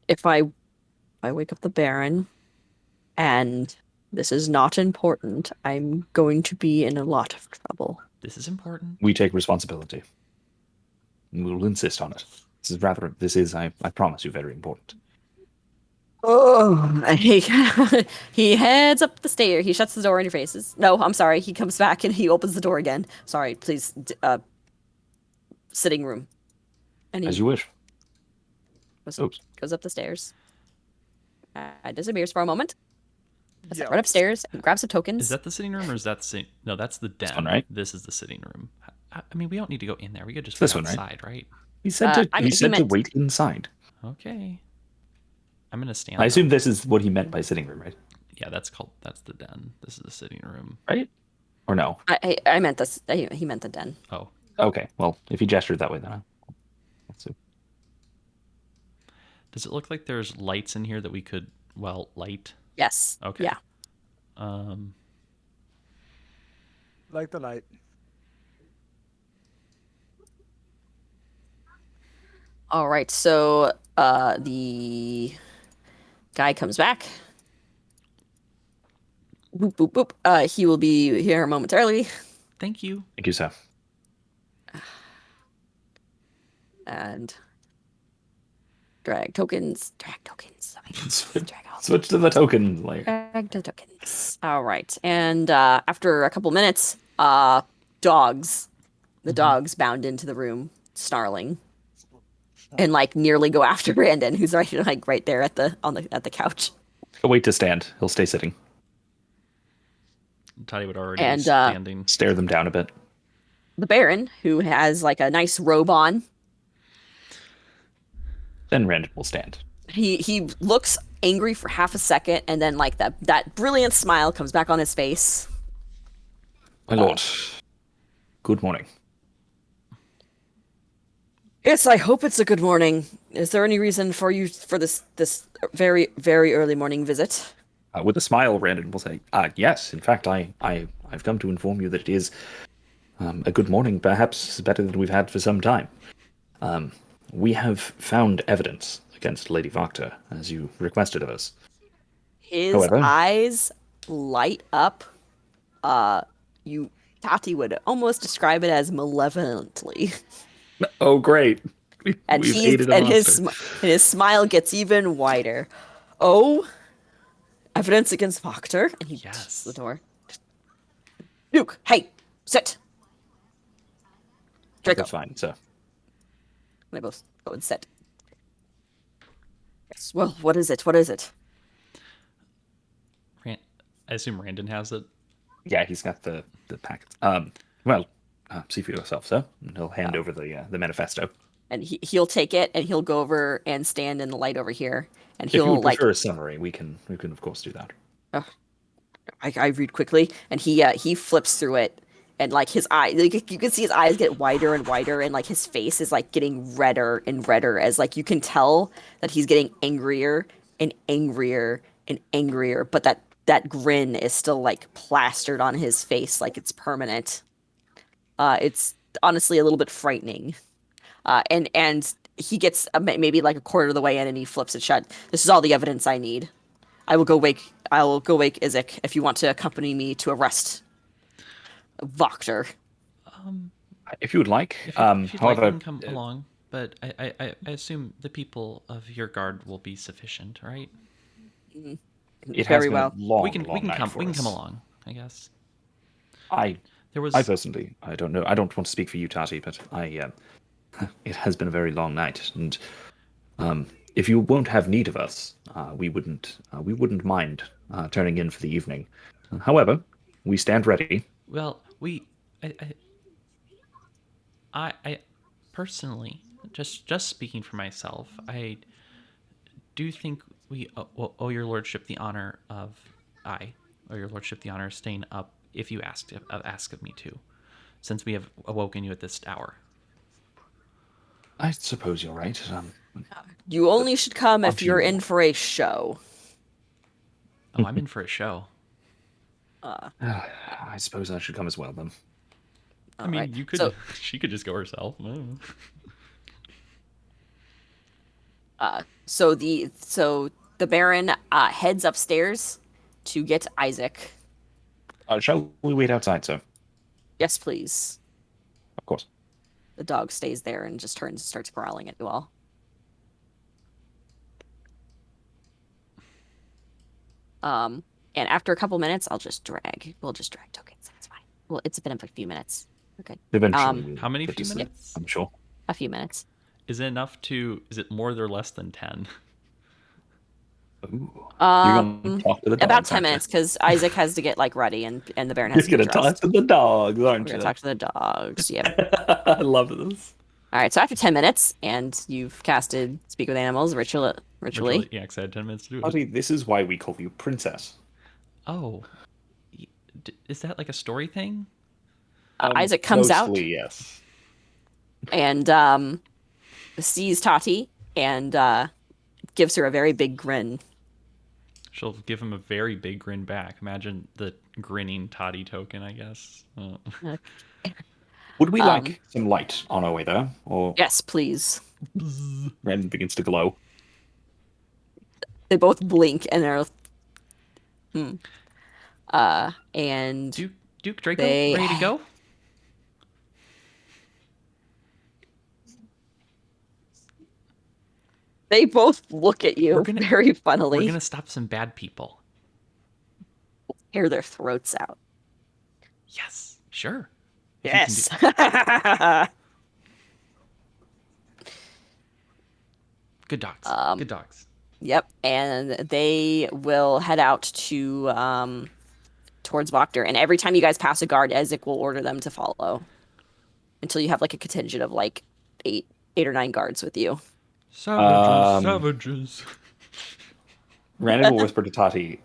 If I wake up the Baron, and this is not important, I'm going to be in a lot of trouble. This is important. We take responsibility. And we'll insist on it. This is, I promise you, very important. Oh, he heads up the stair. He shuts the door in your faces. No, I'm sorry. He comes back and he opens the door again. Sorry, please. Sitting room. And As he you wish. goes up the stairs. Disappears for a moment. Yeah. Right upstairs and grabs some tokens. Is that the sitting room or is that No, that's the den. one, right? This is the sitting room. I mean, we don't need to go in there. We could just This wait one, right? outside, right? He said to he to meant- wait inside. Okay. I'm gonna stand. I assume up. this is what he meant by sitting room, right? Yeah, that's the den. This is the sitting room. Right? Or no? I meant this. He meant the den. Oh, Okay. Well, if he gestured that way, then let's see. does it look like there's lights in here that we could light? Yes. Okay. Yeah. Um, Like the light. All right, so the guy comes back. Boop boop boop. He will be here momentarily. Thank you. Thank you, sir. And drag tokens. Drag out. Switch to the token layer. Drag the tokens. All right, and after a couple minutes, dogs. The dogs bound into the room, snarling, and like nearly go after Brandon, who's right there at the couch. He'll wait to stand. He'll stay sitting. Toddy would already And, be standing. Stare them down a bit. The Baron, who has like a nice robe on, Then Randon will stand. he looks angry for half a second, and then like that brilliant smile comes back on his face. My lord, good morning. Yes, I hope it's a good morning. Is there any reason for this very, very early morning visit? With a smile, Randon will say, yes, in fact, I've come to inform you that it is a good morning, perhaps better than we've had for some time. We have found evidence against Lady Vakta, as you requested of us. His However- eyes light up. Tati would almost describe it as malevolently. Oh, great. And We've aided a monster. his smile gets even wider. Oh, evidence against Proctor, and he shuts the door. Luke, hey, sit. Draco, That's fine, sir. they both go and sit. Yes. Well, what is it? What is it? I assume Randon has it. Yeah, he's got the packets. See for yourself, sir. And he'll hand over the manifesto. And he'll take it, and he'll go over and stand in the light over here, and If you he'll would like. prefer a summary, we can of course do that. I read quickly, and he flips through it, and like his eye, like, you can see his eyes get wider and wider, and like his face is like getting redder and redder, as like you can tell that he's getting angrier and angrier and angrier, but that grin is still like plastered on his face, like it's permanent. It's honestly a little bit frightening, and he gets maybe like a quarter of the way in, and he flips it shut. This is all the evidence I need. I will go wake Izek if you want to accompany me to arrest Voctor. If you would like. If you'd However, like, you can come along. But I assume the people of your guard will be sufficient, right? it has Very been well. a long, we can long night come for we can us. come along, I guess. I There was personally, I don't know. I don't want to speak for you, Tati, but it has been a very long night, and if you won't have need of us, we wouldn't mind turning in for the evening. However, we stand ready. well, I personally, just speaking for myself, I do think we owe your lordship the honor of staying up if you ask of me to, since we have awoken you at this hour. I suppose you're right. You only should come if Aren't you're you- in for a show. Oh, I'm in for a show. I suppose I should come as well then. I mean, Alright, you could. so- She could just go herself. So the Baron heads upstairs to get Isaac. Shall we wait outside, sir? Yes, please. Of course. The dog stays there and just turns and starts growling at you all. And after a couple minutes, we'll just drag tokens. That's fine. Well, it's been a few minutes. Okay. Eventually. we'll How many get to few sleep, minutes? I'm sure. A few minutes. Is it enough to? Is it more or less than 10? Ooh. You're gonna talk to the About dogs, 10 aren't you? minutes, because Isaac has to get like ready, and the Baron has You're to gonna get talk dressed. to the dogs, aren't We're you? gonna talk to the dogs. Yeah. I love this. All right. So after 10 minutes, and you've casted Speak with Animals ritually. Yeah, because I had 10 minutes to do it. Buddy, this is why we call you Princess. Oh, is that like a story thing? Isaac comes out Mostly, yes. and sees Tati and gives her a very big grin. She'll give him a very big grin back. Imagine the grinning toddy token, I guess. Would we like some light on our way there? Or Yes, please. Randon begins to glow. They both blink and they're and Duke Draco, they ready to go? they both look at you very We're funnily, gonna stop some bad people. tear their throats out. Yes, sure. If you can Yes. Good dogs. Good dogs. Yep, and they will head out to towards Voctor, and every time you guys pass a guard, Ezek will order them to follow until you have like a contingent of like eight or nine guards with you. Savages. Randon will whisper to Tati,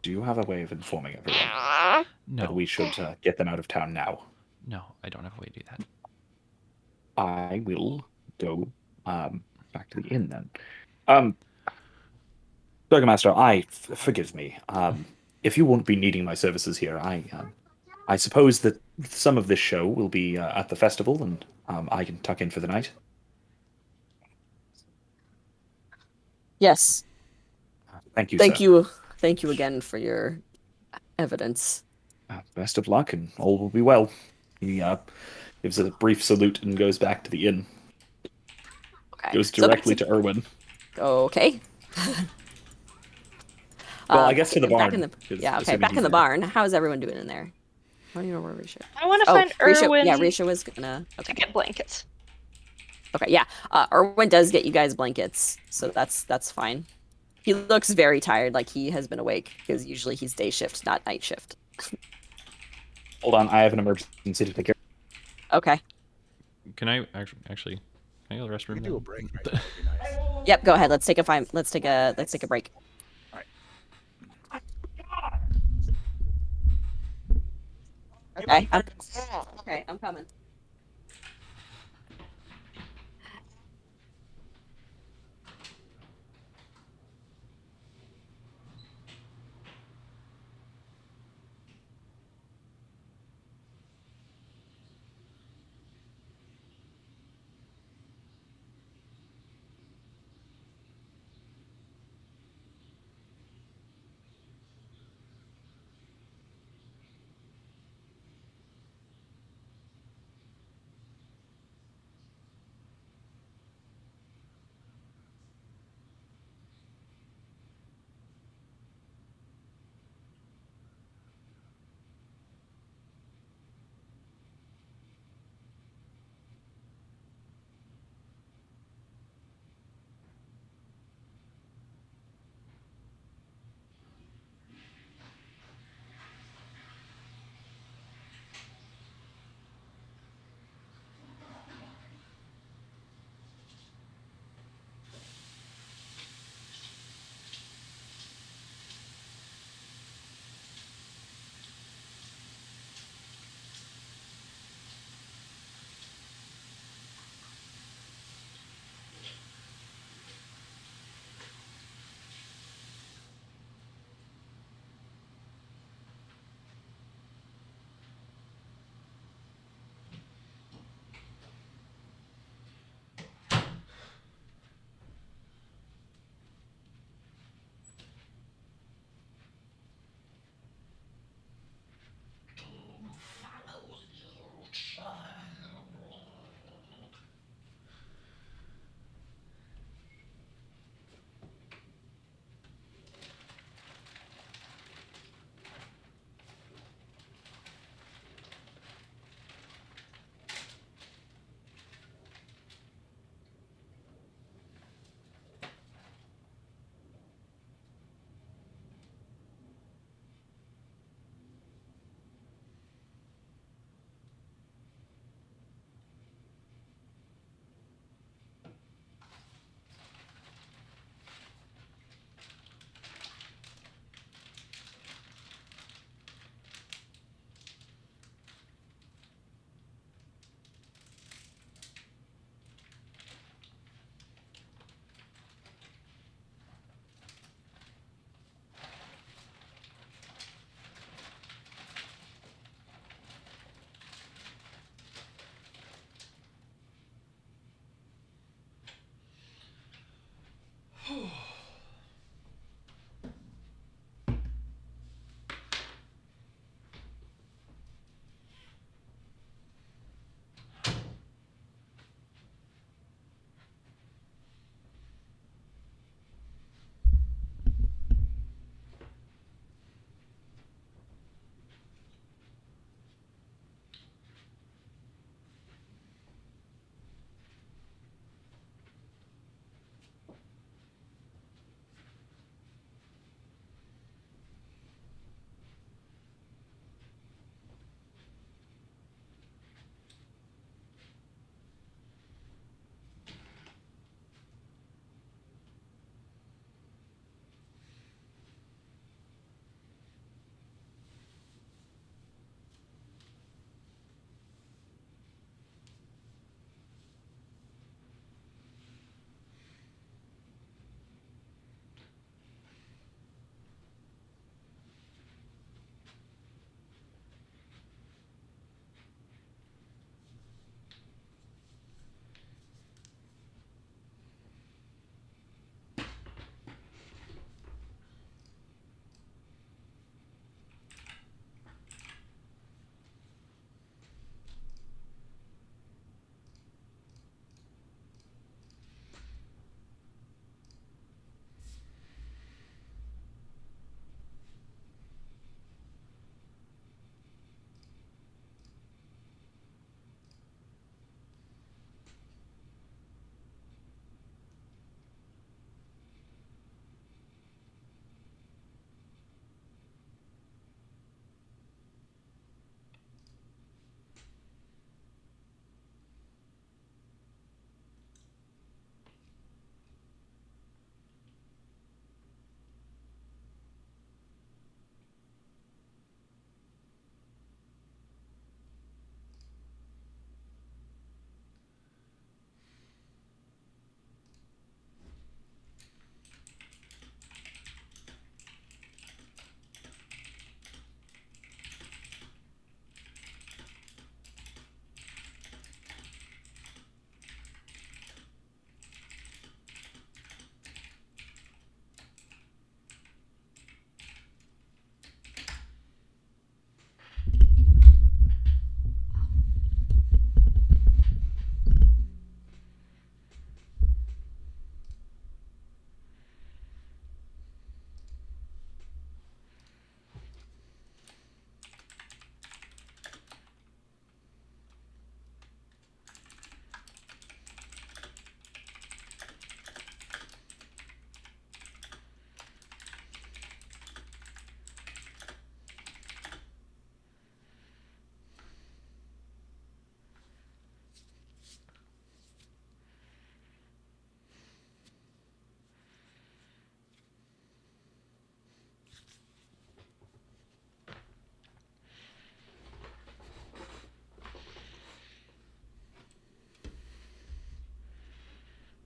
do you have a way of informing everyone that No, we should get them out of town now? no, I don't have a way to do that. I will go back to the inn then. Burgomaster, forgive me. If you won't be needing my services here, I suppose that some of this show will be at the festival, and I can tuck in for the night. Yes. Thank you, Thank sir. you. Thank you again for your evidence. Best of luck, and all will be well. He gives a brief salute and goes back to the inn. Okay. Goes So back directly to Erwin. Okay. Well, I guess to the back barn. in the because okay, assuming back in he's the there. barn. How is everyone doing in there? I don't even know where Risha. I want to Oh, find Risha. Erwin Yeah, Risha was gonna. to Okay. get blankets. Okay. Yeah. Erwin does get you guys blankets, so that's fine. He looks very tired, like he has been awake because usually he's day shift, not night shift. Hold on, I have an emergency to take care Okay. Can I actually? Can I go to the restroom? We could do a then? break. Right? That'd be nice. Yep. Go ahead. Let's take a break. All right. Okay. Okay. I'm coming.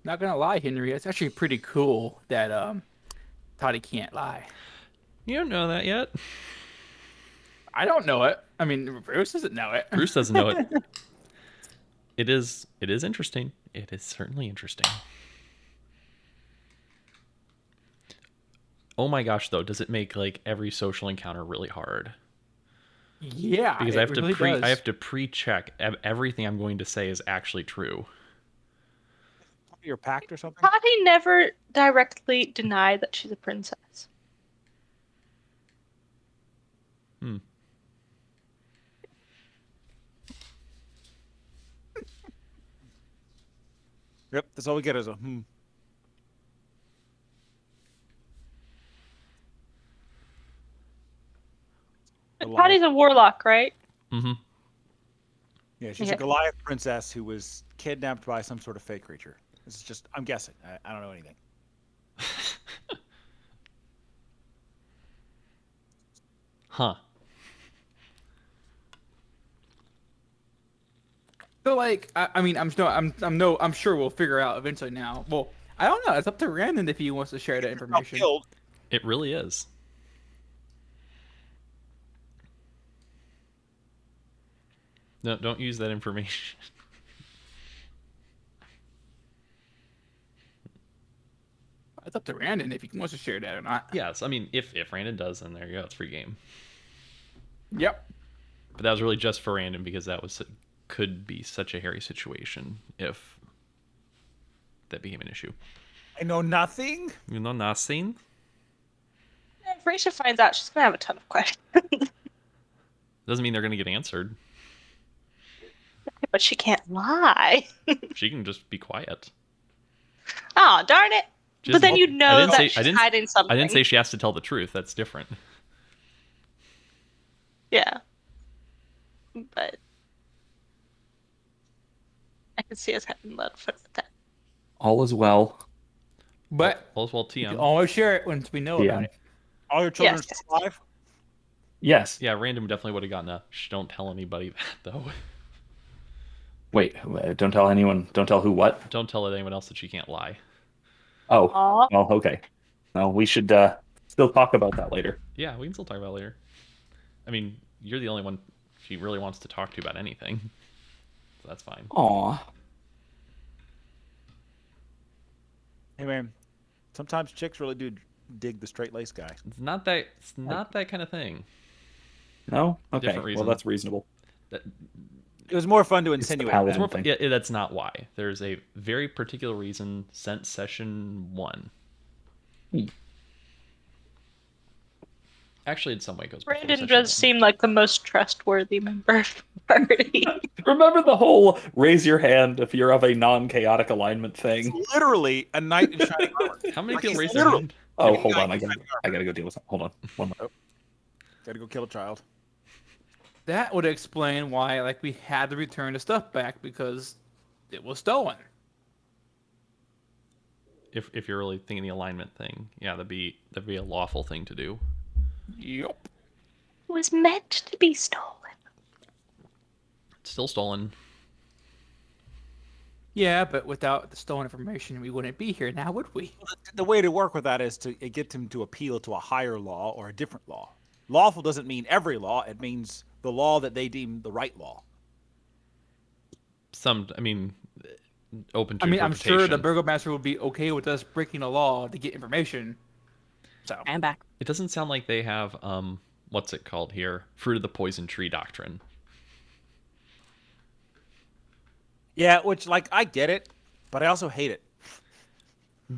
Not gonna lie, Henry, it's actually pretty cool that Toddy can't lie. You don't know that yet. I don't know it. I mean, Bruce doesn't know it. Bruce doesn't know it. It is interesting. It is certainly interesting. Oh my gosh, though, does it make like every social encounter really hard? Yeah, Because it really does. I have to pre-check everything I'm going to say is actually true. Your pact or something? Tati never directly denied that she's a princess. Hmm. Yep, that's all we get is a hmm. Tati's a warlock, right? Mm-hmm. Yeah, she's a Okay. Goliath princess who was kidnapped by some sort of fake creature. This is just, I'm guessing. I don't know anything. Huh. So like, I mean, I'm sure we'll figure out eventually now. Well, I don't know. It's up to Randon if he wants to share that Not information. killed. It really is. No, don't use that information. It's up to Randon if he wants to share that or not. Yes, I mean, if Randon does, then there you go. It's free game. Yep. But that was really just for Randon because that could be such a hairy situation if that became an issue. I know nothing. You know nothing. If Risha finds out, she's gonna have a ton of questions. Doesn't mean they're going to get answered. But she can't lie. She can just be quiet. Oh, darn it. Just- But then you'd I know didn't that say- she's hiding something. I didn't say she has to tell the truth. That's different. Yeah. But I can see us having a lot of fun with that. All is well. But All's well, you can TM. always share it once we know Yeah. about it. All your children Yes. are still alive? Yes. Yeah, Random definitely would have gotten a shh, don't tell anybody that, though. Wait, don't tell anyone. Don't tell who what? Don't tell anyone else that she can't lie. Oh, Aw. well, okay. Well, we should still talk about that later. Yeah, we can still talk about it later. I mean, you're the only one she really wants to talk to about anything. So that's fine. Aw. Hey, man. Sometimes chicks really do dig the straight lace guy. It's not that kind of thing. No? Okay. Different Well, reason. that's reasonable. That, It was more fun to It's the insinuate paladin that. more, thing. yeah, that's not why. There's a very particular reason since session 1. Actually, in some way, it goes before Brandon session does 1. seem like the most trustworthy member of the party. Remember the whole raise your hand if you're of a non-chaotic alignment thing? It's literally a knight in shining armor. How many Like, people he's raise their literal. hand? Oh, Yeah, hold yeah, on. I he's gotta go deal with something. Hold on. One more. Gotta go kill a child. That would explain why, like, we had to return the stuff back because it was stolen. If you're really thinking the alignment thing, yeah, that'd be a lawful thing to do. Yup. It was meant to be stolen. It's still stolen. Yeah, but without the stolen information, we wouldn't be here now, would we? The way to work with that is to get them to appeal to a higher law or a different law. Lawful doesn't mean every law. It means the law that they deem the right law. I mean, open to I mean, I'm sure the interpretation. burgomaster would be okay with us breaking the law to get information. So, I'm back. It doesn't sound like they have what's it called here? Fruit of the poison tree doctrine. Yeah, which, like, I get it, but I also hate it.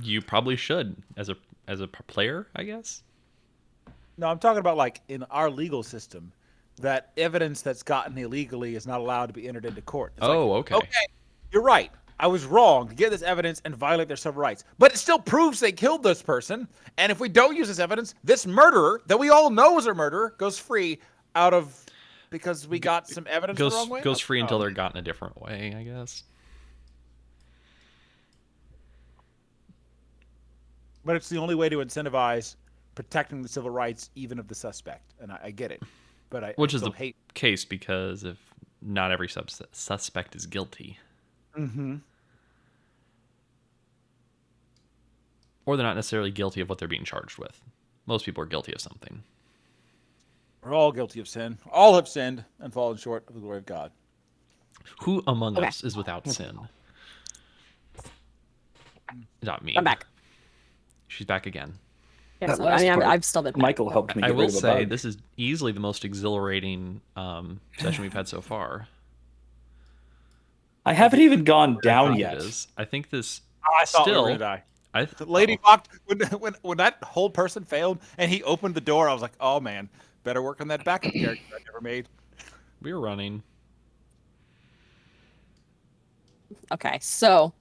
You probably should as a player, I guess. No, I'm talking about, like, in our legal system, that evidence that's gotten illegally is not allowed to be entered into court. It's like, Okay. okay, you're right. I was wrong to get this evidence and violate their civil rights. But it still proves they killed this person. And if we don't use this evidence, this murderer that we all know is a murderer goes free because we got some evidence the wrong way. Goes free until Oh. they're gotten a different way, I guess. But it's the only way to incentivize protecting the civil rights even of the suspect. And I get it. But Which I is still the hate. case because if not every suspect is guilty, Mm-hmm. or they're not necessarily guilty of what they're being charged with. Most people are guilty of something. We're all guilty of sin. All have sinned and fallen short of the glory of God. Who among Okay. us is without sin? Not me. I'm back. She's back again. Yeah, That so, last I mean, part, I've still been back. Michael helped me I get will rid of a say bug. this is easily the most exhilarating session we've had so far. I haven't even gone I down think yet. It is. I think this I thought we still. were gonna die. I The lady walked when that whole person failed and he opened the door. I was like, oh man, better work on that backup character I never made. we were running. Okay, so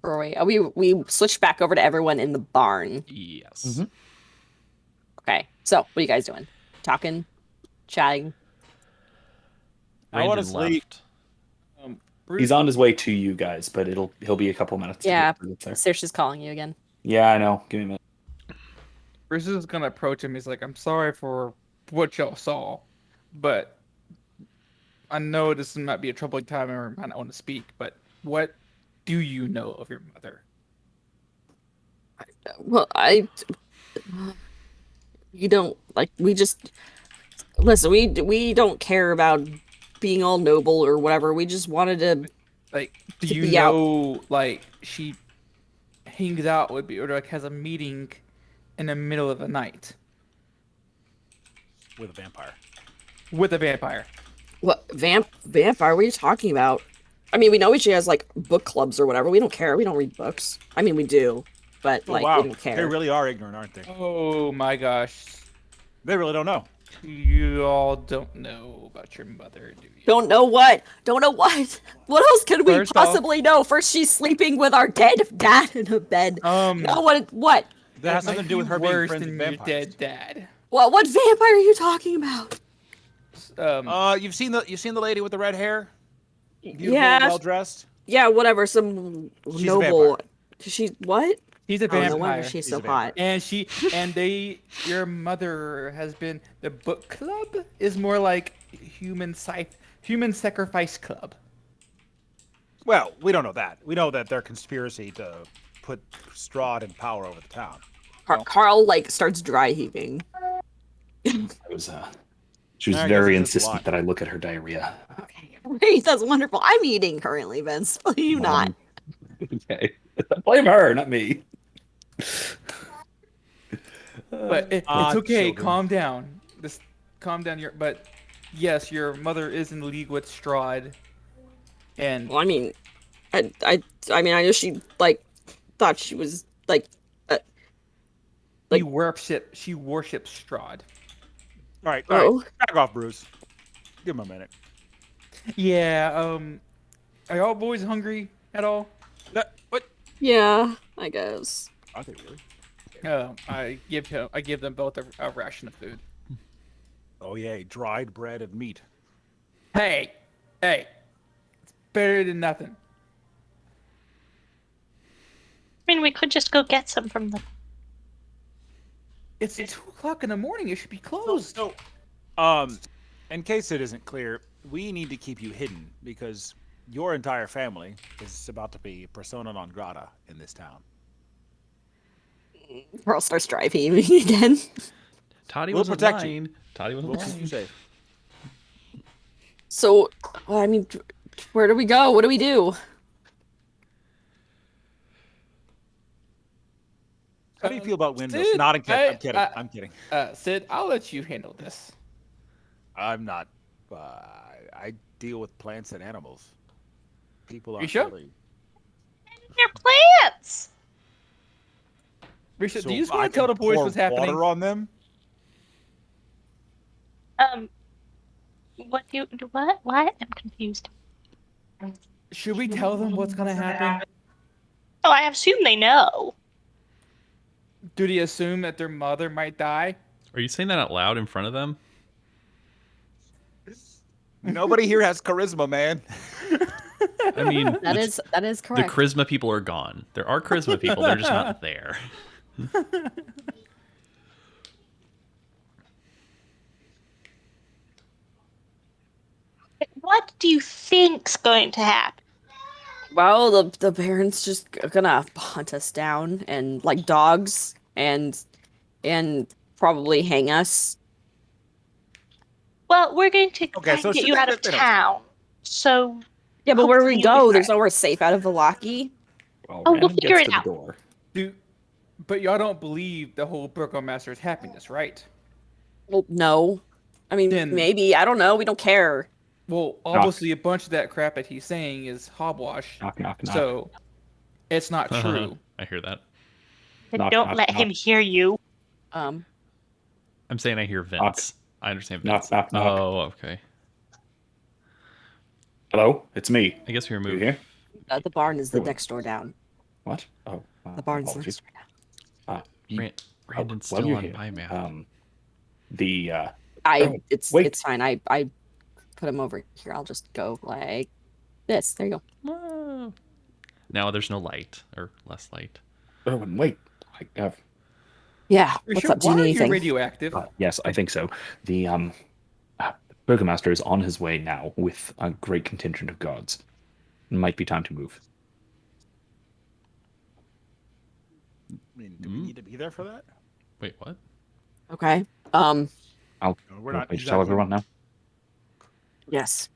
where we switched back over to everyone in the barn. Yes. Mhm. Okay, so what are you guys doing? Talking, chatting. I wanna Randon sleep. left. He's on his way to you guys, but he'll be a couple minutes. Yeah. To get there. Saoirse's calling you again. Yeah, I know. Give me a minute. Bruce is gonna approach him. He's like, "I'm sorry for what y'all saw, but I know this might be a troubling time, or I might not want to speak. But what do you know of your mother?" Well, you don't like. We just listen. We don't care about being all noble or whatever. We just wanted to. Like, do To you be out. know, like, she hangs out with or like has a meeting in the middle of the night with a vampire. with a vampire. What vampire? What are you talking about? I mean, we know she has like book clubs or whatever. We don't care. We don't read books. I mean, we do, but Oh like we wow, don't they care. really are ignorant, aren't they? Oh my gosh. They really don't know. You all don't know about your mother, do you? Don't know what? Don't know what? What else could we First off- possibly know? First, she's sleeping with our dead dad in a bed. No, what? That has It might something to do with be her being worse friends than with your vampires. dead dad. What vampire are you talking about? You've seen the lady with the red hair, beautiful, Yeah, well dressed. yeah, whatever. Some She's a noble. vampire. She's what? He's a Oh, no wonder vampire. she's She's so a vampire. hot. Your mother has been the book club is more like human sacrifice club. Well, we don't know that. We know that their conspiracy to put Strahd in power over the town. Carl like starts dry heaving. I was, she was I guess very it's just a lot. insistent that I look at her diarrhea. Okay, great. That's wonderful. I'm eating currently, Vince. Will you not? Okay. Blame her, not me. But it's okay. children. Calm down. Just calm down. But yes, your mother is in league with Strahd, and Well, I mean, I mean, I know she like thought she was like, she worships Strahd. All right, oh, back off, Bruce. Give him a minute. Yeah. Are y'all boys hungry at all? What? yeah, I guess. Are they really? I give them both a ration of food. Oh yeah, dried bread and meat. Hey, it's better than nothing. I mean, we could just go get some from the. It's 2 o'clock in the morning. It should be closed. So, in case it isn't clear, we need to keep you hidden because your entire family is about to be persona non grata in this town. Carl starts dry heaving again. Toddy We'll wasn't protect you. lying. Toddy wasn't We'll keep you lying. safe. So, well, I mean, where do we go? What do we do? How do you feel about windmills? Sid, Not in I'm kidding. I'm kidding. Sid, I'll let you handle this. I'm not. I deal with plants and animals. People aren't sure? really. They're plants. Risha, So do you just I want to tell can the boys pour what's happening? water on them? What do you what? What? I'm confused. Should we tell them what's gonna happen? Oh, I assume they know. Do they assume that their mother might die? Are you saying that out loud in front of them? Nobody here has charisma, man. I mean, That is the correct. charisma people are gone. There are charisma people, they're just not there. What do you think's going to happen? Well, the parents just gonna hunt us down and like dogs and probably hang us. Well, we're going to try so and get she- you out of they don't- town. So Yeah, but where do we hopefully go? we- There's nowhere safe out of Velaki. Well, Oh, we'll Random figure gets it to out. the door. But y'all don't believe the whole Burgomaster's happiness, right? Well, no. I mean, Then- maybe. I don't know. We don't care. Well, obviously a bunch of that crap that he's saying is hogwash. Knock, knock, knock. So it's not true. I hear that. Then Knock, don't knock, let him knock. hear you. Um, I'm saying I hear Vince. I understand Knock, Vince. knock, knock. Oh, okay. Hello, it's me. I guess we You remove. here? the barn is the Who? next door down. What? Oh, The barn's apologies. next door down. Brandon's while still you're on here, my map. It's wait. it's fine. I put him over here. I'll just go like this. There you go. Whoa. Now there's no light or less light. Erwin, wait. I have. Yeah. Risha, What's up? Do you why need are you anything? radioactive? Yes, I think so. The Burgomaster is on his way now with a great contingent of guards. It might be time to move. I mean, do we need to be there for that? Wait, what? Okay. I'll No, we're not. wait to tell everyone now. Yes.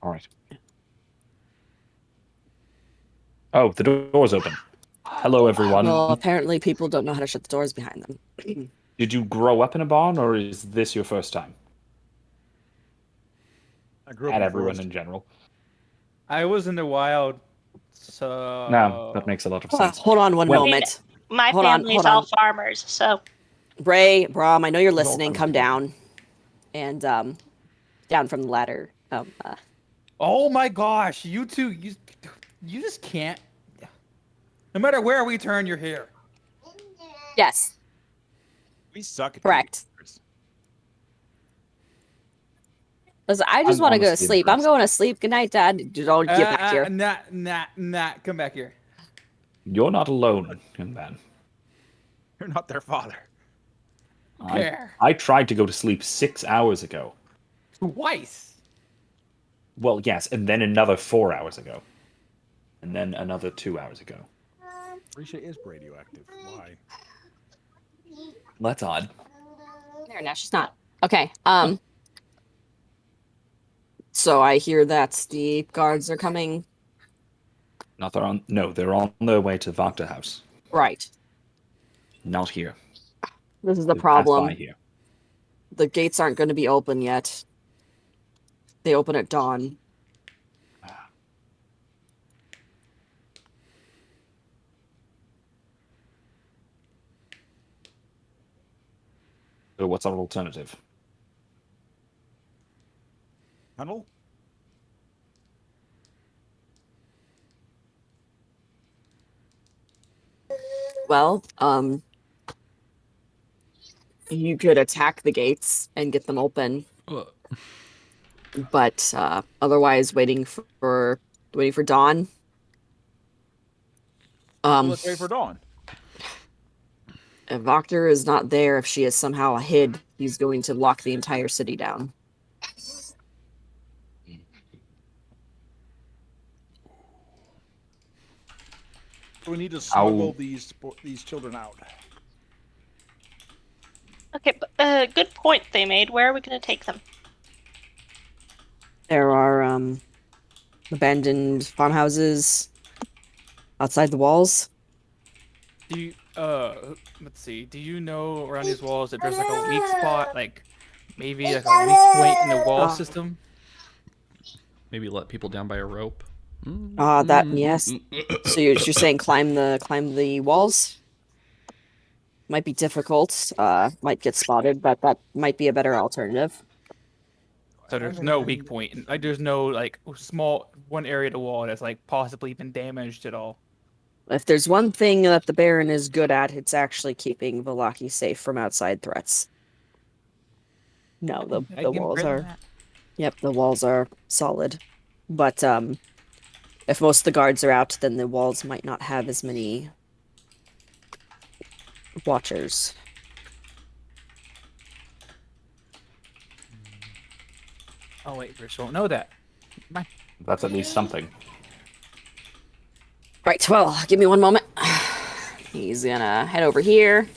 All right. Oh, the door's open. Hello, everyone. Well, apparently people don't know how to shut the doors behind them. Did you grow up in a barn, or is this your first time? I grew up At in the everyone forest. in general. I was in the wild, No, that so makes a lot of sense. Hold on one Well- moment. My Hold on, family's hold all on. farmers, so Ray, Brom, I know you're We've all listening. come Come together. down. And down from the ladder. oh my gosh, you two, you just can't. No matter where we turn, you're here. Yes, We suck at correct. these. Listen, I just I'm want to go to honestly sleep. I'm impressed. going to sleep. Good night, Dad. Don't get back here. Nah, come back here. You're not alone, young man. You're not their father. Care. I tried to go to sleep 6 hours ago. Twice. Well, yes, and then another 4 hours ago. And then another 2 hours ago. Risha is radioactive. Why? That's odd. There, now she's not. Okay. So I hear that the guards are coming. Not they're on. No, they're on their way to Vacta House. Right. Not here. This is the They've passed by problem. here. The gates aren't going to be open yet. They open at dawn. So what's our alternative? Tunnel? Well, you could attack the gates and get them open, but otherwise waiting for dawn. Well, let's wait for dawn. If Voctor is not there, if she is somehow hid, he's going to lock the entire city down. We need to smuggle these children out. okay. But good point they made. Where are we going to take them? There are abandoned farmhouses outside the walls. Do you, let's see. Do you know around these walls that there's like a weak spot, like maybe like a weak point in the wall system? Maybe let people down by a rope. Yes. So you're saying climb the walls? Might be difficult. Might get spotted, but that might be a better alternative. So there's no weak point, and like there's no like small one area of the wall that's like possibly been damaged at all. If there's one thing that the Baron is good at, it's actually keeping Velaki safe from outside threats. No, I the can walls grant are. that. Yep, the walls are solid. But if most of the guards are out, then the walls might not have as many watchers. Oh wait, Bruce won't know that. That's at least something. Right, well, give me one moment. He's gonna head over here,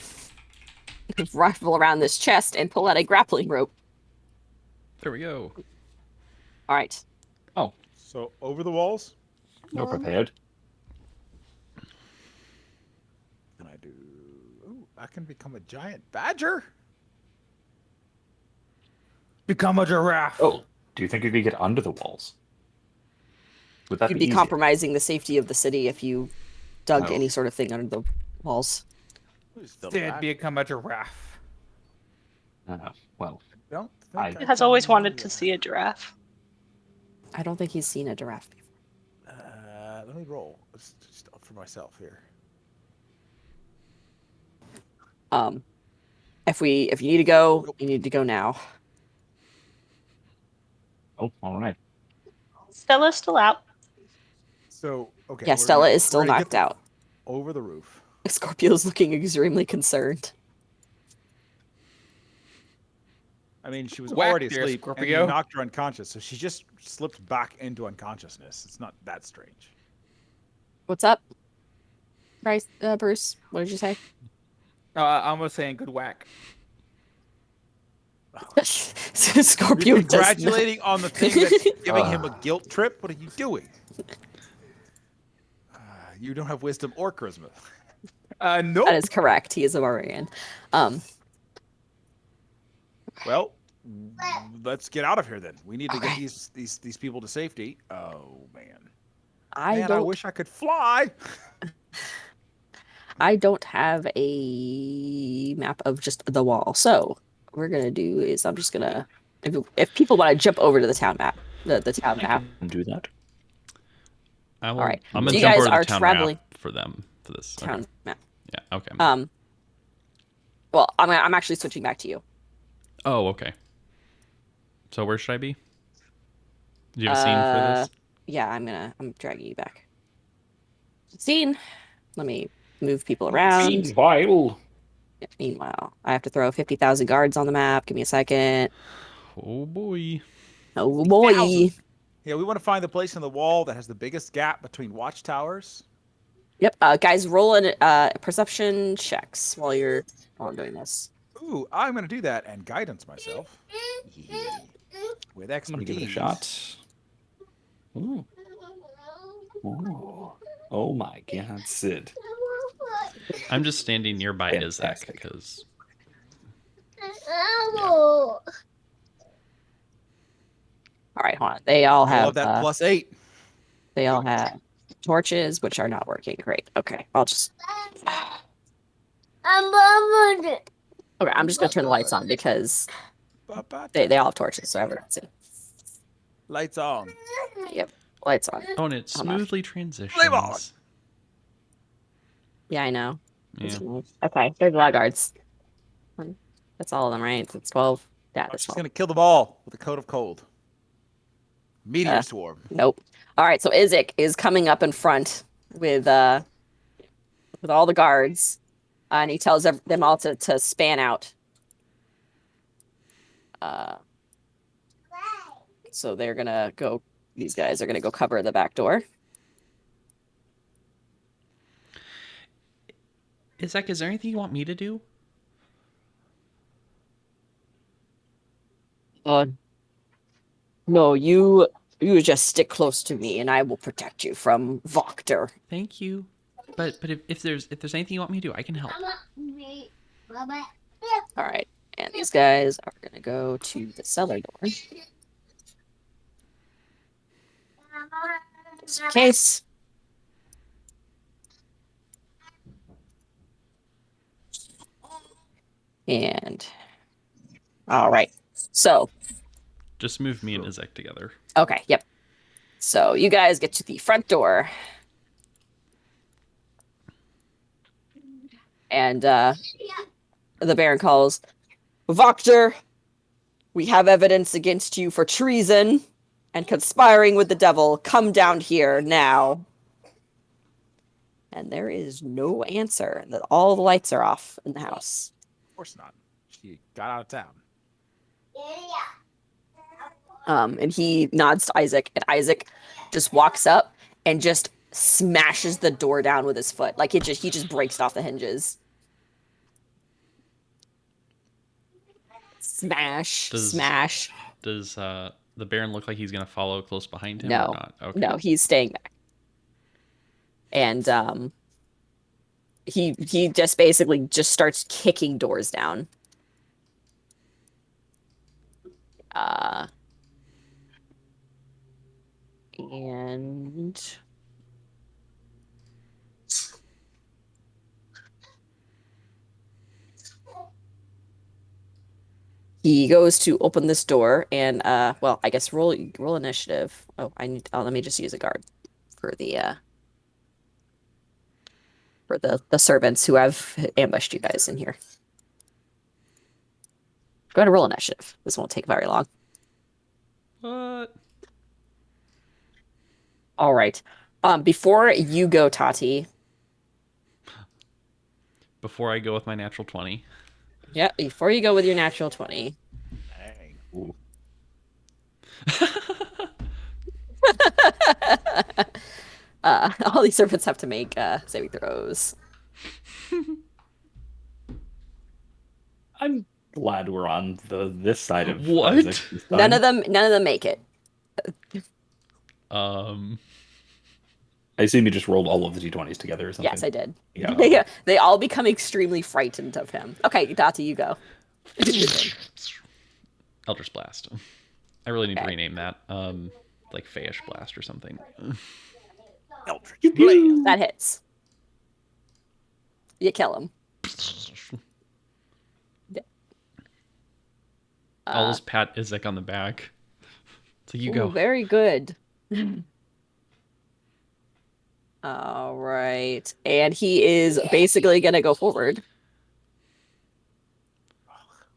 rifle around this chest, and pull out a grappling rope. There we go. All right. Oh, So over the walls. you're prepared. Can I do? Ooh, I can become a giant badger. Become a giraffe. Oh, do you think you could get under the walls? Would that You'd be be easier? compromising the safety of the city if you dug Oh. any sort of thing under the walls. Who's still Instead, back? become a giraffe. Well, Don't think He has always wanted to see a giraffe. I don't think he's seen a giraffe before. Let me roll. It's just for myself here. If you need to go, you need to go now. oh, all right. Stella's still out. So okay. Yeah, we're Stella gonna- is still we're gonna knocked get out. over the roof. Scorpio's looking extremely concerned. I mean, she was Whack already there, asleep, and Scorpio. you knocked her unconscious, so she just slipped back into unconsciousness. It's not that strange. What's up, Bruce? What did you say? I was saying good whack. Scorpio You're does not- congratulating on the thing that's giving him a guilt trip. What are you doing? You don't have wisdom or charisma. Nope. That is correct. He is a barbarian. Well, let's get out of here then. We need to get Okay. these people to safety. Oh man. I Man, I don't. wish I could fly. I don't have a map of just the wall. So what we're gonna do is I'm just gonna if people want to jump over to the town map, the town map. And do that. I will. All right. I'm So gonna you jump guys over to are the town traveling map for them for this. town Okay. map. Yeah. Okay. Well, I'm actually switching back to you. Oh, okay. So where should I be? Do you have a scene for this? Yeah, I'm dragging you back. Scene. Let me move people around. Meanwhile, Meanwhile, I have to throw 50,000 guards on the map. Give me a second. Oh boy. Oh boy. 50,000. Yeah, we want to find the place in the wall that has the biggest gap between watchtowers. Yep. Guys, roll an perception checks while I'm doing this. Ooh, I'm going to do that and guidance myself. With I'm gonna give it a expertise. shot. Ooh. Ooh. Oh my God, Sid. I'm just standing nearby Izek Fantastic. because All right, hold on. They all I have love that +8. they all have torches, which are not working. Great. Okay, I'll just. Okay, I'm just gonna turn the lights on because they all have torches, so everyone can see. Lights on. Yep, lights on. oh, and it Hold on. smoothly transitions. Flame on. Yeah, I know. Yeah. Okay, there's a lot of guards. That's all of them, right? It's 12. Yeah, I'm that's just 12. going to kill them all with a coat of cold. Meteor swarm. Nope. All right, so Izek is coming up in front with all the guards, and he tells them all to span out. So they're gonna go. These guys are gonna go cover the back door. Izek, is there anything you want me to do? No, you just stick close to me, and I will protect you from Voctor. Thank you. But if there's anything you want me to do, I can help. All right, and these guys are gonna go to the cellar door. Just in case. And all right, so Just move me and Izek together. okay, yep. So you guys get to the front door, and the Baron calls, Voctor, we have evidence against you for treason and conspiring with the devil. Come down here now. And there is no answer. All the lights are off in the house. Of course not. She got out of town. And he nods to Isaac, and Isaac just walks up and just smashes the door down with his foot. Like he just breaks it off the hinges. Smash. Smash. Does the Baron look like he's gonna follow close behind him No. or not? Okay. No, he's staying back. And he just basically just starts kicking doors down. And he goes to open this door, and well, I guess roll initiative. Oh, let me just use a guard for the servants who have ambushed you guys in here. Go ahead and roll initiative. This won't take very long. What? All right. Before you go, Tati. Before I go with my natural 20. Yeah, before you go with your natural 20. Dang. All these servants have to make saving throws. I'm glad we're on this side of What? Isaac this None time. of them make it. I assume you just rolled all of the d20s together or something. Yes, I did. Yeah. Okay. They all become extremely frightened of him. Okay, Dati, you go. Eldritch Blast. I really need to Okay. rename that. Like Fayish Blast or something. Eldritch Blast. That hits. You kill him. I'll just pat Izek on the back. So you Ooh, go. very good. All right. And he is basically going to go forward.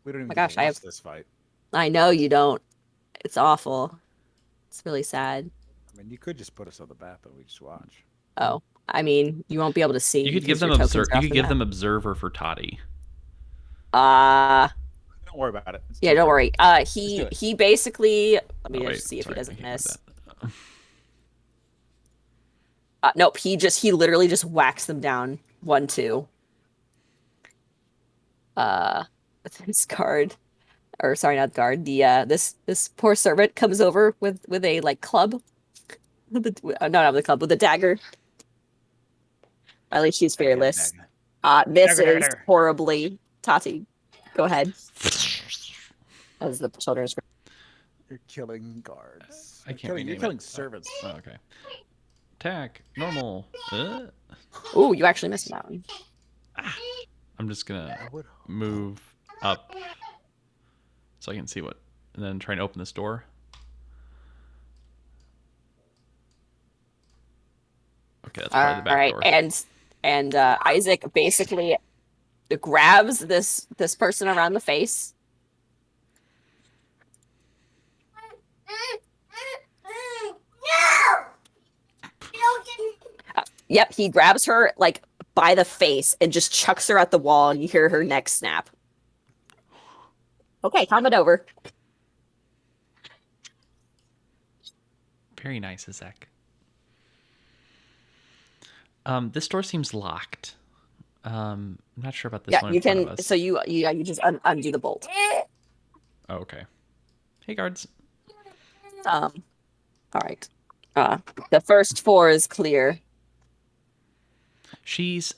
We don't even my get gosh, to I watch have- this fight. I know you don't. It's awful. It's really sad. I mean, you could just put us on the map and we just watch. Oh, I mean, you won't be able to see. You could give because them your tokens are you off could the give map. them observer for Toddy. Don't worry about it. It's Yeah, too don't far. worry. do it. He basically. Let me Oh, wait, just see if he sorry, I doesn't can't do miss. that. Nope. He literally just whacks them down 1-2. With his guard, or sorry, not guard. This poor servant comes over with a like club. No, not with a club, with a dagger. At least she's fearless. This Dagger, is dagger. horribly. Tati, go ahead. As the children's. You're killing guards. I can't You're rename killing it. servants. Oh, okay. Attack. Normal. Ooh, you actually missed that one. I'm just gonna I would move up so I can see what, and then try and open this door. Okay, that's probably the back Alright, door. and Isaac basically grabs this person around the face. Yep, he grabs her like by the face and just chucks her at the wall, and you hear her neck snap. Okay, calm it over. Very nice, Izek. This door seems locked. I'm not sure about this Yeah, one you in front of can. us. So you just undo the bolt. Oh, okay. Hey, guards. All right. The first 4 is clear.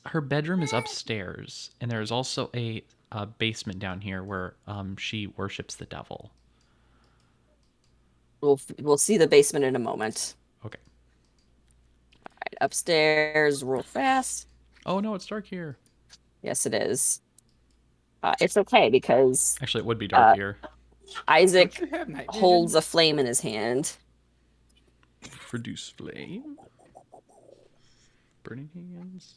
Her bedroom is upstairs, and there is also a basement down here where she worships the devil. We'll see the basement in a moment. Okay. All right, upstairs, real fast. Oh no, it's dark here. Yes, it is. It's okay because Actually, it would be dark here. Isaac Don't you have night vision? holds a flame in his hand. Produce flame. Burning hands.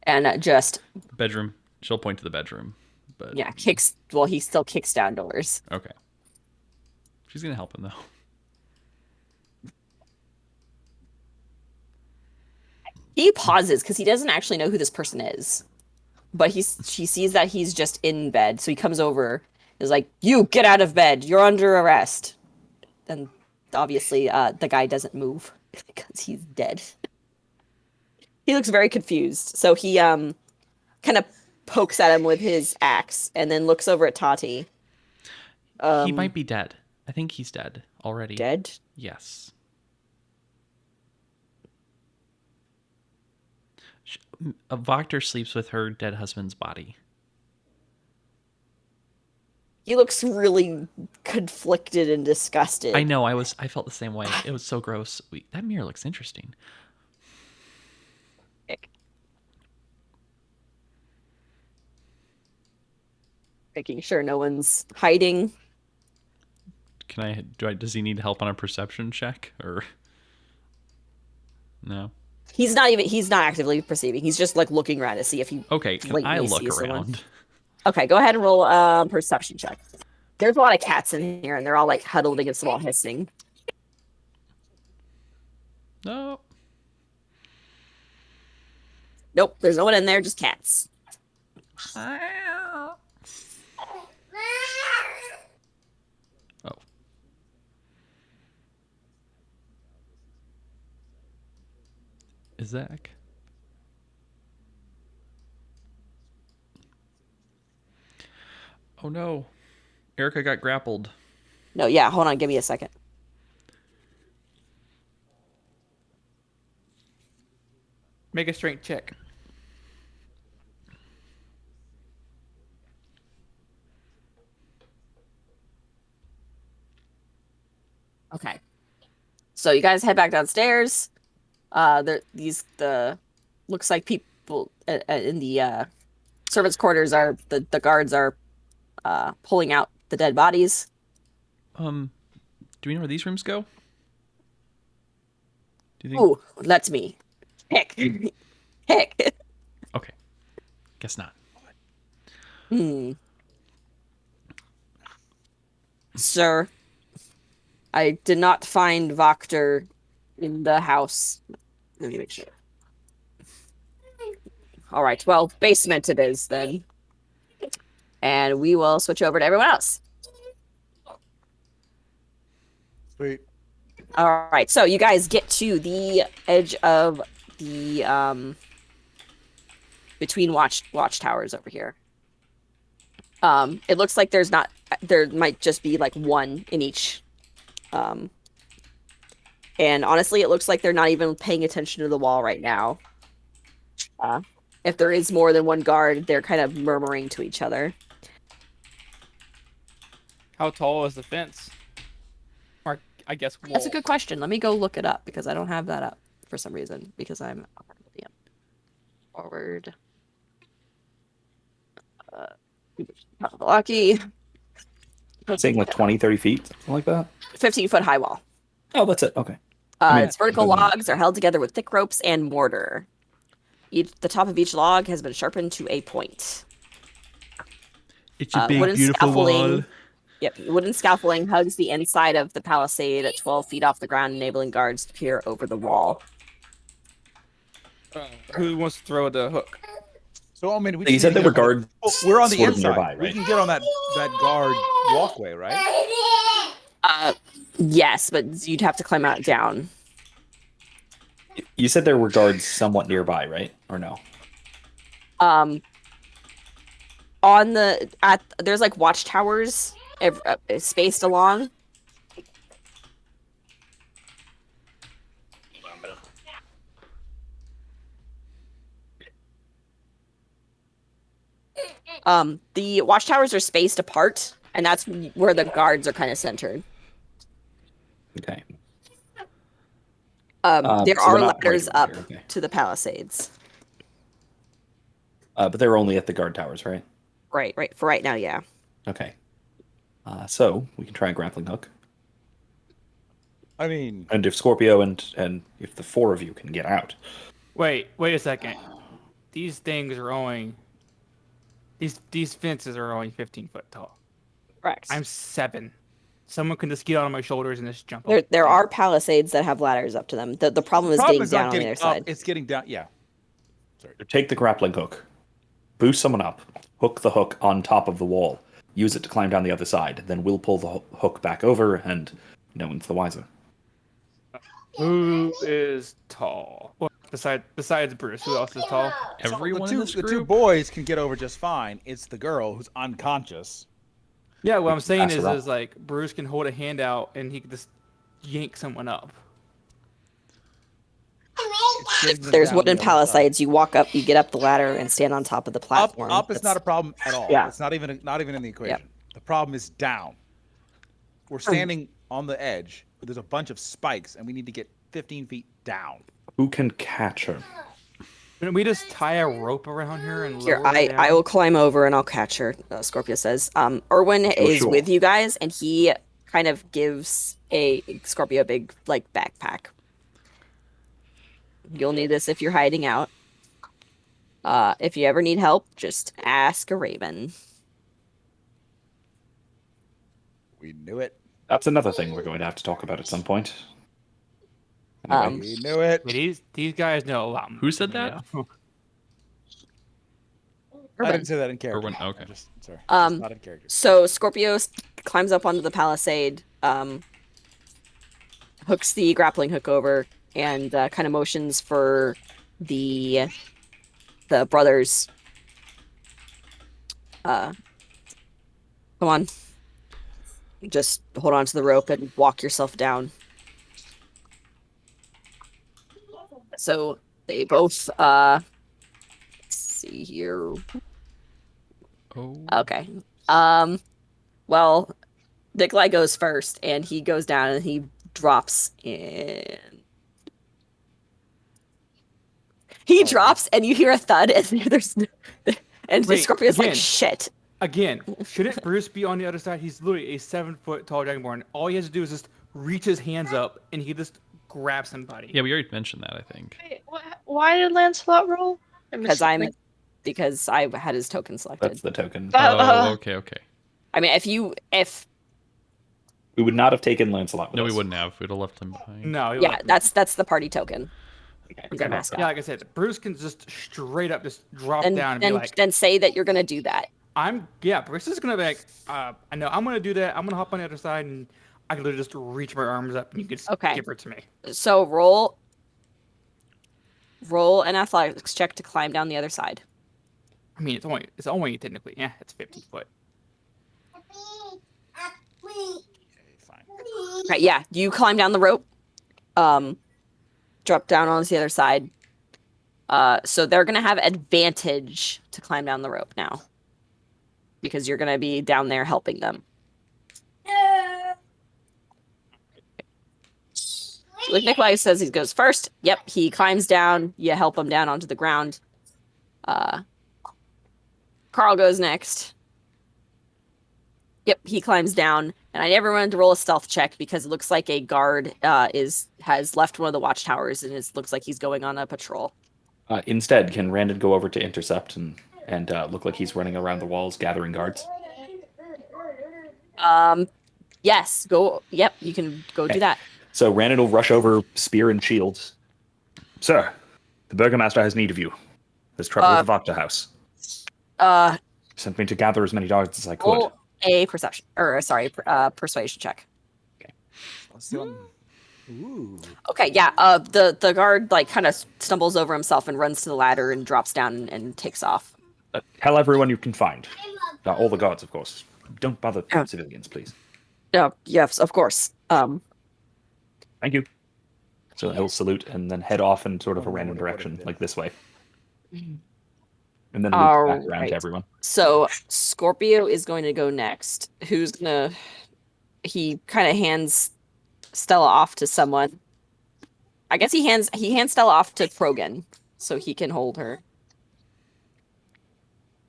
And just Bedroom. She'll point to the bedroom, but kicks. Well, he still kicks down doors. okay. She's gonna help him though. He pauses because he doesn't actually know who this person is, but she sees that he's just in bed, so he comes over. Is like, "You get out of bed. You're under arrest." And obviously, the guy doesn't move because he's dead. He looks very confused, so he kind of pokes at him with his axe, and then looks over at Tati. He might be dead. I think he's dead already. Dead. Yes. Voctor sleeps with her dead husband's body. He looks really conflicted and disgusted. I know. I felt the same way. It was so gross. That mirror looks interesting. Making sure no one's hiding. Does he need help on a perception check or no? He's not actively perceiving. He's just like looking around to see if he. Okay, can I blatantly look sees someone. around? Okay, go ahead and roll a perception check. There's a lot of cats in here, and they're all like huddled against the wall, hissing. No. Nope, there's no one in there, just cats. Oh. Izek? Oh no. Erica got grappled. No, yeah, hold on, give me a second. Make a strength check. Okay. So you guys head back downstairs. The looks like people in the servants' quarters are the guards are pulling out the dead bodies. Do we know where these rooms go? Do you think? Ooh, let me pick. Pick. Okay. Guess not. Hmm. Sir, I did not find Voctor in the house. Let me make sure. All right, well, basement it is then. And we will switch over to everyone else. Sweet. All right, so you guys get to the edge of the between watchtowers over here. It looks like there might just be like one in each. And honestly, it looks like they're not even paying attention to the wall right now. If there is more than one guard, they're kind of murmuring to each other. How tall is the fence? Or I guess wall. That's a good question. Let me go look it up because I don't have that up for some reason because I'm forward. Lucky. Saying like 20, 30 feet, something like that. 15-foot high wall. Oh, that's it. Okay. I mean, Its vertical logs are held together with thick ropes and mortar. The top of each log has been sharpened to a point. It's a big, wooden beautiful scaffolding. wall. Yep, wooden scaffolding hugs the inside of the palisade at 12 feet off the ground, enabling guards to peer over the wall. Who wants to throw the hook? So I mean, we You just said need there to were get- guards. Oh, we're on the sort of inside. nearby, We right? can get on that guard walkway, right? Yes, but you'd have to climb out down. You said there were guards somewhat nearby, right? Or no? There's like watchtowers spaced along. The watchtowers are spaced apart, and that's where the guards are kind of centered. Okay. There so are they're not right ladders over up here, okay. to the palisades. But they're only at the guard towers, right? Right. For right now, yeah. Okay. So we can try a grappling hook. I mean, And if Scorpio and if the four of you can get out. Wait a second. These things are only. These fences are only 15 foot tall. Correct. I'm 7. Someone can just get on my shoulders and just jump. There are palisades that have ladders up to them. The problem is getting down on the other up, side. it's getting down. Yeah. Take the grappling hook, boost someone up, hook the hook on top of the wall, use it to climb down the other side. Then we'll pull the hook back over, and no one's the wiser. Who is tall? Well, besides Bruce, who else is tall? Everyone the in two, this the group. two boys can get over just fine. It's the girl who's unconscious. Yeah, what I'm saying pass her up. is like Bruce can hold a hand out and he can just yank someone up. It's getting them There's down wooden the other side. palisades. You walk up, you get up the ladder, and stand on top of the platform. Up is not a problem at all. Yeah. It's not even in the equation. The problem is down. We're standing on the edge. There's a bunch of spikes, and we need to get 15 feet down. Who can catch her? Can we just tie a rope around her and Here, lower her down? I will climb over and I'll catch her. Scorpio says. Erwin is sure. with you guys, and he kind of gives a Scorpio a big like backpack. You'll need this if you're hiding out. If you ever need help, just ask a raven. We knew it. That's another thing we're going to have to talk about at some point. Anyway, We knew it. Wait, these guys know a lot. Who said more that? than me, I didn't say that in character. Erwin, okay. I'm just, sorry. Um, It's not in character. So Scorpio climbs up onto the palisade, hooks the grappling hook over, and kind of motions for the brothers. Come on. Just hold on to the rope and walk yourself down. So They both let's see here. Oh. Okay. Well, Nikolai goes first, and he goes down and he drops in. He drops, and you hear a thud, and there's and the Wait, Scorpio's like, again. shit. Again, shouldn't Bruce be on the other side? He's literally a 7-foot tall dragonborn. All he has to do is just reach his hands up, and he just grabs somebody. Yeah, we already mentioned that, I think. Wait, why did Lancelot roll? I missed something. Because I had his token selected. That's the token. Oh, okay. I mean, if We would not have taken Lancelot with No, us. we wouldn't have. We'd have left him behind. No, he yeah, left. that's the party token. Okay. He's our mascot. Yeah, like I said, Bruce can just straight up just drop down and be like, Then say that you're gonna do that. Bruce is gonna be like, I know I'm gonna do that. I'm gonna hop on the other side, and I can literally just reach my arms up, and you can just Okay. give her to me. So roll an athletics check to climb down the other side. I mean, it's only technically, it's 50 foot. Fine. Right, yeah, you climb down the rope, drop down onto the other side. So they're gonna have advantage to climb down the rope now, because you're gonna be down there helping them. So like Nikolai says, he goes first. Yep, he climbs down. You help him down onto the ground. Carl goes next. Yep, he climbs down, and I never wanted to roll a stealth check because it looks like a guard has left one of the watchtowers, and it looks like he's going on a patrol. Instead, can Randon go over to intercept and look like he's running around the walls gathering guards? Yes, go. Yep, you can go do that. So Randon will rush over, spear and shields. Sir, the Burgomaster has need of you. There's trouble with the Vokta house. Sent me to gather as many guards as I could. Roll a perception, persuasion check. Let's see one. Ooh. Okay, yeah. The guard like kind of stumbles over himself and runs to the ladder and drops down and takes off. Tell everyone you can find. All the guards, of course. Don't bother civilians, please. Yes, of course. Thank you. So he'll salute and then head off in sort of a random direction, like this way. And then loop back around Alright. to everyone. So Scorpio is going to go next. Who's gonna? He kind of hands Stella off to someone. I guess he hands Stella off to Krogan so he can hold her.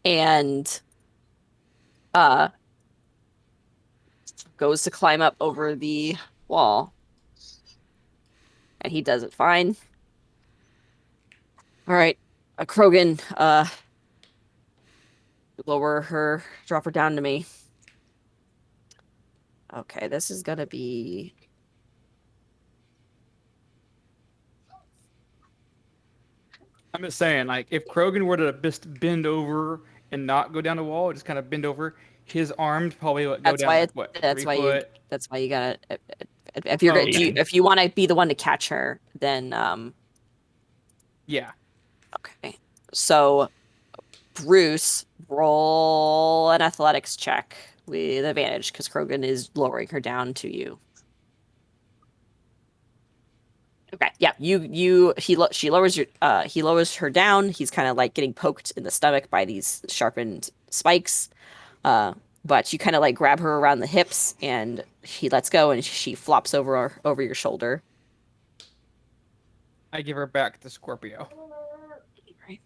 And goes to climb up over the wall. And he does it fine. All right, Krogan, drop her down to me. Okay, this is gonna be. I'm just saying, like, if Krogan were to just bend over and not go down the wall, just kind of bend over, his arms probably would go down. That's 3 why foot? you gotta. If you're if you want to be the one to catch her, then Yeah. Okay. So Bruce, roll an athletics check with advantage because Krogan is lowering her down to you. Okay. Yeah. She lowers her down. He's kind of like getting poked in the stomach by these sharpened spikes. But you kind of like grab her around the hips and he lets go and she flops over your shoulder. I give her back to Scorpio. Right.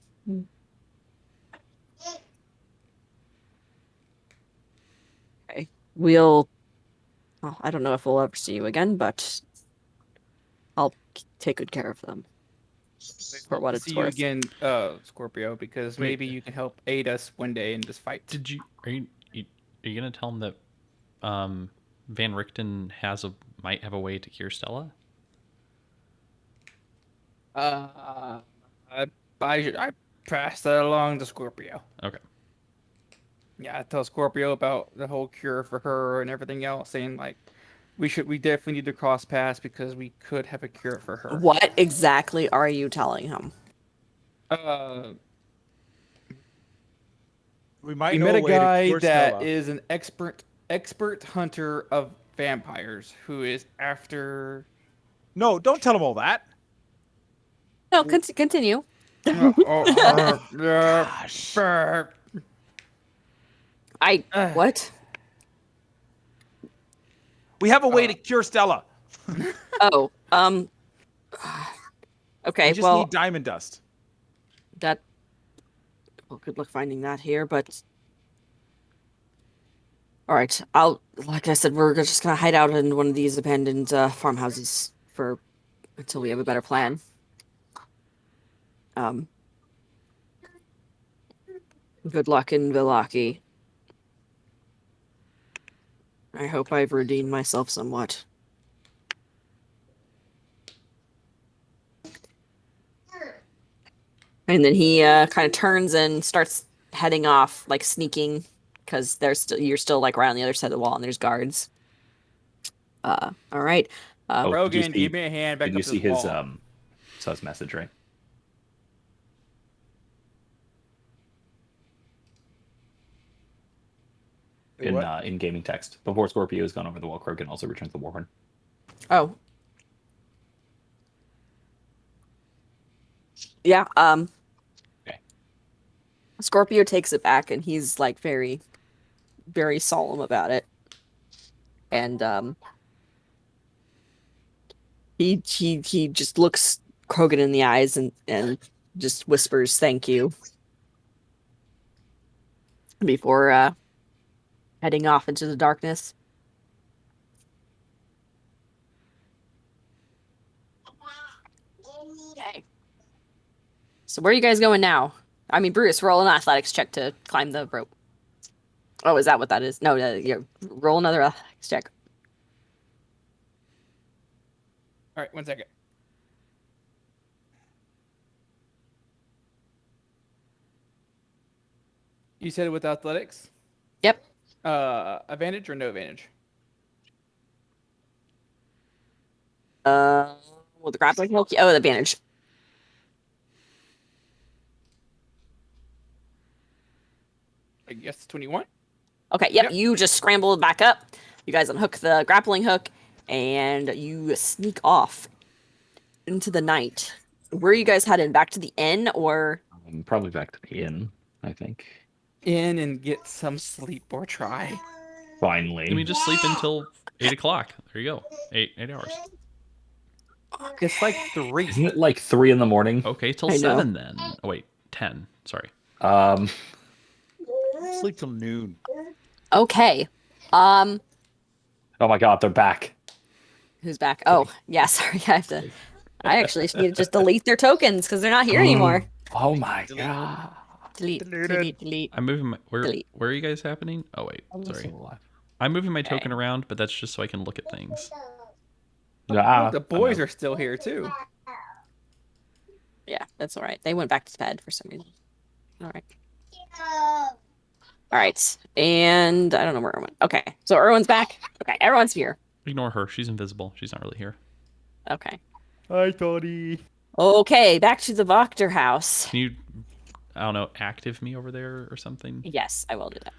Okay. Well, I don't know if we'll ever see you again, but I'll take good care of them. For what it's See worth. you again, Scorpio, because Wait. maybe you can help aid us one day in this fight. Are you gonna tell him that Van Richten might have a way to cure Stella? I pass that along to Scorpio. Okay. Yeah, I tell Scorpio about the whole cure for her and everything else, saying like we definitely need to cross paths because we could have a cure for her. What exactly are you telling him? We might We know met a way to guy cure that Stella. is an expert hunter of vampires who is after. No, don't tell him all that. No, continue. Gosh. What? We have a way to cure Stella. Oh, okay, We just well, need diamond dust. well, good luck finding that here, but all right, like I said, we're just gonna hide out in one of these abandoned farmhouses until we have a better plan. Um, good luck in Villaki. I hope I've redeemed myself somewhat. And then he kind of turns and starts heading off, like sneaking, because you're still like right on the other side of the wall, and there's guards. All right. Oh, Rogan, give me a hand back did you up see this his wall. saw his message, right? Wait, what? In gaming text. Before Scorpio has gone over the wall, Krogan also returns the warhorn. Oh. Yeah. Okay. Scorpio takes it back, and he's like very, very solemn about it. And he just looks Krogan in the eyes and just whispers thank you before heading off into the darkness. Okay. So where are you guys going now? I mean, Bruce, roll an athletics check to climb the rope. Oh, is that what that is? No, yeah, roll another athletics check. All right, 1 second. You said it with athletics? Yep. Advantage or no advantage? Well, the grappling hook. Oh, the advantage. I guess 21. Okay, yep, Yep. you just scramble back up. You guys unhook the grappling hook, and you sneak off into the night. Where are you guys headed? Back to the inn, or? Probably back to the inn, I think. In and get some sleep or try. Finally. Let me just sleep until 8 o'clock. There you go. 8 hours. It's like 3. Isn't it like 3 in the morning? Okay, till I know. 7 then. Oh wait, 10. Sorry. Sleep till noon. Okay. Oh my god, they're back. Who's back? Oh, yeah, sorry, I actually just need to just delete their tokens because they're not here anymore. Oh my god. Delete. I'm moving my Delete. where are you guys happening? Oh wait, sorry. I'm moving my token around, but that's just so I can look at things. Ah, The boys are still here too. Yeah, that's all right. They went back to bed for some reason. All right. All right. And I don't know where Erwin. Okay. So Erwin's back. Okay. Everyone's here. Ignore her. She's invisible. She's not really here. Okay. Hi, Tony. Okay. Back to the Voctor house. Can you, I don't know, active me over there or something? Yes, I will do that.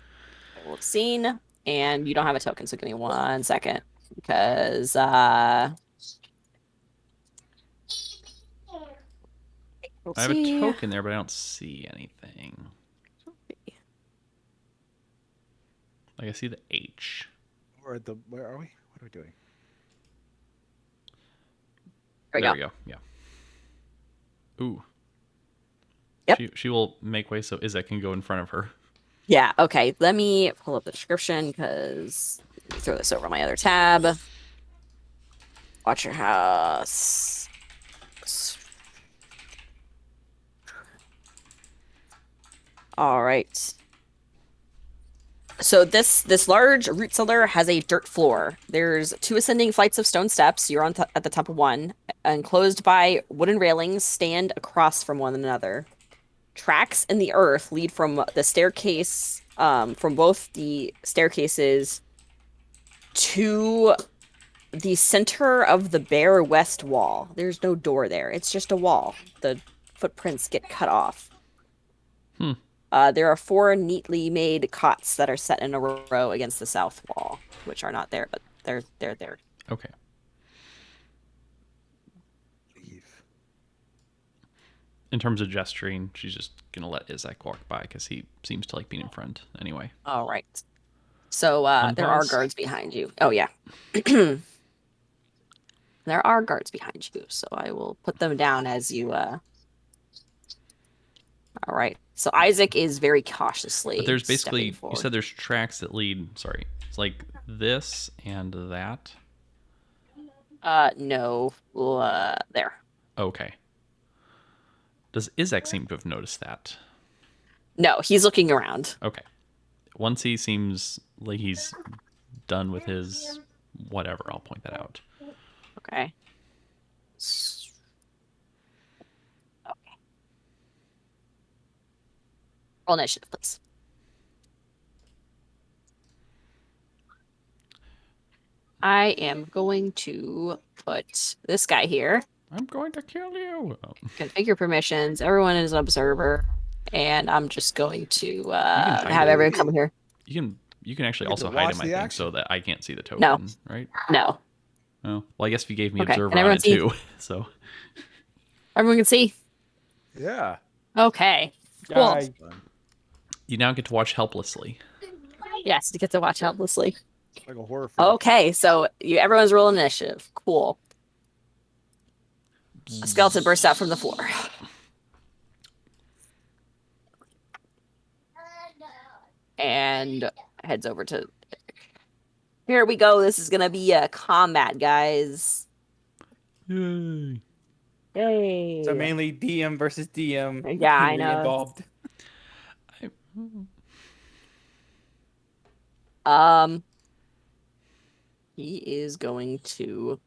I will have seen, and you don't have a token, so give me 1 second because I have a token there, but I don't see anything. Like I see the H. Where are we? What are we doing? There we go. Yeah. Ooh. Yep. She will make way so Izek can go in front of her. Yeah, okay. Let me pull up the description because throw this over my other tab. Watch your house. All right. So this large root cellar has a dirt floor. There's 2 ascending flights of stone steps. You're at the top of one, enclosed by wooden railings, stand across from one another. Tracks in the earth lead from the staircase, from both the staircases to the center of the bare west wall. There's no door there. It's just a wall. The footprints get cut off. There are 4 neatly made cots that are set in a row against the south wall, which are not there, but they're there. Okay. Leave. in terms of gesturing, she's just gonna let Izak walk by because he seems to like being in front anyway. All right. So there are Unpause. guards behind you. Oh yeah. There are guards behind you, so I will put them down as you all right. So Isaac is very cautiously But there's stepping basically, you forward. said there's tracks that lead. Sorry, it's like this and that. No. There. Okay. Does Izak seem to have noticed that? No, he's looking around. Okay. Once he seems like he's done with his whatever, I'll point that out. Okay. Okay. Roll initiative, please. I am going to put this guy here. I'm going to kill you. Oh. Configure permissions. Everyone is an observer, and I'm just going to hide have it. everyone come here. You can actually We get to also hide watch him, I the think, action. so that I can't see the token, No. right? No, Oh, well, I guess if you gave me Okay, observer can on everyone it see? too, so everyone can see. Yeah. Okay, cool. I you now get to watch helplessly. Yes, you get to watch helplessly. Like a horror film. Okay, so everyone's rolling initiative. Cool. A skeleton bursts out from the floor. And heads over to. Here we go. This is gonna be a combat, guys. Yay! Yay! so mainly DM versus DM. Yeah, I machinery know. Involved. He is going to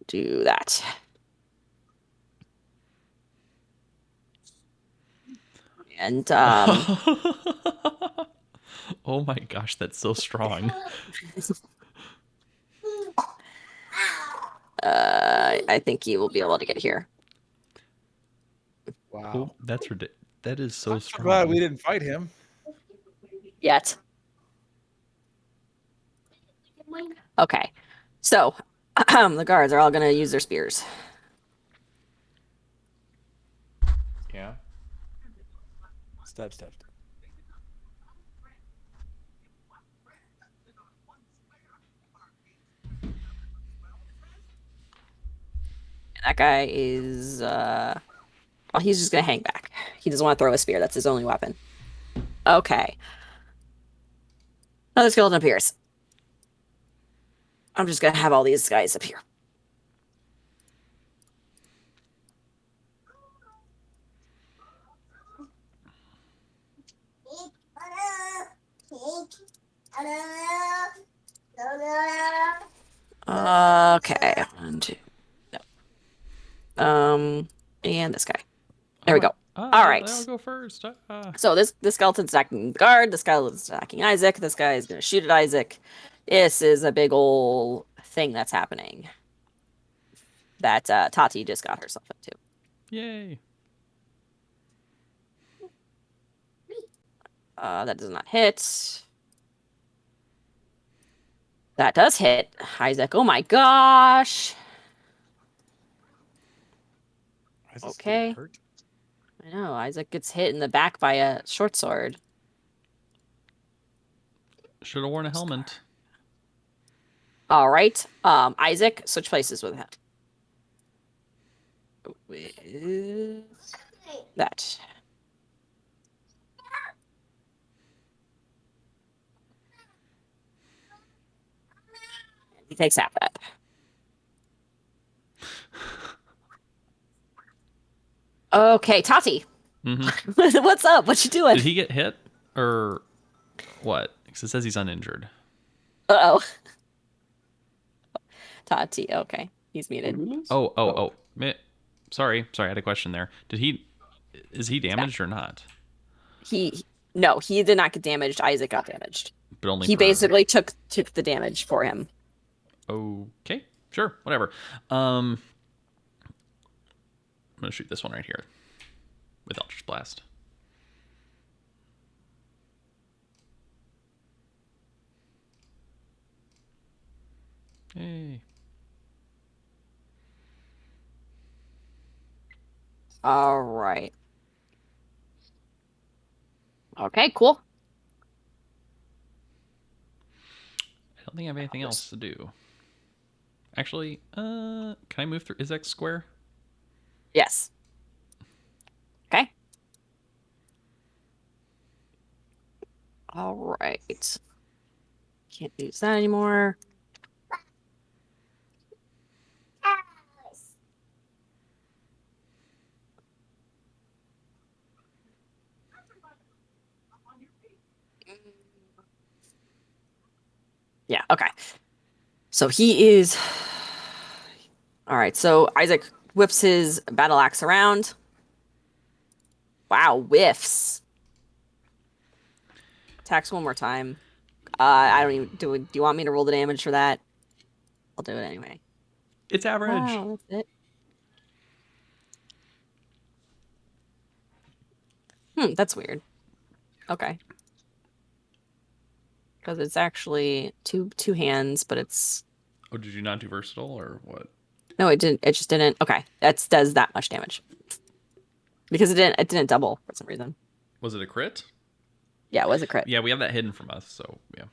do that. And Oh my gosh, that's so strong. I think he will be able to get here. Wow. Oh, that's ridiculous. That is so I'm strong. glad we didn't fight him. Yet. Okay. So the guards are all going to use their spears. Yeah. Step, step. That guy is well, he's just gonna hang back. He doesn't want to throw a spear. That's his only weapon. Okay. Another skeleton appears. I'm just gonna have all these guys up here. Okay. 1, 2. No. And this guy. There we go. All right. I'll go first. So this skeleton's attacking the guard. This skeleton's attacking Isaac. This guy is gonna shoot at Isaac. This is a big ol' thing that's happening. That Tati just got herself into. Yay. That does not hit. That does hit Isaac. Oh my gosh. Isaac's Okay. getting hurt. I know. Isaac gets hit in the back by a short sword. Should have worn a helmet. All right. Isaac, switch places with him. With that. He takes half that. Okay, Tati. Mm-hmm. What's up? What you doing? Did he get hit or what? Because it says he's uninjured. Uh-oh. Tati, okay. He's muted. Oh. Sorry, I had a question there. Is he damaged or not? No, he did not get damaged. Isaac got damaged. But only He for... basically took the damage for him. Okay, sure, whatever. I'm gonna shoot this one right here with Eldritch Blast. Hey. All right. Okay, cool. I don't think I have anything else to do. Actually, can I move through Izek's square? Yes. Okay. All right. Can't use that anymore. Yeah, okay. So he is. All right, so Isaac whips his battle axe around. Wow, whiffs. Attacks one more time. I don't even do you want me to roll the damage for that? I'll do it anyway. It's average. Wow, that's it. That's weird. Okay. Because it's actually two hands, but it's Oh, did you not do versatile or what? no, it didn't. It just didn't. Okay, that does that much damage because it didn't double for some reason. Was it a crit? Yeah, it was a crit. Yeah, we have that hidden from us, so yeah.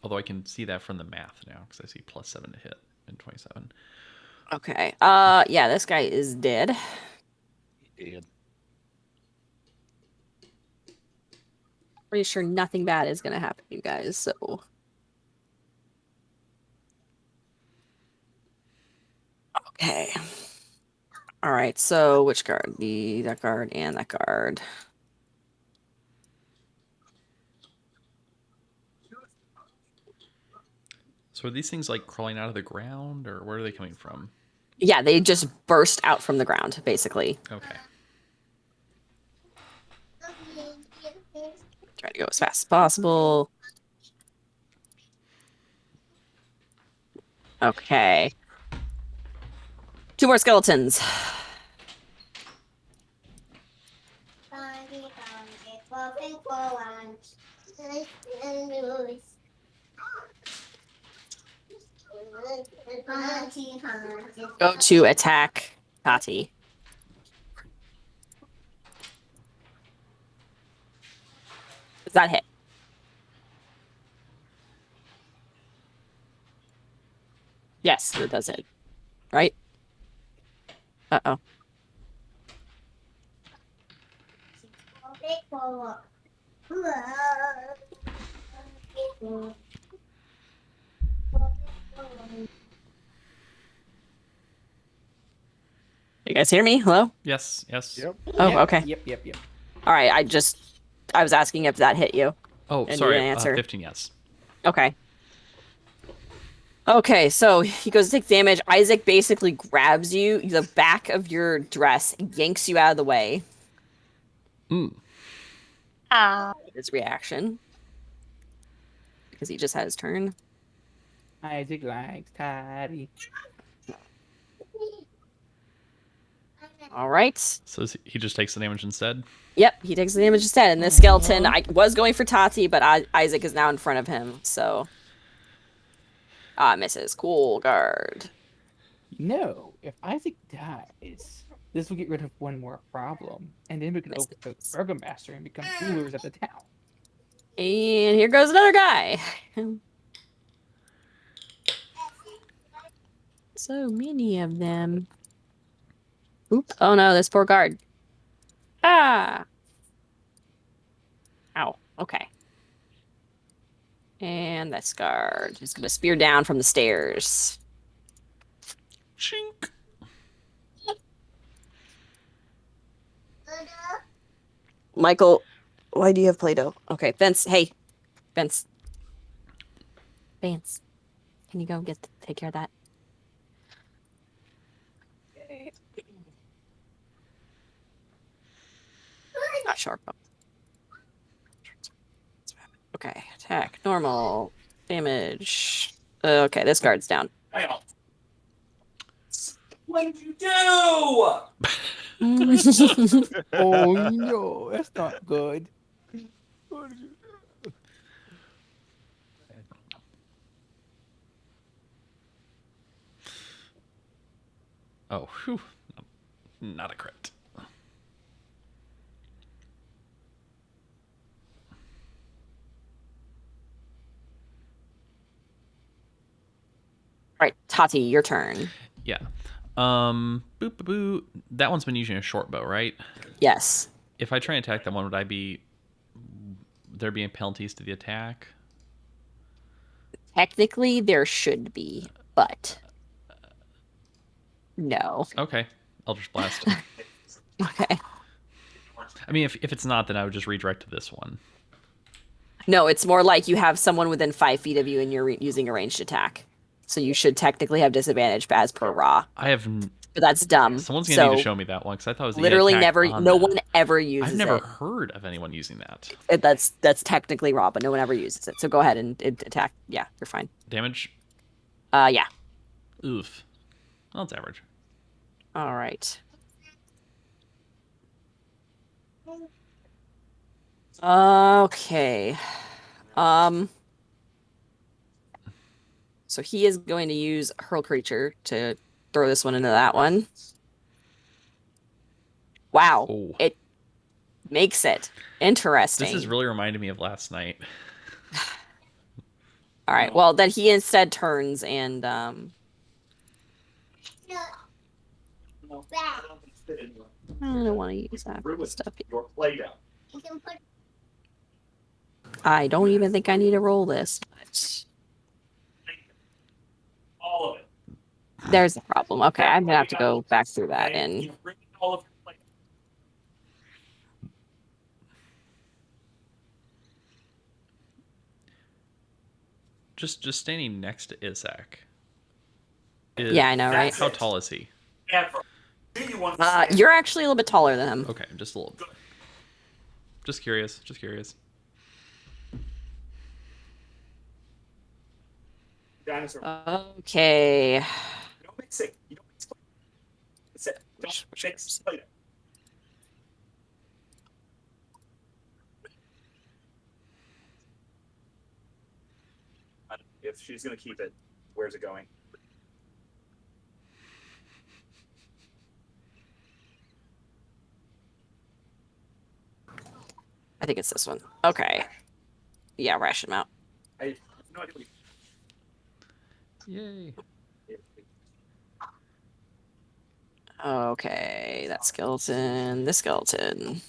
Although I can see that from the math now because I see +7 to hit and 27. Okay. Yeah, this guy is dead. And Pretty sure nothing bad is gonna happen to you guys. So. Okay. All right. So which guard? That guard and that guard. So are these things like crawling out of the ground, or where are they coming from? Yeah, they just burst out from the ground, basically. Okay. Try to go as fast as possible. Okay. 2 more skeletons. Go to attack Tati. Does that hit? Yes, it does hit. Right? Uh-oh. You guys hear me? Hello? Yes. Yes. Yep. Oh, Yep, okay. Yep. All right, I was asking if that hit you. Oh, And you sorry. didn't answer. 15. Yes. Okay. Okay, so he goes to take damage. Isaac basically grabs you, the back of your dress, yanks you out of the way. His reaction. Because he just had his turn. Isaac likes Toddy. All right. So he just takes the damage instead. Yep, he takes the damage instead. And this skeleton, I was going for Tati, but Isaac is now in front of him, so. Misses. Cool guard. No, if Isaac dies, this will get rid of one more problem, and then we can open the Burgomaster and become rulers of the town. And here goes another guy. So many of them. Oop. Oh no, this poor guard. Ah. Ow. Okay. And this guard is going to spear down from the stairs. Chink. Michael, why do you have Play-Doh? Okay, Vince. Hey, Vince. Vance, can you go take care of that? Okay. Not sure. Okay, attack, normal, damage. Okay, this guard's down. What did you do? Oh no, that's not good. Oh, whew. Not a crit. All right, Tati, your turn. Yeah. Boop, boop, boop. That one's been using a short bow, right? Yes. If I try and attack that one, would there be penalties to the attack? Technically, there should be, but no. Okay. Eldritch Blast. Okay. I mean, if it's not, then I would just redirect to this one. No, it's more like you have someone within 5 feet of you and you're using a ranged attack. So you should technically have disadvantage as per raw. But that's dumb. Someone's gonna need to show me that one because I thought it was the literally attack never. on No that. one ever uses it. I've never heard of anyone using that. That's technically raw, but no one ever uses it. So go ahead and attack. Yeah, you're fine. Damage? Yeah. Oof. Well, it's average. All right. Okay. So he is going to use Hurl Creature to throw this one into that one. Wow. Oh. It makes it interesting. This is really reminding me of last night. All right. Well, then he instead turns and I don't want to use that stuff. I don't even think I need to roll this. All of it. There's a problem. Okay, I'm gonna have to go back through that and Just standing next to Isaac. yeah, I know, right? How tall is he? You're actually a little bit taller than him. Okay, just a little. Just curious. Just curious. Okay. You don't mix it. You don't mix it. Don't mix Play-Doh. If she's gonna keep it, where's it going? I think it's this one. Okay. Yeah, ration them out. I have no idea what Yay. Okay, that skeleton, this skeleton.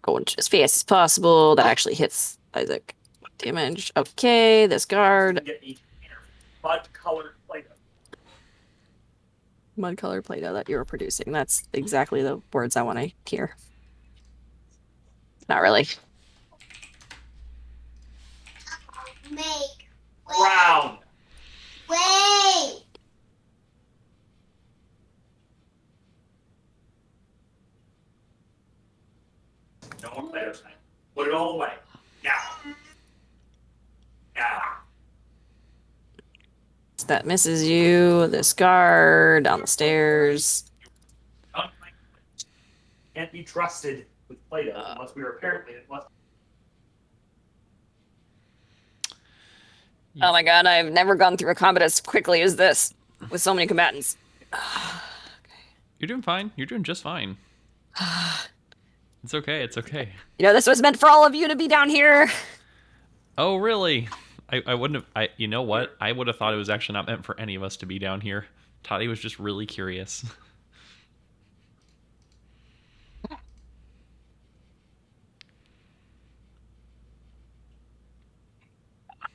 Going as fast as possible. That actually hits Isaac. Damage. Okay, this guard. Mud colored Play-Doh. Mud color Play-Doh that you were producing. That's exactly the words I want to hear. Not really. Make. Brown. Wait. No more Play-Doh tonight. Put it all away. Now. Now. That misses you. This guard down the stairs. Can't be trusted with Play-Doh unless we are apparently Oh my god, I've never gone through a combat as quickly as this with so many combatants. You're doing fine. You're doing just fine. It's okay. It's okay. You know, this was meant for all of you to be down here. Oh, really? I wouldn't have. You know what? I would have thought it was actually not meant for any of us to be down here. Toddy was just really curious.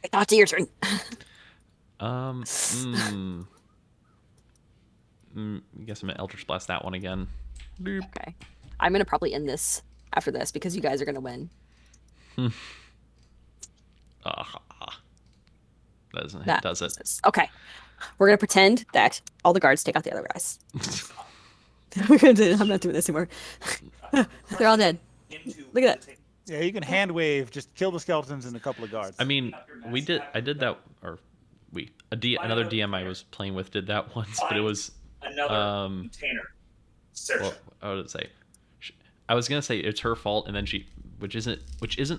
I thought to your turn. I guess I'm gonna Eldritch Blast that one again. Boop. Okay. I'm gonna probably end this after this because you guys are gonna win. That doesn't hit, That does it? misses. Okay. We're gonna pretend that all the guards take out the other guys. I'm not doing this anymore. They're all dead. Look at that. Yeah, you can hand wave, just kill the skeletons and a couple of guards. I mean, I did that, or another DM I was playing with did that once, but it was another container. well, I would say, I was gonna say it's her fault, and then which isn't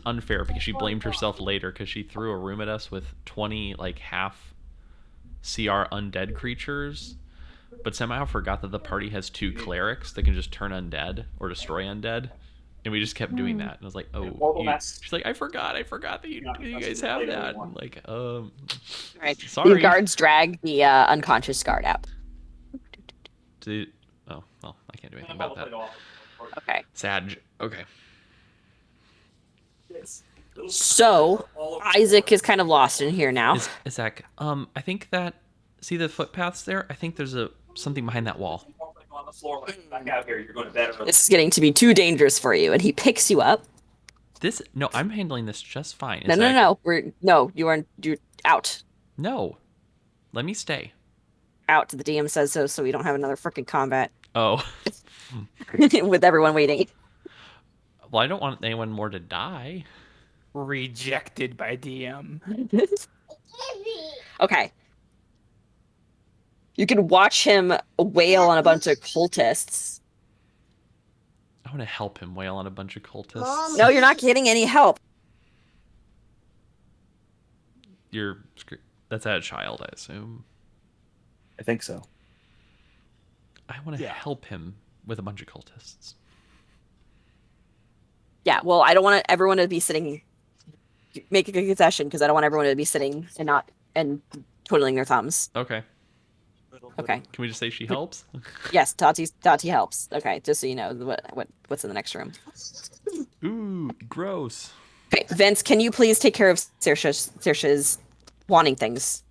unfair because she blamed herself later because she threw a room at us with 20 like half CR undead creatures, but somehow forgot that the party has 2 clerics that can just turn undead or destroy undead. And we just kept doing that. And I was like, she's like, I forgot that you guys have that. And like, All right. The sorry. guards drag the unconscious guard out. Oh, well, I can't do anything about that. Okay. Sad. Okay. So Isaac is kind of lost in here now. Isaac, I think that, see the footpaths there? I think there's something behind that wall. This is getting to be too dangerous for you, and he picks you up. No, I'm handling this just fine. No. You're out. No, let me stay. Out. The DM says so we don't have another freaking combat. Oh. With everyone waiting. Well, I don't want anyone more to die. Rejected by DM. Okay. You can watch him wail on a bunch of cultists. I want to help him wail on a bunch of cultists. No, you're not getting any help. That's at a child, I assume. I think so. I want to help him with a bunch of cultists. Yeah, well, I don't want everyone to be sitting, making a concession, because I don't want everyone to be sitting and twiddling their thumbs. Okay. Okay. Can we just say she helps? Yes, Tati helps. Okay, just so you know what's in the next room. Ooh, gross. Okay, Vince, can you please take care of Saoirse's wanting things?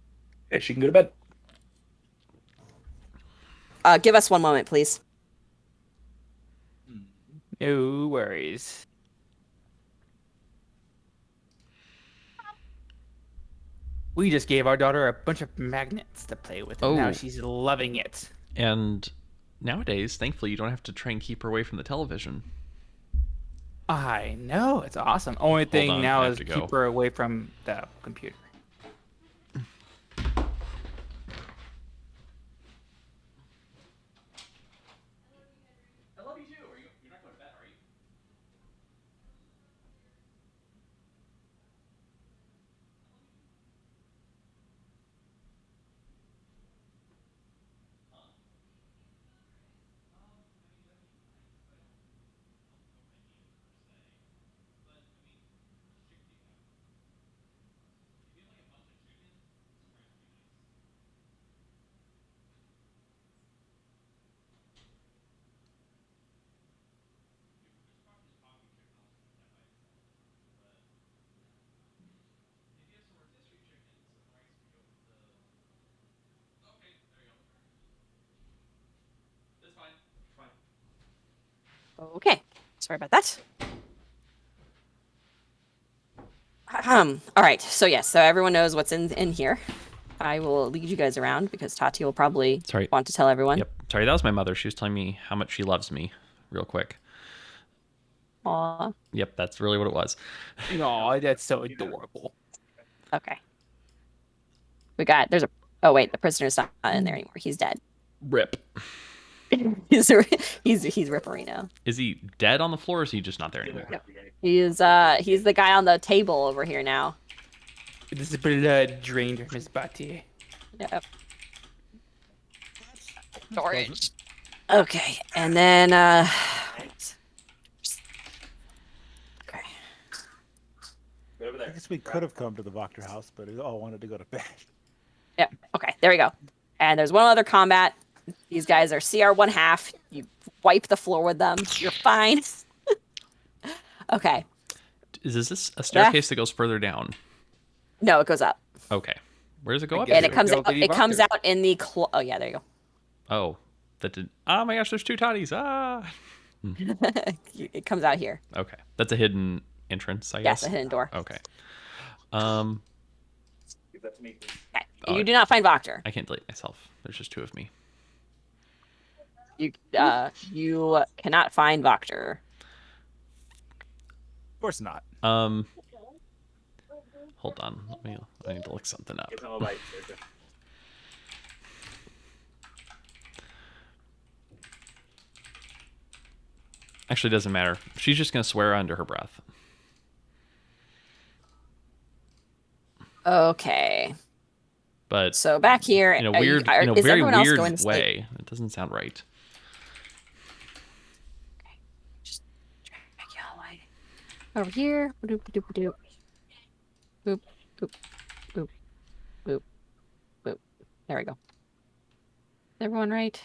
Yeah, she can go to bed. Give us one moment, please. No worries. We just gave our daughter a bunch of magnets to play with, and now she's loving it. And nowadays, thankfully, you don't have to try and keep her away from the television. I know, it's awesome. Only thing now is keep her away from the computer. I love you too. You're not going to bed, are you? Okay, sorry about that. All right, so yes, so everyone knows what's in here. I will lead you guys around because Tati will probably want to tell everyone. Yep. Sorry, that was my mother. She was telling me how much she loves me real quick. Aw. Yep, that's really what it was. Aw, that's so adorable. Okay. Oh wait, the prisoner's not in there anymore. He's dead. Rip. he's Ripperino. Is he dead on the floor or is he just not there anymore? No. He's the guy on the table over here now. This is blood drained from his body. Yep. Storage. Okay, and then okay. I guess we could have come to the Voctor house, but we all wanted to go to bed. Yep. Okay, there we go. And there's one other combat. These guys are CR 1/2. You wipe the floor with them. You're fine. Okay. Is this a staircase that goes further down? No, it goes up. Okay. Where does it go up? And it comes out in the oh yeah, there you go. Oh, that did. Oh my gosh, there's 2 toddies. Ah. It comes out here. Okay, that's a hidden entrance, I guess. Yes, a hidden door. Okay. Okay. You do not find Voctor. I can't delete myself. There's just 2 of me. You cannot find Voctor. Of course not. Hold on. I need to look something up. Actually, it doesn't matter. She's just gonna swear under her breath. Okay. but So back here, in a are you- weird, are- in a is very everyone else weird going to sleep? way. It doesn't sound right. Just drag y'all away. Over here. Boop, boop, boop, boop, boop, boop, boop, boop. There we go. Everyone right?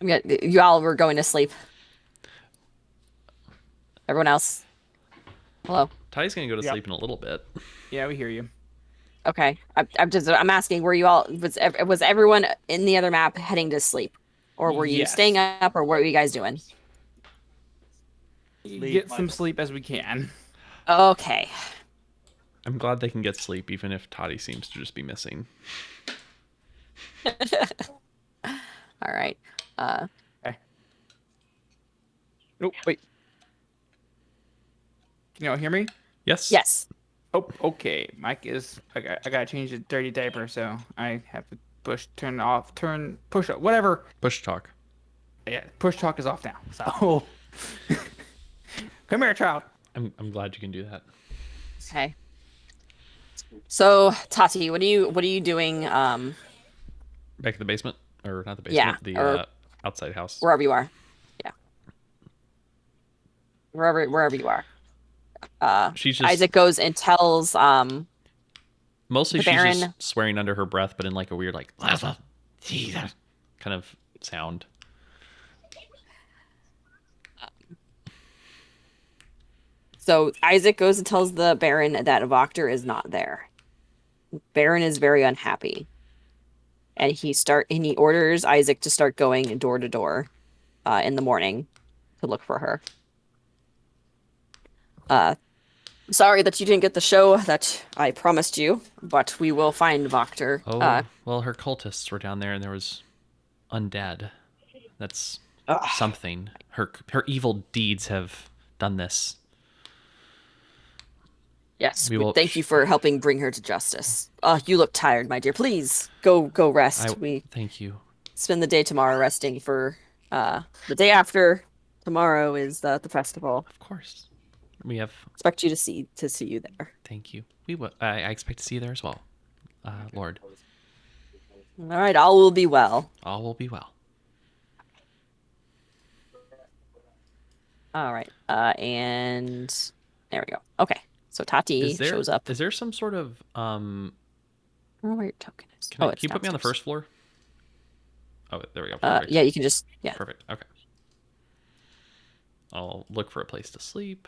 You all were going to sleep. Everyone else. Hello. Ty's gonna go to Yep. sleep in a little bit. Yeah, we hear you. Okay. I'm asking, were you all was everyone in the other map heading to sleep, or were you Yes. staying up, or what were you guys doing? Get some sleep as we can. Okay. I'm glad they can get sleep, even if Toddy seems to just be missing. All right. Oh, wait. Can y'all hear me? Yes. Yes. Oh, okay. Mike is. I gotta change the dirty diaper, so I have to push up, whatever. Push talk. Yeah, push talk is off now. So, come here, child. I'm glad you can do that. Okay. So Tati, what are you doing? Back to the basement, or not the Yeah, basement, or the outside house. wherever you are. Yeah. Wherever you are. She's just Isaac goes and tells mostly the she's Baron. just swearing under her breath, but in like a weird like kind of sound. So Isaac goes and tells the Baron that Voctor is not there. Baron is very unhappy. And he orders Isaac to start going door to door in the morning to look for her. Sorry that you didn't get the show that I promised you, but we will find Voctor. Oh, well, her cultists were down there, and there was undead. That's something. Her evil deeds have done this. Yes, We will- thank you for helping bring her to justice. You look tired, my dear. Please go rest. We Thank you. spend the day tomorrow resting for the day after tomorrow is the festival. Of course, we have. Expect you to see you there. Thank you. We will. I expect to see you there as well, Lord. All right, all will be well. All will be well. All right, and there we go. Okay, so Tati shows up. Is there some sort of I don't know where your token is. Can it's you put me on the downstairs. first floor? Oh, there we go. Perfect. Yeah, you can just Perfect. Okay. I'll look for a place to sleep.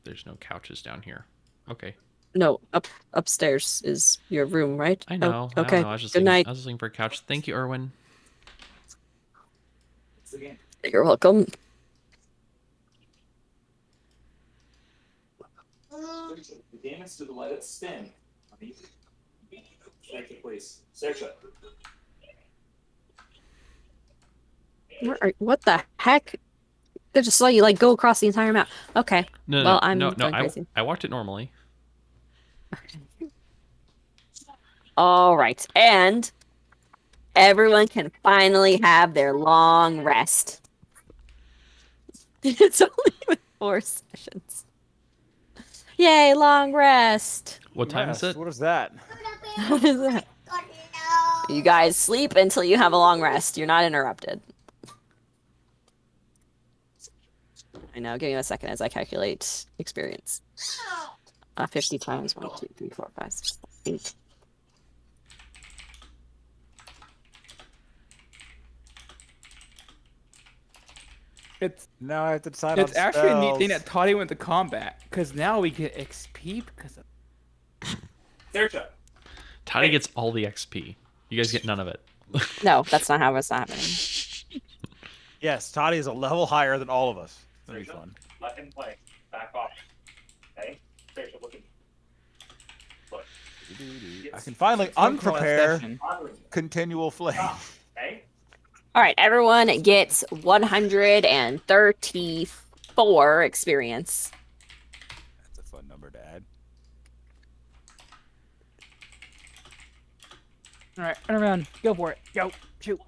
There's no couches down here. Okay. No, upstairs is your room, right? I know. Oh, okay. I know. I was just Good night. I was looking for a couch. Thank you, Erwin. You're welcome. The game is to let it spin. Thank you, please. Search it. What the heck? I just saw you like go across the entire map. Okay. No, Well, no, I'm no. going crazy. I walked it normally. All right, and everyone can finally have their long rest. It's only been 4 sessions. Yay, long rest. What time is it? What is that? What is that? You guys sleep until you have a long rest. You're not interrupted. I know. Give me a second as I calculate experience. 50 times 1, 2, 3, 4, 5, 6, 7, 8. It's Now I have to decide it's on actually a neat thing spells. that Toddy went to combat because now we get XP because of. Search it. Toddy gets all the XP. You guys get none of it. No, that's not how it's happening. Yes, Toddy is a level higher than all of us. That'd be fun. Let him play. Back off. Okay? Search it. Look at Look. I can finally Someone call that unprepare session. continual flame. Okay? All right, everyone gets 134 experience. That's a fun number to add. All right, turn around. Go for it. Go. Shoot.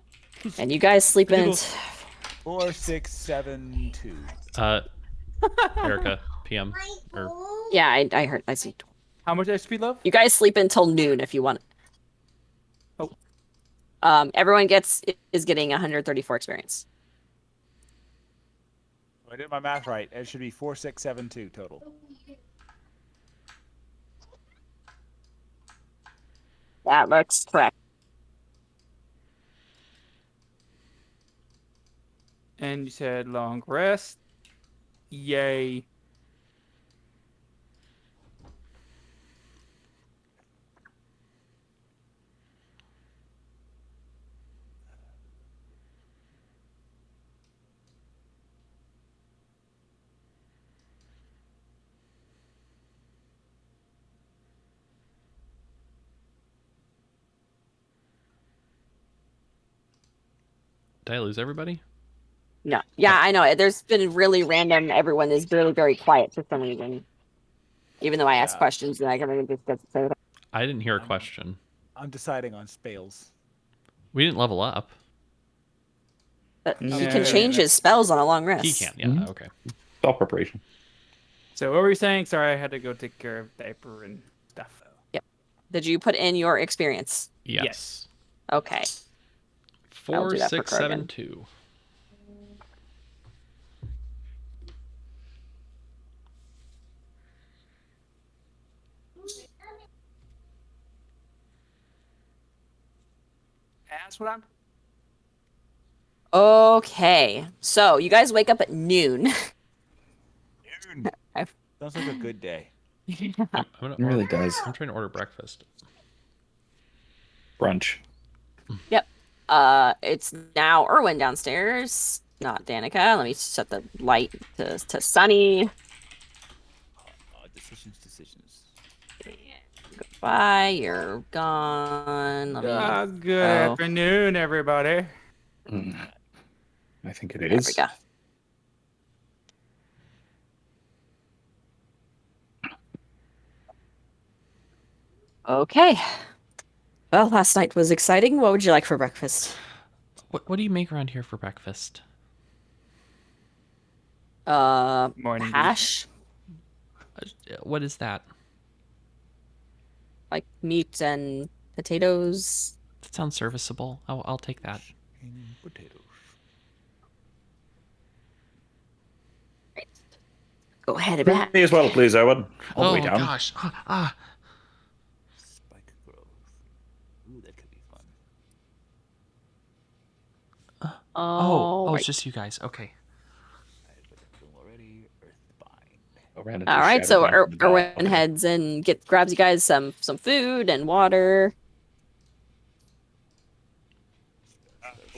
And you guys sleep in. Jiggles. 4, 6, 7, 2. Erica, PM, or Yeah, I heard. I see. How much XP love? You guys sleep until noon if you want. Oh. Everyone is getting 134 experience. I did my math right. It should be 4, 6, 7, 2 total. That looks correct. And you said long rest. Yay. did I lose everybody? No. Yeah, I know. There's been really random. Everyone is really very quiet for some reason. Even though I ask Yeah. questions and I can really just say that. I didn't hear a question. I'm deciding on spales. We didn't level up. But he No. can change his spells on a long rest. He can, yeah. Mhm. Okay. Spell preparation. So what were you saying? Sorry, I had to go take care of diaper and stuff. Did you put in your experience? Yes. Okay. I'll 4, do that for 6, 7, Krogan. 2. That's what I'm. Okay. So you guys wake up at noon. Noon. Sounds like a good day. I'm gonna It really order- does. I'm trying to order breakfast. Brunch. Yep. It's now Erwin downstairs, not Danica. Let me set the light to sunny. Decisions. Goodbye. You're gone. Let me. Good afternoon, everybody. Mm. I think it There we is. go. Okay. Well, last night was exciting. What would you like for breakfast? What do you make around here for breakfast? Morning. Hash, What is that? like meat and potatoes. That sounds serviceable. I'll take that. Potatoes. Go ahead back. Me as well, please, Owen. All the way down. Gosh. Spike growth. Ooh, that could be fun. Oh, Right. it's just you guys. Okay. Already Earthbind. I ran into All right, so Shadowbind from the Erwin back. heads and grabs you guys some food and water.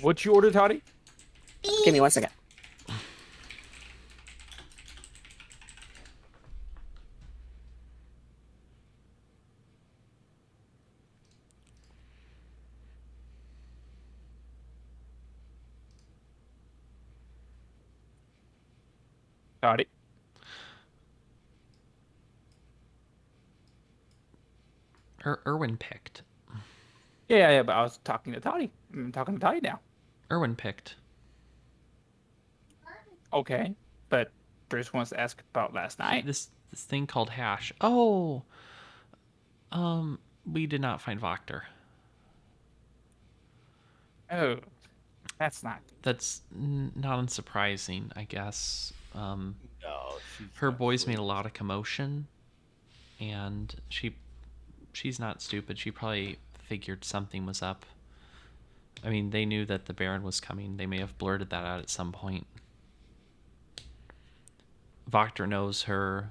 What you order, Toddy? Give me 1 second. Toddy. Erwin picked. Yeah, but I was talking to Toddy. I'm talking to Toddy now. Erwin picked. Okay, but Bruce wants to ask about last night. This thing called hash. Oh. We did not find Voctor. Oh, that's not. That's not unsurprising, I guess. No, Her boys made a lot of commotion, and she's not stupid. She probably figured something was up. I mean, they knew that the Baron was coming. They may have blurted that out at some point. Voctor knows her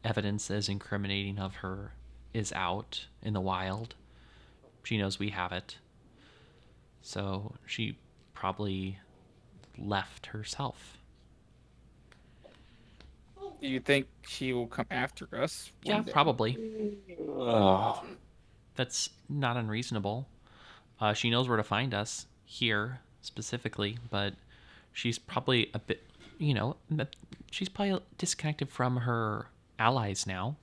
evidence as incriminating of her is out in the wild. She knows we have it. So she probably left herself. Do you think she will come after us? Yeah, one day? probably. Oh, That's not unreasonable. She knows where to find us, here specifically, but she's probably a bit, she's probably disconnected from her allies now.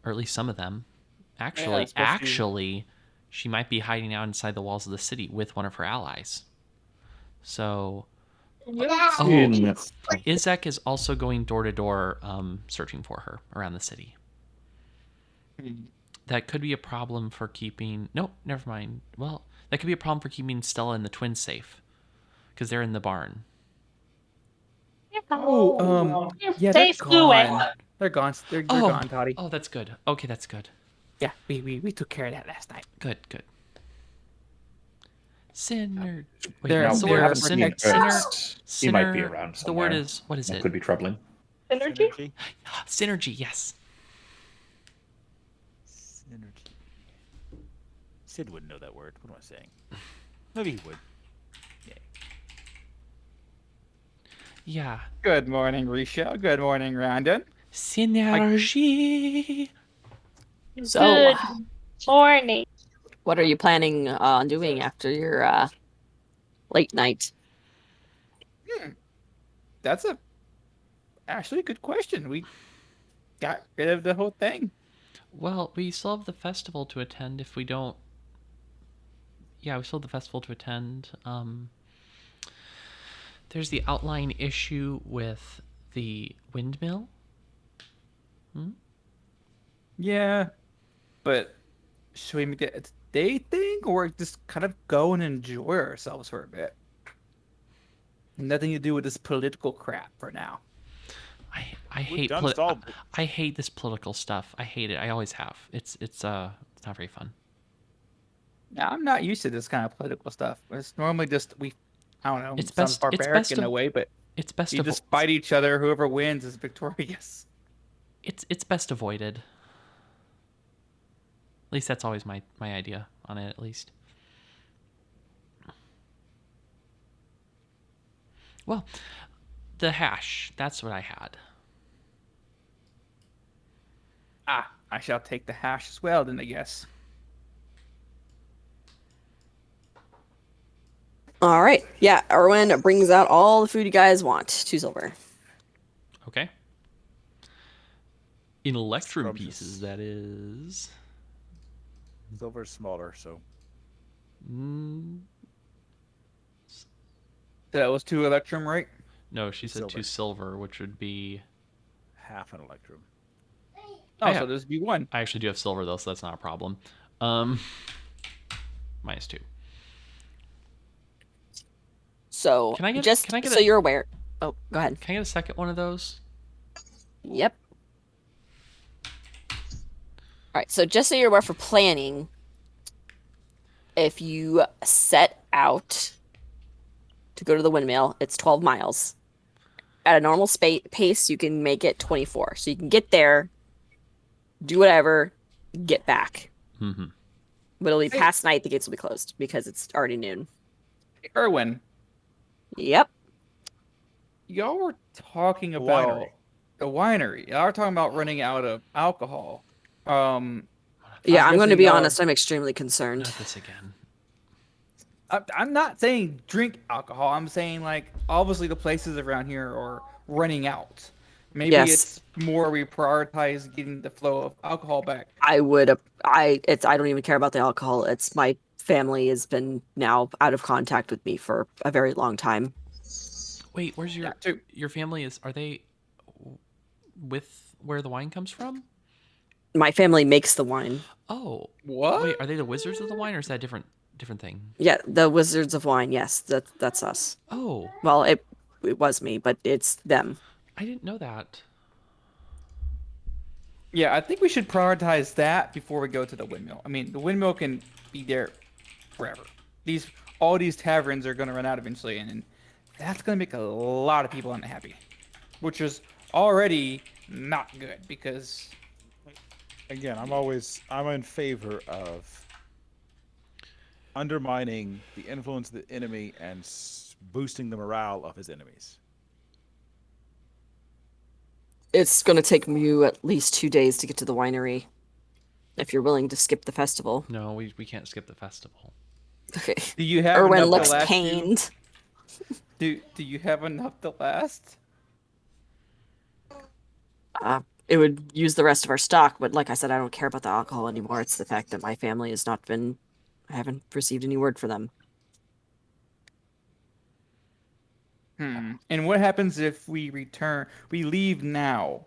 Or at least some of them. Actually, especially- she might be hiding out inside the walls of the city with one of her allies. So, In- Izek is also going door to door, searching for her around the city. That could be a problem for keeping. Nope, never mind. Well, that could be a problem for keeping Stella and the twins safe, because they're in the barn. Oh, yeah, they're Safe away. gone. They're gone. They're Oh, gone, Toddy. oh, that's good. Okay, that's good. Yeah, we took care of that last night. Good. Sinner. Wait, They're- what's the we they're word? haven't seen Sinner. He might be Sinner- around The word somewhere. is, what is That it? could be troubling. Synergy? Synergy. Synergy. Yes. Synergy. Sid wouldn't know that word. What am I saying? Maybe he would. Yeah. Good morning, Risha. Good morning, Randon. Synergy. So, Good morning. what are you planning on doing after your late night? That's actually a good question. We got rid of the whole thing. Well, we still have the festival to attend if we don't. Yeah, we still have the festival to attend. There's the outline issue with the windmill. Yeah, but should we make it a day thing or just kind of go and enjoy ourselves for a bit? Nothing to do with this political crap for now. I hate done stalled. I hate this political stuff. I hate it. I always have. It's not very fun. Now, I'm not used to this kind of political stuff. It's normally just I don't know, It's sounds best- it's barbaric best in a of- way, but It's best you just fight each other. Whoever wins is victorious. it's best avoided. At least that's always my idea on it, at least. Well, the hash, that's what I had. Ah, I shall take the hash as well, then I guess. All right. Yeah, Erwin brings out all the food you guys want. 2 silver. Okay. In electrum Scrubs pieces, is- that is. Silver's smaller, so Mm, That was 2 electrum, right? no, she said Silver. 2 silver, which would be. half an electrum. Oh, Yeah. so there's be 1. I actually do have silver, though, so that's not a problem. -2. So, Can I get- just can I get so a- you're aware. Oh, go ahead. Can I get a second one of those? Yep. All right. So, just so you're aware for planning, if you set out to go to the windmill, it's 12 miles. At a normal pace, you can make it 24. So, you can get there, do whatever, get back. Mm-hmm. But it'll be past night, the gates will be closed because it's already noon. Hey, Erwin, Yep. y'all were talking The about winery. the winery. Y'all were talking about running out of alcohol. Yeah, I'm I'm going to guessing be y'all are- honest. I'm extremely concerned. Not this again. I'm not saying drink alcohol. I'm saying like obviously the places around here are running out. Maybe Yes. it's more we prioritize getting the flow of alcohol back. I don't even care about the alcohol. It's my family has been now out of contact with me for a very long time. Wait, where's your Yeah, too. your family? Are they with where the wine comes from? My family makes the wine. Oh, What? wait, are they the wizards of the wine, or is that a different thing? Yeah, the Wizards of Wine. Yes, that's us. Oh, Well, it was me, but it's them. I didn't know that. Yeah, I think we should prioritize that before we go to the windmill. I mean, the windmill can be there forever. All these taverns are going to run out eventually, and that's going to make a lot of people unhappy, which is already not good because Again, I'm in favor of undermining the influence of the enemy and boosting the morale of his enemies. It's going to take you at least 2 days to get to the winery. If you're willing to skip the festival. No, we can't skip the festival. Okay. do you have Erwin enough looks to last pained. Do you have enough to last? It would use the rest of our stock, but like I said, I don't care about the alcohol anymore. It's the fact that my family has not been I haven't received any word for them. And what happens if we leave now?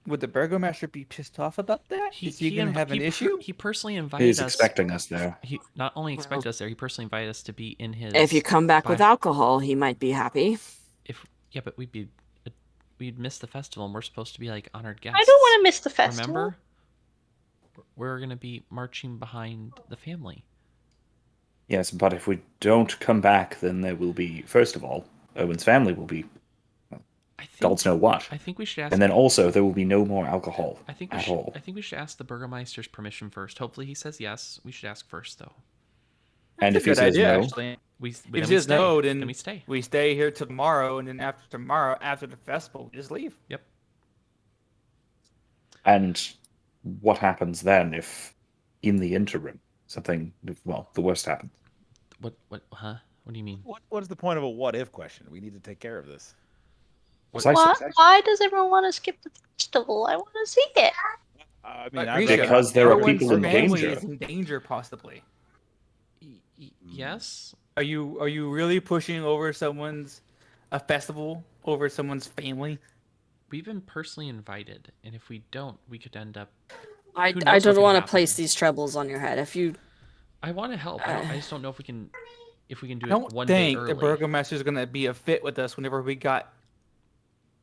Would the burgomaster be pissed off about that? Is he going to have an issue? He personally invited He's us. expecting us there. He not only expected us there, he personally invited us to be in his. If you come back with by- alcohol, he might be happy. but we'd miss the festival, and we're supposed to be like honored guests. I don't want to miss the festival. Remember, we're gonna be marching behind the family. Yes, but if we don't come back, then there will be, first of all, Owen's family will be gods know what. I think we should ask. And then also, there will be no more alcohol I think we should ask the Burgermeister's permission first. Hopefully, he says yes. We should ask first, though. And if he Good says idea, no, actually. If he says no, then we stay. We stay here tomorrow, and then after tomorrow, after the festival, we just leave. Yep. And what happens then if, in the interim, something, well, the worst happens? What, huh? What do you mean? What is the point of a what if question? We need to take care of this. Why does everyone want to skip the festival? I want to see it. I mean, because there are Owen's people in family danger. is in danger, possibly. Yes. Are you really pushing over a festival over someone's family? We've been personally invited, and if we don't, we could end up. I don't want to place these troubles on your head. If you, I want to help. I just don't know if we can. If we can do I don't it one day think early. the burgomaster is going to be a fit with us whenever we got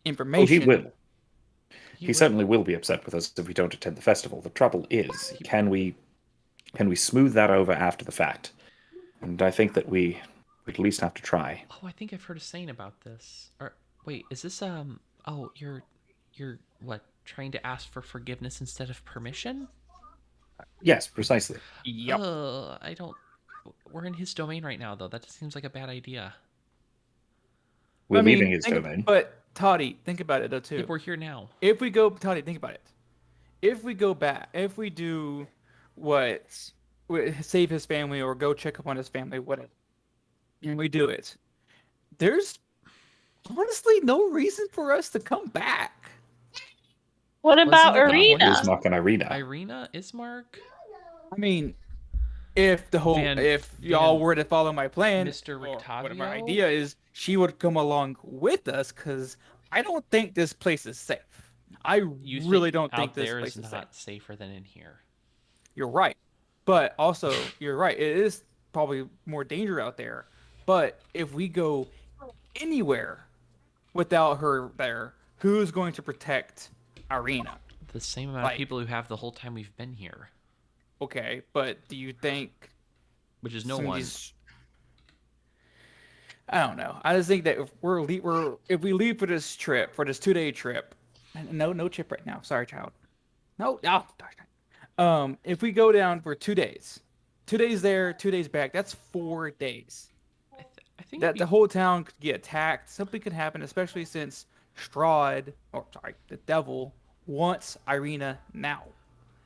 Oh, information. he will. He certainly will be upset with us if we don't attend the festival. The trouble is, can we smooth that over after the fact? And I think that we'd at least have to try. Oh, I think I've heard a saying about this. Or wait, is this Oh, you're what? Trying to ask for forgiveness instead of permission? Yes, precisely. Yep. I don't. We're in his domain right now, though. That just seems like a bad idea. We're leaving his domain. But Toddy, think about it though too. Yeah, we're here now. If we go, Toddy, think about it. If we go back, if we do save his family or go check up on his family, whatever, and we do it, there's honestly no reason for us to come back. What about Wasn't it Arena? Ismark and Irina. Irina, Ismark, I mean, if y'all were to follow my plan, Mr. or what Rictavio? my idea is, she would come along with us because I don't think this place is safe. I really don't think this there place is is not safe. safer than in here. You're right, but also you're right. It is probably more danger out there. But if we go anywhere without her there, who's going to protect Irina? The same amount of people who have the whole time we've been here. Okay, but do you think? Which is no some of one. I don't know. I just think that if we leave for this 2-day trip, no trip right now. Sorry, child. No, if we go down for 2 days, 2 days there, 2 days back, that's 4 days. I think That the whole town could get attacked. Something could happen, especially since the devil wants Irina now.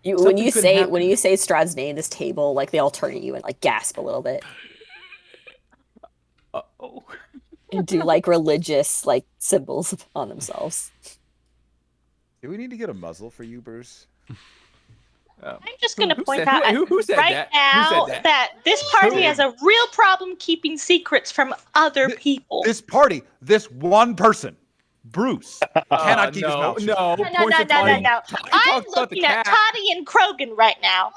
when you say Strahd's name, this table, like they all turn at you and like gasp a little bit. Uh-oh. And do like religious like symbols on themselves. Do we need to get a muzzle for you, Bruce? I'm just going to who point said- out who said right that? now Who said that? this party has a real problem keeping secrets from other people. This party, this one person, Bruce, cannot keep his mouth shut. No. Toddy I'm talks about the looking at cat. Toddy and Krogan right now.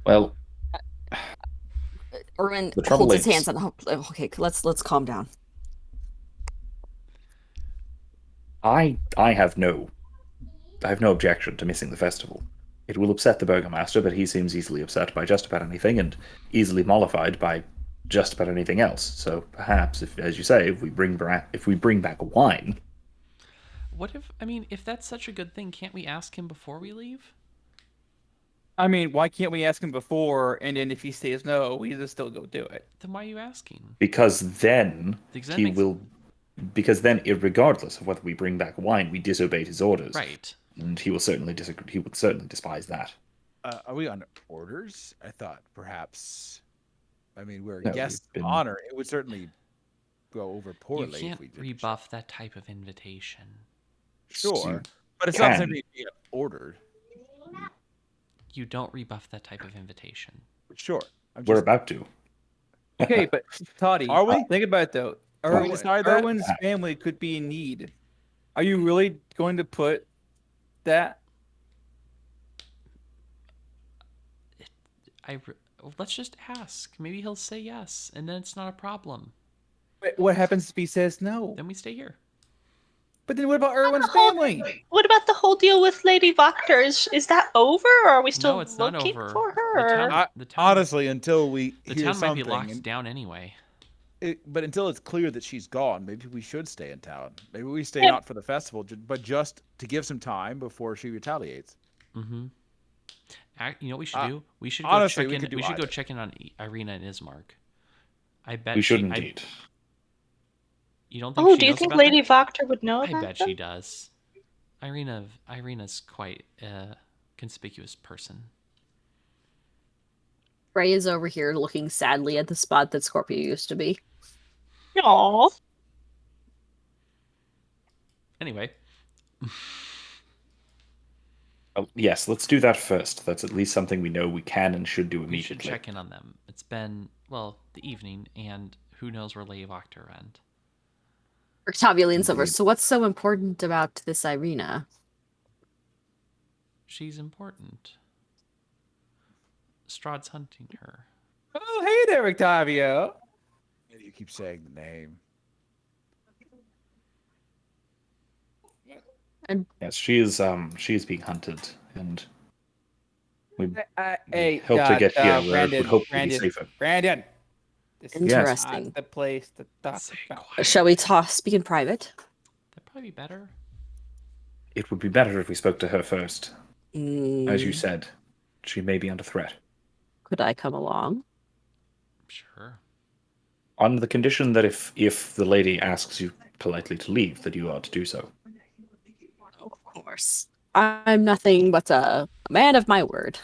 Well, Erwin The trouble holds his is- hands on. Okay, let's calm down. I have no objection to missing the festival. It will upset the burgomaster, but he seems easily upset by just about anything and easily mollified by just about anything else. So perhaps, if, as you say, if we bring back wine. What if that's such a good thing, can't we ask him before we leave? I mean, why can't we ask him before, and then if he says no, we just still go do it? Then why are you asking? Because then Because he will. Because then, regardless of whether we bring back wine, we disobeyed his orders. Right. And he will certainly disagree. He would certainly despise that. Are we on orders? I thought perhaps. I mean, we're No, guests we've of been- honor. It would certainly go over You poorly can't if we did. rebuff that type of invitation. Sure, You but it's not can. something to get ordered. You don't rebuff that type of invitation. Sure. I'm We're just, about to. Okay, but Toddy, Are we? think about it though. Can we decide that? Erwin's family could be in need. Are you really going to put that? Let's just ask. Maybe he'll say yes, and then it's not a problem. What happens if he says no? Then we stay here. But then what about Erwin's the whole- family? What about the whole deal with Lady Voctor? Is that over, or are we still No, it's not looking over. for The her? town- honestly, until we The hear town might something, be locked down anyway. but until it's clear that she's gone, maybe we should stay in town. Maybe we stay Yeah. not for the festival, but just to give some time before she retaliates. Mm-hmm. You know what we should do? We should go honestly, check we in. could do We should go either. check in on Irina and Ismark. I bet We should she- indeed. You don't think Oh, she do you knows think about Lady that? Voctor would know I about bet them? she does. Irina's quite a conspicuous person. Ray is over here looking sadly at the spot that Scorpio used to be. Aw. Anyway, Oh, yes, let's do that first. That's at least something we know we can and should do we should immediately. check in on them. It's been, well, the evening, and who knows where Lady Voctor went. Octavia leans over. Indeed. So what's so important about this Irina? She's important. Strahd's hunting her. Oh, hey there, Octavio. You keep saying the name. Yes, she is being hunted, and we Hey, hope to get here where it Brandon, would hopefully be Brandon, safer. Brandon. This is Interesting. not the place to talk Say about. quiet. Shall we speak in private? That'd probably be better. It would be better if we spoke to her first. As you Mm, said, she may be under threat. could I come along? Sure. On the condition that if the lady asks you politely to leave, that you are to do so. Of course. I'm nothing but a man of my word.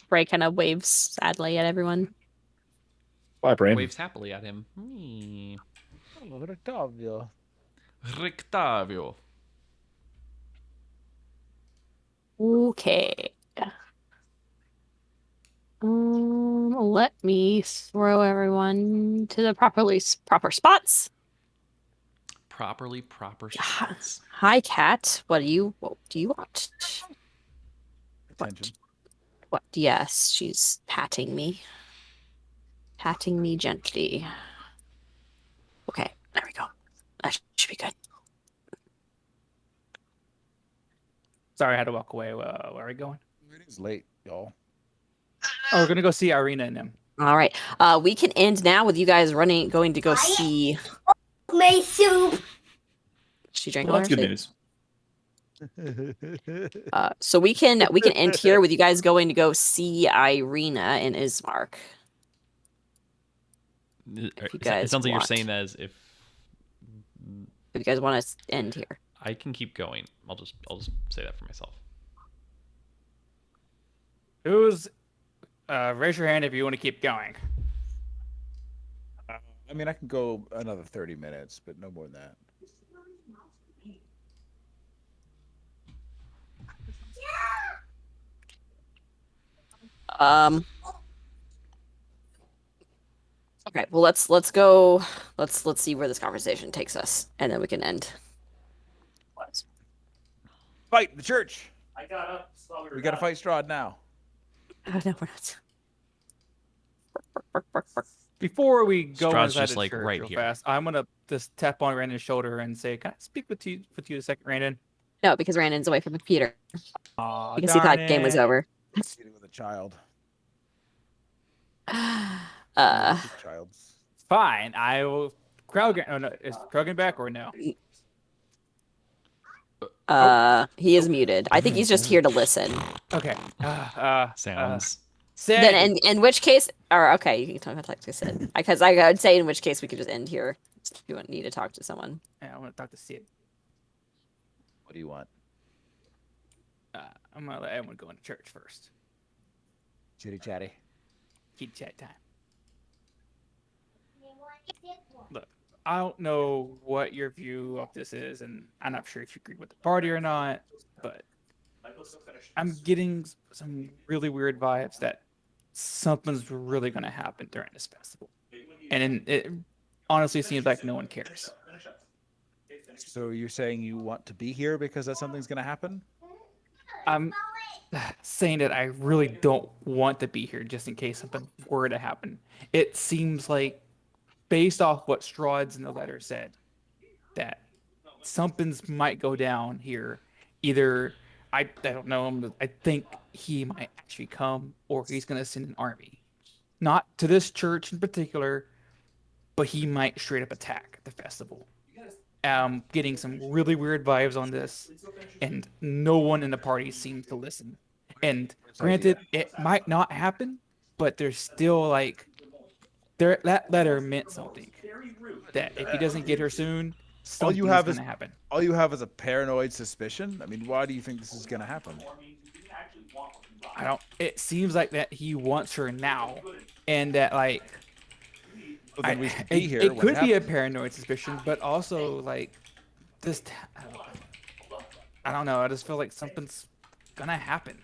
Ray kind of waves sadly at everyone. Bye, Brain. Waves happily at him. Me. Oh, Octavio. Rictavio. Okay. Let me throw everyone to the proper spots. Proper spots. Hi, cat. What do you want? Attention. What? Yes, she's patting me gently. Okay, there we go. That should be good. Sorry, I had to walk away. Where are we going? It is late, y'all. Oh, we're gonna go see Irina and them. All right. We can end now with you guys going to go see. My soup. She drank Well, all that's her good soup. news. So we can end here with you guys going to go see Irina and Ismark. It guys sounds like you're want. saying that as if If you guys want to end here. I can keep going. I'll just say that for myself. Who's? Raise your hand if you want to keep going. I mean, I can go another 30 minutes, but no more than that. Okay, well let's go. Let's see where this conversation takes us, and then we can end. Fight the church. I got up. We got to fight Strahd now. Oh, no, we're not. Before we go Strahd's inside just, the like, church right real here. fast, I'm gonna just tap on Randon's shoulder and say, "Can I speak with you a second, Randon?" No, because Randon's away from the computer Aw, because he thought the game was darn it. over. Dealing with a child. Child's. Fine, I will. Krogan. Oh no, is Krogan back or no? He is muted. I think he's just here to listen. Okay. Sounds. Sid. Then, in which case, or okay, you can talk to Sid. Because I would say in which case we could just end here. If you need to talk to someone. Yeah, I want to talk to Sid. What do you want? I'm gonna let everyone go into church first. Chitty chatty. Keep chat time. You want this one? Look, I don't know what your view of this is, and I'm not sure if you agree with the party or not, but I'm getting some really weird vibes that something's really going to happen during this festival. And it honestly seems like no one cares. So you're saying you want to be here because that something's going to happen? I'm saying that I really don't want to be here just in case something were to happen. It seems like, based off what Strahd's in the letter said, that something's might go down here. Either I don't know. I think he might actually come, or he's gonna send an army. Not to this church in particular, but he might straight up attack the festival. Getting some really weird vibes on this, and no one in the party seems to listen. And granted, it might not happen, but there's still like that letter meant something. That if he doesn't get her soon, All you something's have is gonna happen. all you have is a paranoid suspicion. I mean, why do you think this is going to happen? I don't. It seems like that he wants her now, and that like Well, then we should it, be here it when it could be a happens. paranoid suspicion, but also like this. I don't know. I just feel like something's gonna happen.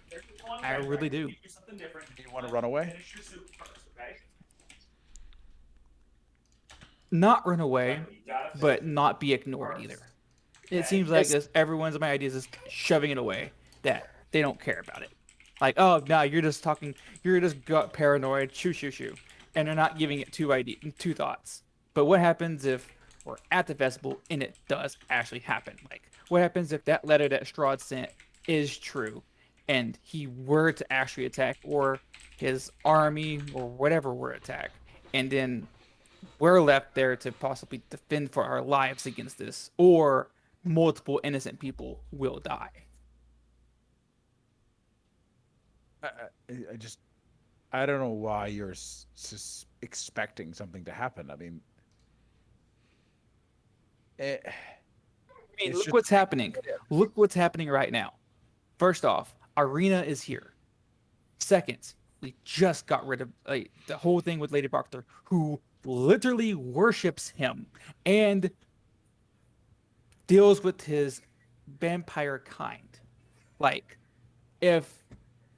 I really do. You want to run away? Not run away, but not be ignored either. It seems like this everyone's my ideas is shoving it away, that they don't care about it. Like, oh no, you're just talking, you're just gut paranoid, shoo shoo shoo, and they're not giving it two thoughts. But what happens if we're at the festival and it does actually happen? Like, what happens if that letter that Strahd sent is true, and he were to actually attack, or his army or whatever were to attack, and then we're left there to possibly defend for our lives against this, or multiple innocent people will die. I just I don't know why you're expecting something to happen. I mean, eh, I mean, it's look just what's happening. Look what's happening right now. First off, Irina is here. Second, we just got rid of like, the whole thing with Lady Proctor, who literally worships him and deals with his vampire kind. Like, if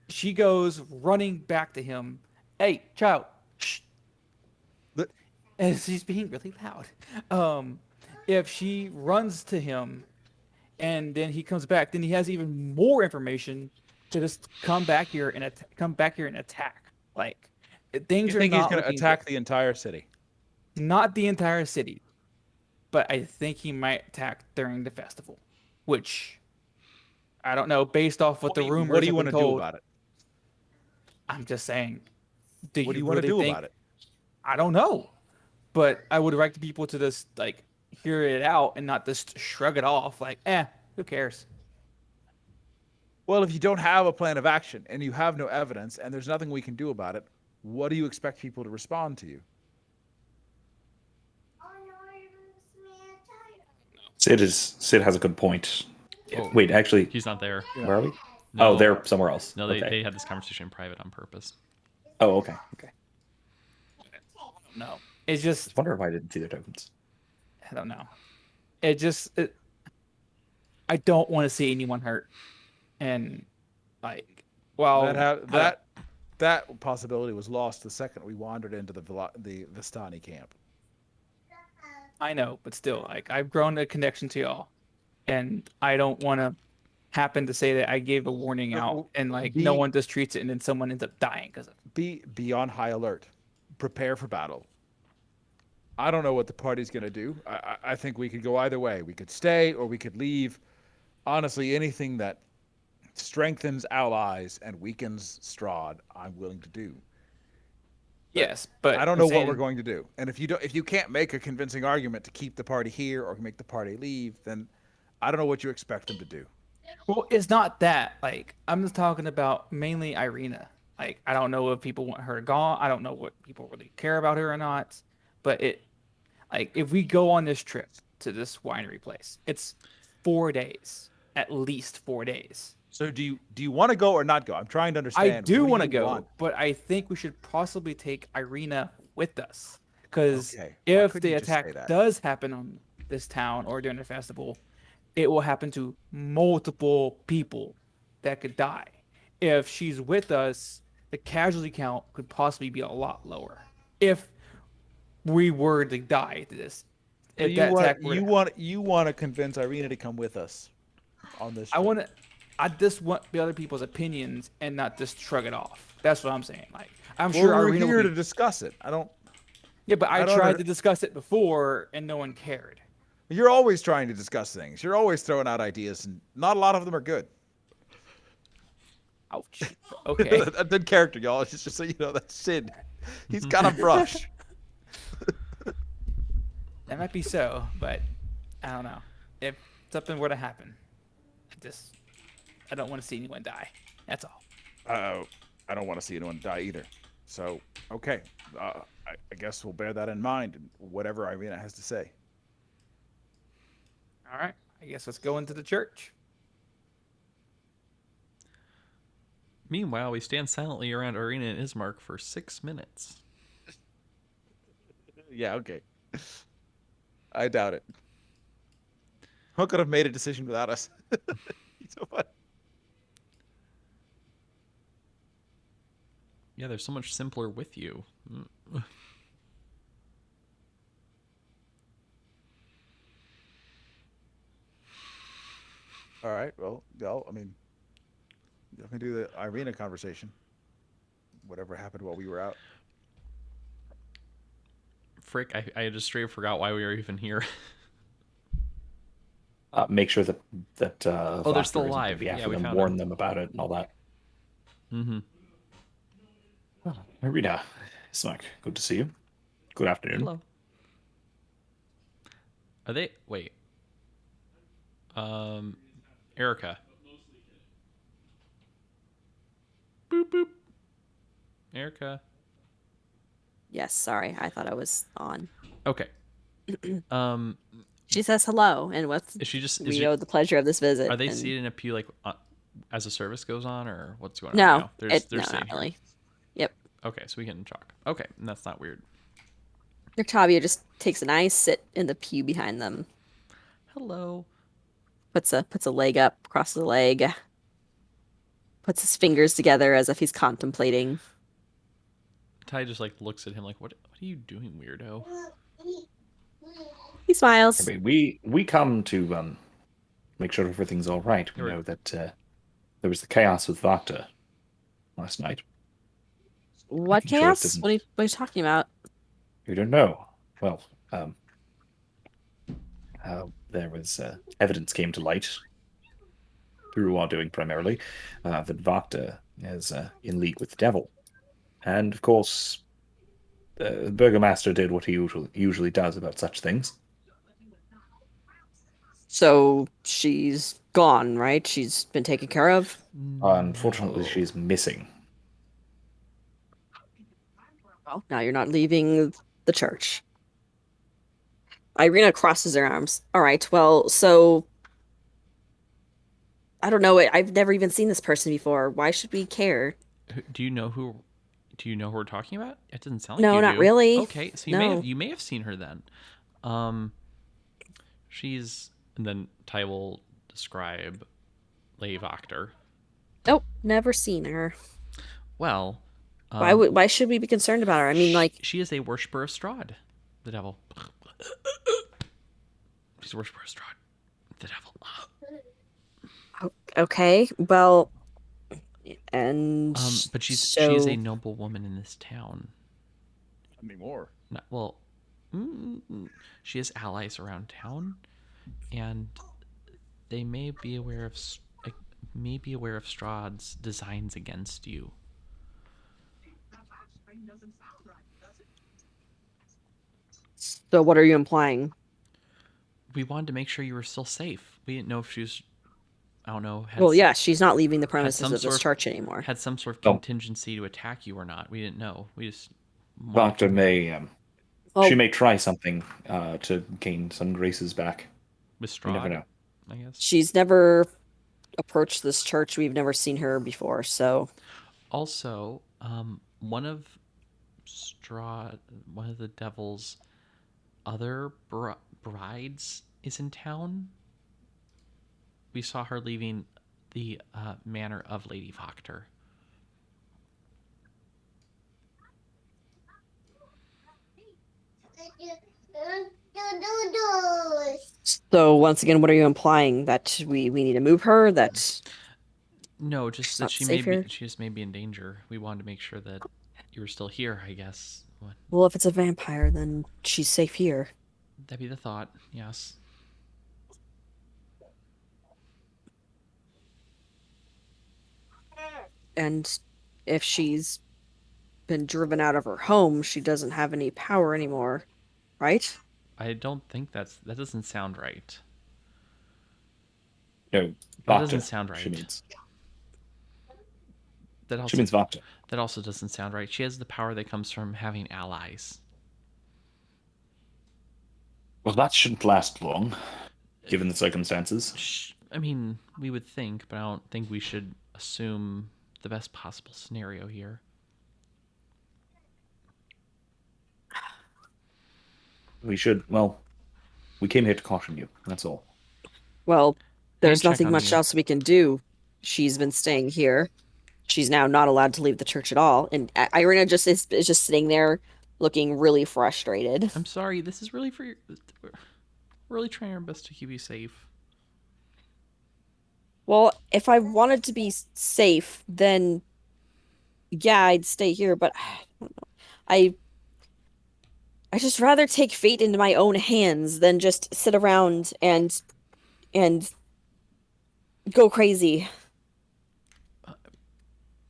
she goes running back to him, hey, child, shh, the- and she's being really loud. If she runs to him and then he comes back, then he has even more information to just come back here and attack. Like, you things are think he's not going to looking good. attack the entire city? Not the entire city, but I think he might attack during the festival, which I don't know. Based off what the What rumors do you have want been to do told, about it? I'm just saying. Do What do you you want to really do think? about it? I don't know, but I would like people to just like hear it out and not just shrug it off like, who cares? Well, if you don't have a plan of action and you have no evidence and there's nothing we can do about it, what do you expect people to respond to you? Sid has a good point. Oh, Wait, actually, He's not there. where are we? No, Oh, they're somewhere else. No, Okay. they had this conversation in private on purpose. Oh, okay. Okay. No, it's just Just wonder why I didn't see their tokens. I don't know. I don't want to see anyone hurt, and like, well, That possibility was lost the second we wandered into the Vistani camp. I know, but still, like, I've grown a connection to y'all, and I don't want to happen to say that I gave a warning out and like no Be one just treats it, and then someone ends up dying because of it. be on high alert. Prepare for battle. I don't know what the party's going to do. I think we could go either way. We could stay or we could leave. Honestly, anything that strengthens allies and weakens Strahd, I'm willing to do. Yes, but I don't I'm know what saying, we're going to do. And if you can't make a convincing argument to keep the party here or make the party leave, then I don't know what you expect them to do. well, it's not that. Like, I'm just talking about mainly Irina. Like, I don't know if people want her gone. I don't know what people really care about her or not. But like, if we go on this trip to this winery place, it's 4 days, at least 4 days. So do you want to go or not go? I'm trying to I understand. do What want to you go, want? but I think we should possibly take Irina with us. Because Okay, why if couldn't the you just say attack that? does happen on this town or during the festival, it will happen to multiple people that could die. If she's with us, the casualty count could possibly be a lot lower. If we were to die to this, So if that attack were to happen. you want to convince Irina to come with us on this I trip. want to. I just want the other people's opinions and not just shrug it off. That's what I'm saying. Like I'm Well, sure we're Irina will here be. to discuss it. I don't. Yeah, but I I don't. tried to discuss it before and no one cared. You're always trying to discuss things. You're always throwing out ideas, and not a lot of them are good. Ouch. Okay. A good character, y'all. It's just so you know, that's Sid. He's got a brush. That might be so, but I don't know. If something were to happen, I don't want to see anyone die. That's all. I don't want to see anyone die either. So, okay. I guess we'll bear that in mind, and whatever Irina has to say. All right. I guess let's go into the church. Meanwhile, we stand silently around Irina and Ismark for 6 minutes. Yeah, okay. I doubt it. Who could have made a decision without us? He's so fun. Yeah, they're so much simpler with you. All right. Well, I mean, let me do the Irina conversation. Whatever happened while we were out. Frick, I just straight forgot why we were even here. Make sure that Oh, they're still Vactor isn't gonna alive. be Yeah, after we them, found warn her. them about it and all that. Mm-hmm. Marina, Smack, good to see you. Good afternoon. Hello. Are they? Wait. Erica. Boop boop. Erica. Yes, sorry. I thought I was on. Okay. She says hello, and what's Is she just? we owe the pleasure of this visit. Are they and... seated in a pew like as the service goes on, or what's going on? No, Right now? They're no, sitting not here. really. Yep. Okay, so we can talk. Okay, that's not weird. Octavia just takes a nice sit in the pew behind them. Hello. Puts a leg up, crosses a leg, puts his fingers together as if he's contemplating. Ty just like looks at him like, what are you doing, weirdo? He smiles. I mean, we come to make sure everything's all right. We know that there was the chaos with Vactor last night. What Making sure it chaos? doesn't- What are you talking about? You don't know. Well, there was evidence came to light through our doing primarily that Vactor is in league with the devil, and of course, the Burgomaster did what he usually does about such things. So she's gone, right? She's been taken care of. Unfortunately, she's missing. Well, now you're not leaving the church. Irina crosses her arms. All right, well, so I don't know. I've never even seen this person before. Why should we care? Do you know who? Do you know who we're talking about? It doesn't sound like No, you not do. really. Okay, so No. you may have seen her then. She's, and then Ty will describe Lady Vactor. Nope, never seen her. Well, Why should we be concerned about her? I mean, like, she is a worshiper of Strahd, the devil. She's a worshiper of Strahd, the devil. okay, well, and but she is so a noble woman in this town. Anymore. Not, well, she has allies around town, and they may be aware of Strahd's designs against you. so what are you implying? We wanted to make sure you were still safe. We didn't know if she was, I don't know. Well, yeah, she's not leaving the premises some of sort this of- church anymore. Had some sort of No. contingency to attack you or not. We didn't know. We just Vactor may Well, she may try something to gain some graces back. with You never Strahd, know. I guess. she's never approached this church. We've never seen her before, so Also, one of Strahd, one of the devil's other brides, is in town. We saw her leaving the manor of Lady Voctor. So once again, what are you implying? That we need to move her? That No, just she's that not safe here? she just may be in danger. We wanted to make sure that you were still here, I guess. Well, if it's a vampire, then she's safe here. That'd be the thought, yes. And if she's been driven out of her home, she doesn't have any power anymore, right? I don't think that doesn't sound right. No, That doesn't Voctor, sound she right. means. That She also means Voctor. that also doesn't sound right. She has the power that comes from having allies. Well, that shouldn't last long, given the circumstances. I mean, we would think, but I don't think we should assume the best possible scenario here. We should, well, we came here to caution you, that's all. Well, there's check nothing on much you. else we can do. She's been staying here. She's now not allowed to leave the church at all. And Irina just is just sitting there looking really frustrated. I'm sorry, this is really for your... We're really trying our best to keep you safe. Well, if I wanted to be safe, then yeah, I'd stay here, but I don't know. I just rather take fate into my own hands than just sit around and go crazy.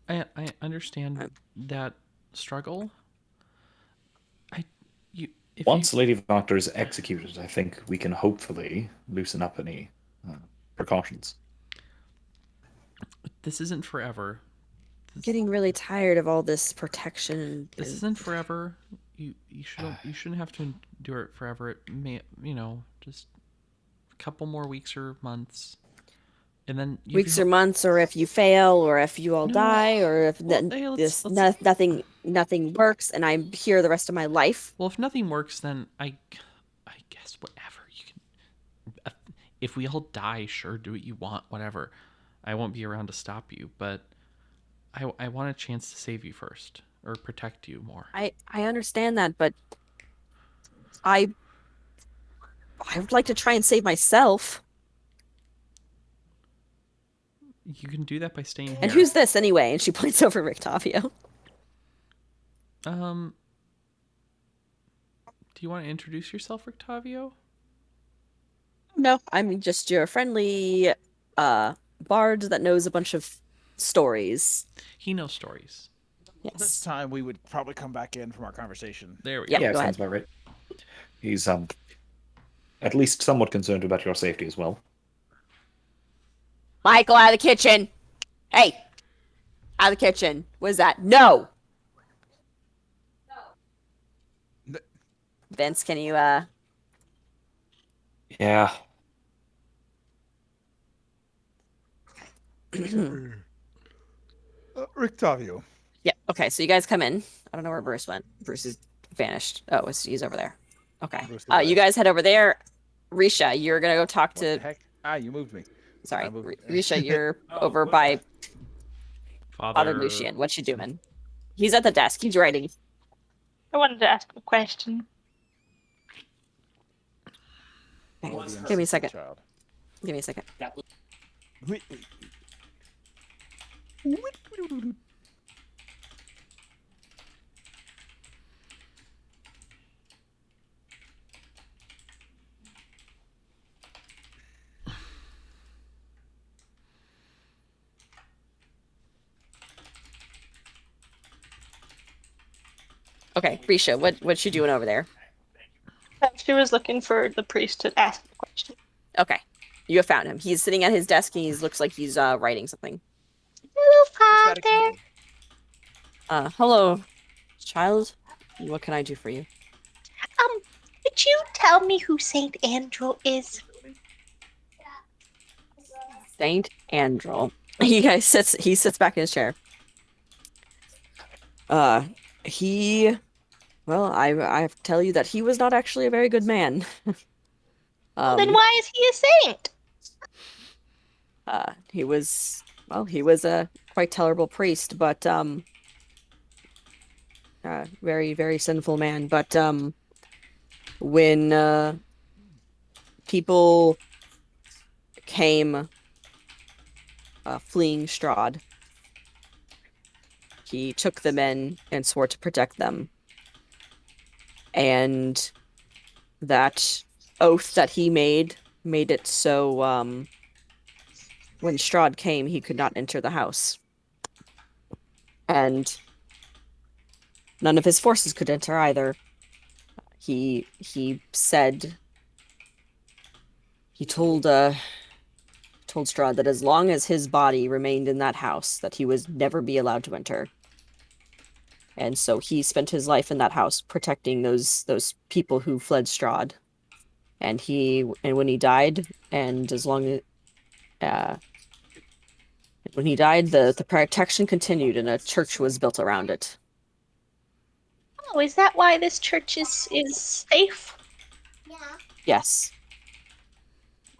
I understand that struggle. Once Lady Voctor is executed, I think we can hopefully loosen up any precautions. This isn't forever. Getting really tired of all this protection. This isn't forever. You shouldn't have to endure it forever. It may, just a couple more weeks or months, and then weeks or months, or if you fail, or if you all die, or if nothing works, and I'm here the rest of my life. Well, if nothing works, then I guess whatever you can. If we all die, sure, do what you want, whatever. I won't be around to stop you, but I want a chance to save you first, or protect you more. I understand that, but I would like to try and save myself. You can do that by staying here. And who's this anyway? And she points over Rictavio. Do you want to introduce yourself, Rictavio? No, I'm just your friendly bard that knows a bunch of stories. He knows stories. Yes. This time we would probably come back in from our conversation. There we Yep, go. Yeah, go sounds ahead. about right. He's at least somewhat concerned about your safety as well. Michael, out of the kitchen. Hey, out of the kitchen. What is that? No. Vince, can you Yeah. Rictavio. Yeah. Okay. So you guys come in. I don't know where Bruce went. Bruce is vanished. Oh, he's over there. Okay. You guys head over there. Risha, you're gonna go talk What the to. heck? You moved me. Sorry, I moved- Risha, you're over by Father Lucian. What you doing? He's at the desk. He's writing. I wanted to ask a question. Okay, give me a second. Child. Give me a second. Okay, Risha, what's she doing over there? She was looking for the priest to ask the question. Okay, you have found him. He's sitting at his desk and he looks like he's writing something. Hello, Father. Hello, child. What can I do for you? Could you tell me who Saint Andrew is? Saint Andrew. He sits back in his chair. He Well, I have to tell you that he was not actually a very good man. Then why is he a saint? He was a quite tolerable priest, but very, very sinful man. But when people came fleeing Strahd, he took them in and swore to protect them. And that oath that he made it so when Strahd came, he could not enter the house. And none of his forces could enter either. He said he told Strahd that as long as his body remained in that house, that he would never be allowed to enter. And so he spent his life in that house protecting those people who fled Strahd. And when he died, and as long as when he died, the protection continued, and a church was built around it. Oh, is that why this church is safe? Yes.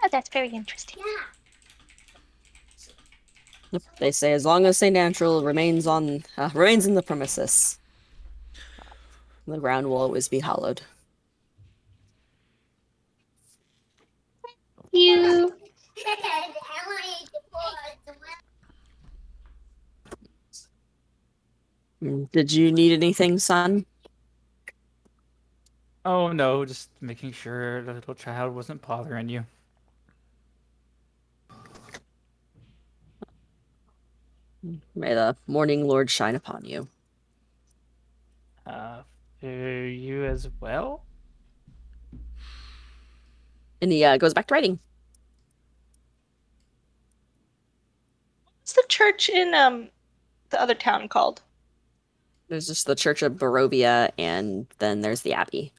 Oh, that's very interesting. Yep. They say as long as Saint Andrew remains in the premises, the ground will always be hallowed. You. Did you need anything, son? Oh no, just making sure the little child wasn't bothering you. May the morning Lord shine upon you. For you as well? And he goes back to writing. What's the church in the other town called? There's just the Church of Barovia, and then there's the Abbey.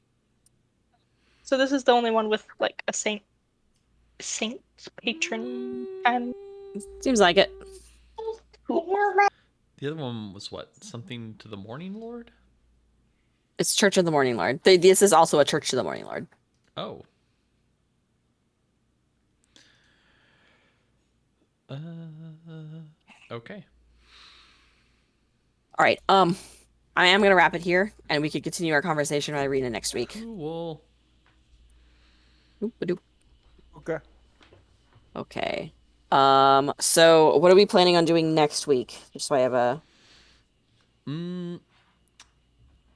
So this is the only one with like a saint patron and Seems like it. The other one was what? Something to the Morning Lord? It's Church of the Morning Lord. This is also a Church to the Morning Lord. Oh. Okay. All right. I am gonna wrap it here, and we could continue our conversation with Irina next week. Cool. Oop-a-doop. Okay. Okay. So what are we planning on doing next week? Just so I have a.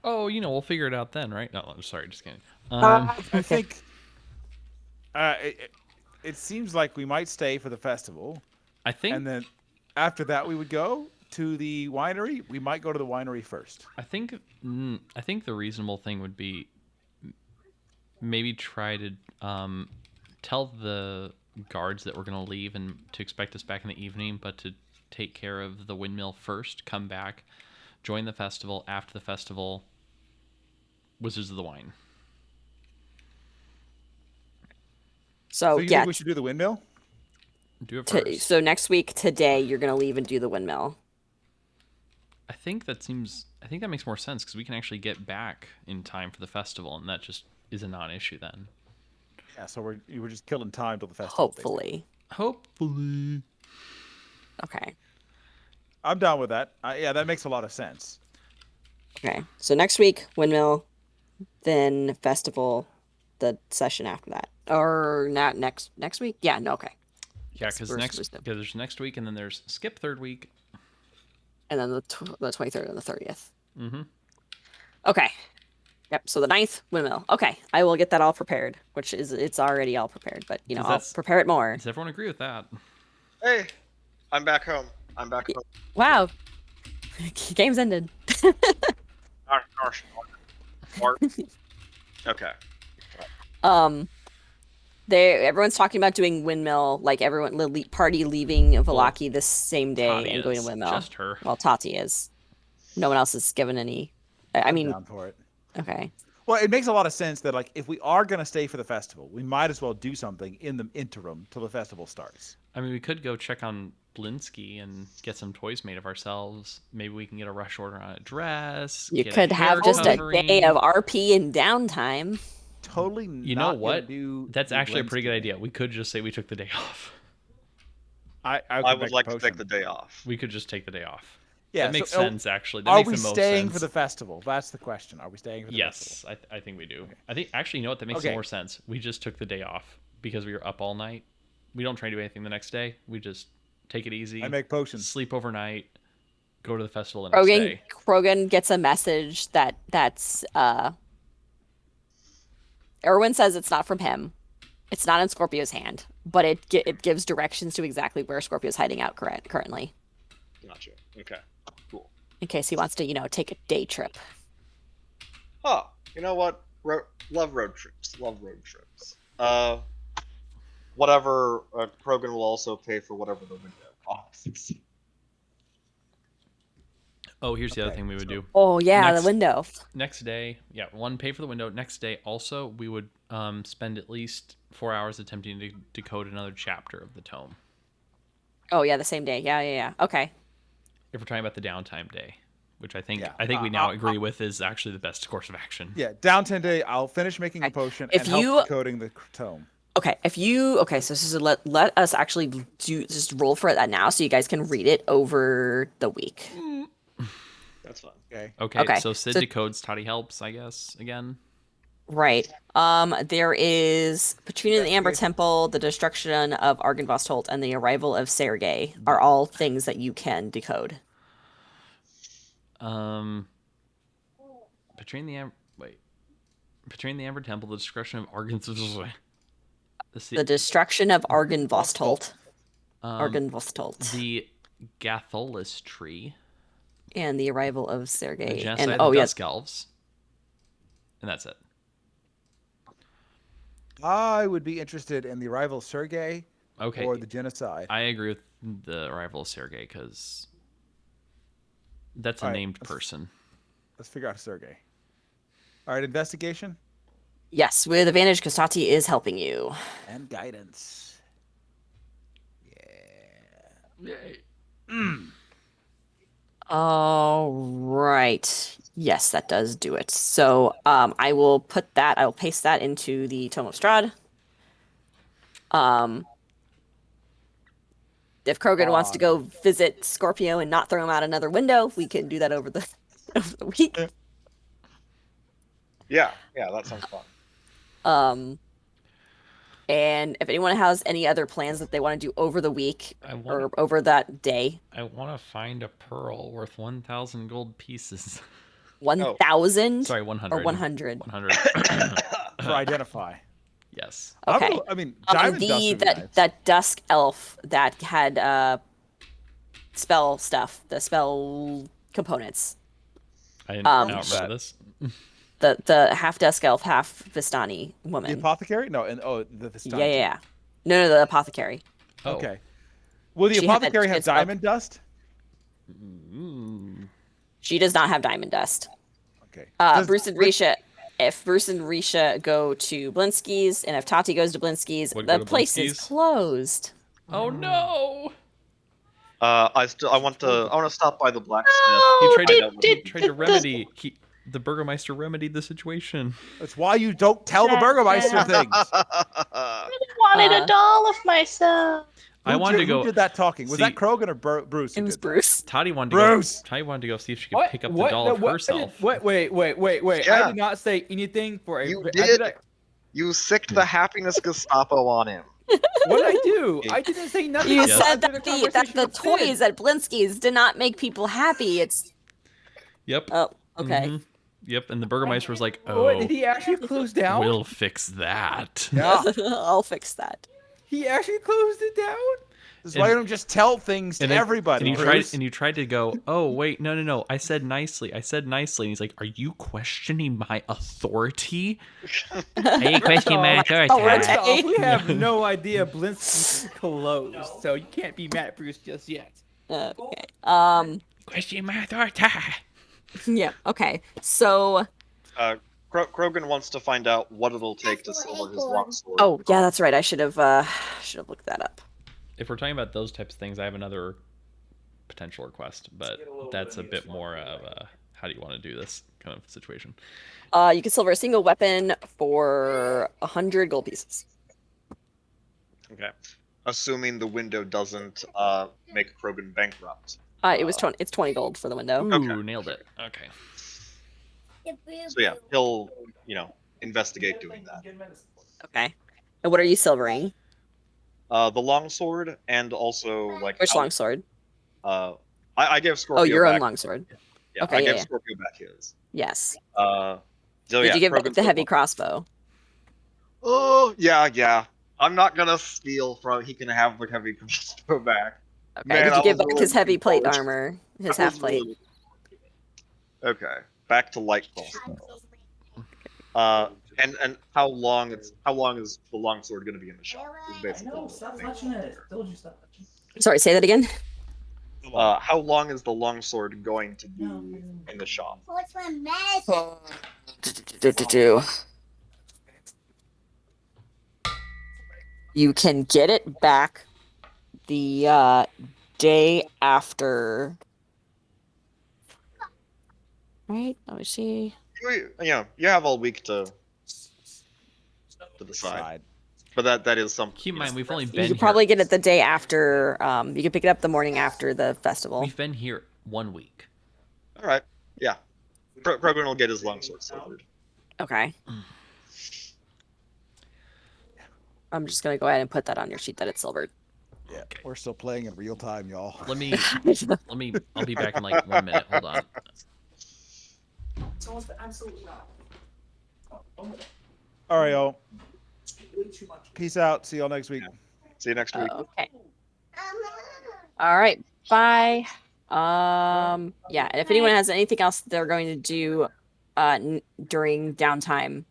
Oh, we'll figure it out then, right? No, I'm sorry, just kidding. I think it seems like we might stay for the festival, I think and then after that we would go to the winery. We might go to the winery first. I think the reasonable thing would be maybe try to tell the guards that we're going to leave and to expect us back in the evening, but to take care of the windmill first, come back, join the festival. After the festival, Wizards of the Wine. So you yeah. think we should do the windmill? Do it first. So next week, today, you're gonna leave and do the windmill. I think that makes more sense because we can actually get back in time for the festival, and that just is a non-issue then. Yeah, so we're just killing time till the festival. Hopefully. Hopefully. Okay. I'm down with that. Yeah, that makes a lot of sense. Okay. So next week, windmill, then festival, the session after that, or not next week? Yeah. No. Okay. Yeah, because there's next week, and then there's skip third week, and then the 23rd and the 30th. Mm-hmm. Okay. Yep. So the 9th, windmill. Okay, I will get that all prepared. It's already all prepared, but I'll prepare it more. Does everyone agree with that? Hey, I'm back home. Wow. Game's ended. Okay. Everyone's talking about doing windmill, like everyone party leaving Valaki this same day Tati and going to is. windmill. Just her. Well, Tati is. No one else has given any. I'm down for it. Okay. Well, it makes a lot of sense that like if we are going to stay for the festival, we might as well do something in the interim till the festival starts. I mean, we could go check on Blinsky and get some toys made of ourselves. Maybe we can get a rush order on a dress. You get could a hair have just covering. a day of RP and downtime. Totally. You know what? That's actually a pretty good idea. We could just say we took the day off. I would like to take the day off. We could just take the day off. Yeah, that makes so, sense. Actually, that are makes we the most staying sense. for the festival? That's the question. Are we staying for the festival? Yes, I think we do. Okay. I think actually, you know what? That makes more sense. We just took the day off because we were up all night. We don't try to do anything the next day. We just take it easy. I make potions. Sleep overnight. Go to the festival the next day. Krogan gets a message that's Erwin says it's not from him. It's not in Scorpio's hand, but it gives directions to exactly where Scorpio's hiding out currently. Gotcha. Okay. Cool. In case he wants to, take a day trip. Oh, you know what? Love road trips. Whatever. Krogan will also pay for whatever the window costs. Oh, here's the other thing we would do. Oh yeah, the window. Next day, pay for the window. Next day, also we would spend at least 4 hours attempting to decode another chapter of the tome. Oh yeah, the same day. Yeah. Okay. If we're talking about the downtime day, which I think we now agree with is actually the best course of action. Yeah, downtime day. I'll finish making a potion and help decoding the tome. Okay, so this is let us actually just roll for that now, so you guys can read it over the week. That's fine. Okay. So Sid decodes, Toddy helps, I guess, again. Right. There is Petrina in the Amber Temple, the destruction of Argynvost, and the arrival of Sergei are all things that you can decode. Petrina in the Amber Temple, the destruction of Argynvost. The destruction of Argynvost. The Gatholis tree. And the arrival of Sergei. The genocide of the Dusk Elves. And that's it. I would be interested in the arrival of Sergei or the genocide. I agree with the arrival of Sergei because that's a named person. Let's figure out Sergei. All right, investigation? Yes, with advantage because Tati is helping you. And guidance. Yeah. Yay. All right. Yes, that does do it. So I will paste that into the Tome of Strahd. If Krogan wants to go visit Scorpio and not throw him out another window, we can do that over the week. Yeah, that sounds fun. And if anyone has any other plans that they want to do over the week or over that day. I want to find a pearl worth 1,000 gold pieces. 1,000? Sorry, 100. Or 100. 100. For identify. Yes. Okay. Diamond dust that dusk elf that had spell stuff, the spell components. I don't remember this. The half dusk elf, half Vistani woman. The apothecary? No, the Vistani. Yeah. No, the apothecary. Oh. Okay. Will the apothecary have diamond dust? She does not have diamond dust. Okay. Bruce and Risha. If Bruce and Risha go to Blinsky's, and if Tati goes to Blinsky's, the place is closed. Oh no! I want to stop by the blacksmith. He tried to remedy. The Burgermeister remedied the situation. That's why you don't tell the Burgermeister things. I really wanted a doll of myself. Who did that talking? Was that Krogan or Bruce? It was Bruce. Toddy wanted to go see if she could pick up the doll of herself. Wait. Yeah. I did not say anything for a... You did. You sicked the happiness Gestapo on him. What did I do? I didn't say nothing. You said that the toys at Blinsky's did not make people happy. Yep. Oh, okay. Mm-hmm. Yep, and the Burgermeister was like, What, did he actually close down? We'll fix that. Yeah. I'll fix that. He actually closed it down? This is why you don't just tell things to everybody. And you tried to go, oh, wait, no. I said nicely. And he's like, are you questioning my authority? Are you questioning my authority? We have no idea Blinsky's closed, so you can't be mad at Bruce just yet. Okay. Questioning my authority. Yeah, okay. So... Krogan wants to find out what it'll take to silver his longsword. Oh, yeah, that's right. I should have looked that up. if we're talking about those types of things, I have another potential request, but that's a bit more of a how do you want to do this kind of situation. You can silver a single weapon for 100 gold pieces. Okay. Assuming the window doesn't make Krogan bankrupt. It's 20 gold for the window. Ooh, nailed it. Okay. So yeah, he'll investigate doing that. Okay. And what are you silvering? The longsword and also like Which longsword? I gave Scorpio Oh, your own back. longsword. Yeah, Okay, I yeah, gave yeah. Scorpio back his. Yes. So Did yeah, you give back Krogan's the heavy still- crossbow? Oh yeah. I'm not gonna steal from. He can have the heavy crossbow back. Okay. Man, Did you I give was back really his heavy looking plate forward- armor, his I was half plate? really- Okay, back to light crossbow. And how long is the longsword gonna be in the shop? Is basically the main point. Sorry, say that again. How long is the longsword going to be in the shop? What's my mess? You can get it back the day after. Right? Let me see. You have all week to decide. But that is something. Keep in mind, we've only You been could here. probably get it the day after. You can pick it up the morning after the festival. We've been here 1 week. All right. Yeah. Krogan will get his longsword silvered. Okay. I'm just gonna go ahead and put that on your sheet that it's silvered. Yeah, we're still playing in real time, y'all. Let me. I'll be back in like 1 minute. Hold on. All right, y'all. Peace out. See y'all next week. See you next week. Okay. All right. Bye. Yeah. And if anyone has anything else they're going to do, during downtime,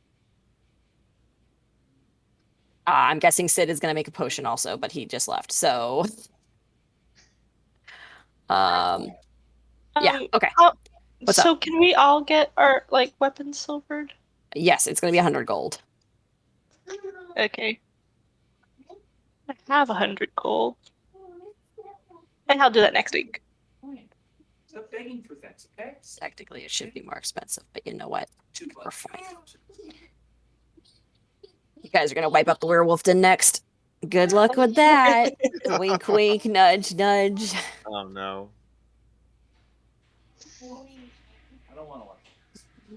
I'm guessing Sid is going to make a potion also, but he just left. So, yeah. Okay. What's So can we all get our weapons silvered? Yes, it's going to be 100 gold. Okay. I have 100 gold. And I'll do that next week. Stop begging for things, okay? Technically, it should be more expensive, but you know what? We're fine. You guys are going to wipe up the werewolf den next. Good luck with that. Wink, wink, nudge, nudge. Oh no. I don't want to watch.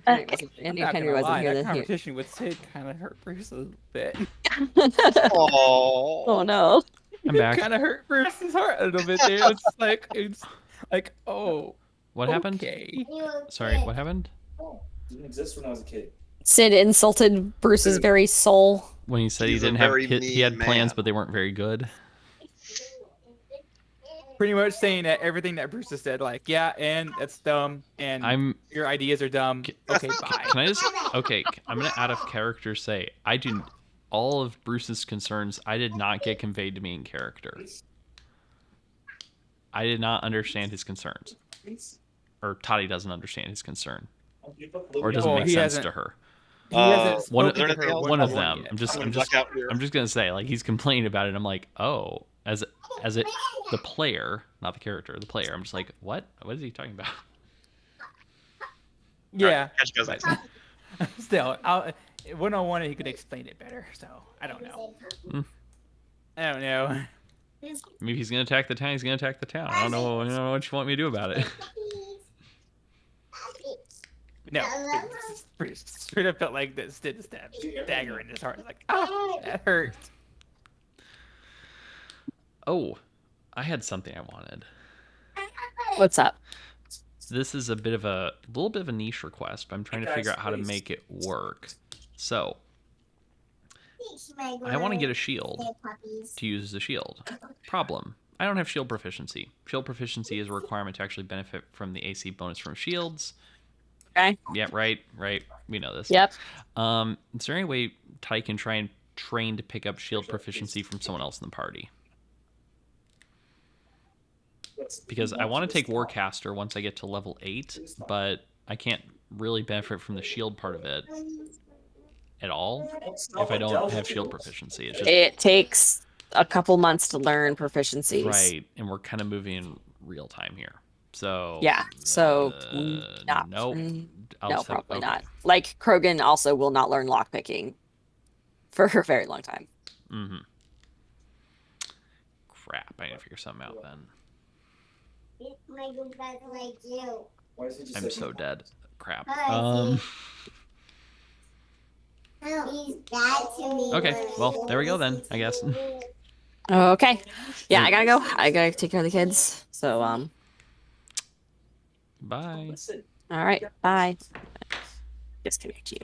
Henry I'm not Henry gonna wasn't lie, here. that Here. conversation with Sid kind of hurt Bruce a bit. Oh no. I'm back. Kind of hurt Bruce's heart a little bit there. It's like, oh, What happened? okay. Sorry, what happened? Didn't exist when I was a kid. Sid insulted Bruce's very soul. When he said He's he a didn't have, very he had mean plans, man. but they weren't very good. Pretty much saying that everything that Bruce has said, like, yeah, and that's dumb, and your ideas are dumb. Okay, bye. Can I just? Okay, I'm gonna out of character say I do. All of Bruce's concerns I did not get conveyed to me in character. I did not understand his concerns, or Toddy doesn't understand his concern, or it doesn't Well, make he sense hasn't- to her. He hasn't One, spoken to her one of one them. yet. I'm just Here. gonna say like he's complaining about it. I'm like, oh, as it the player, not the character, the player. I'm just like, what? What is he talking about? Yeah, Catch you guys next time. but still, one-on-one he could explain it better. So I don't know. I don't know. Maybe he's gonna attack the town. He's gonna attack the town. I don't know. I don't know what you want me to do about it. No, Bruce straight up felt like this did stab dagger in his heart. Like, oh, that hurt. Oh, I had something I wanted. What's up? This is a little bit of a niche request, but I'm trying to figure out how to make it work. So, I want to get a shield to use as a shield. Problem: I don't have shield proficiency. Shield proficiency is a requirement to actually benefit from the AC bonus from shields. Okay. Yeah, right. We know this. Yep. Is there any way Ty can try and train to pick up shield proficiency from someone else in the party? Because I want to take Warcaster once I get to level 8, but I can't really benefit from the shield part of it at all if I don't have shield proficiency. It's just It takes a couple months to learn proficiencies. Right, and we're kind of moving in real time here. So Yeah. So not. nope. I'll No, just have, probably okay. not. Like Krogan also will not learn lockpicking for a very long time. Mm-hmm. Crap, I need to figure something out then. I'm so dead. Crap. Okay, well, there we go then, I guess. Okay. Yeah, I gotta go. I gotta take care of the kids. So Bye. all right, bye. Disconnect you.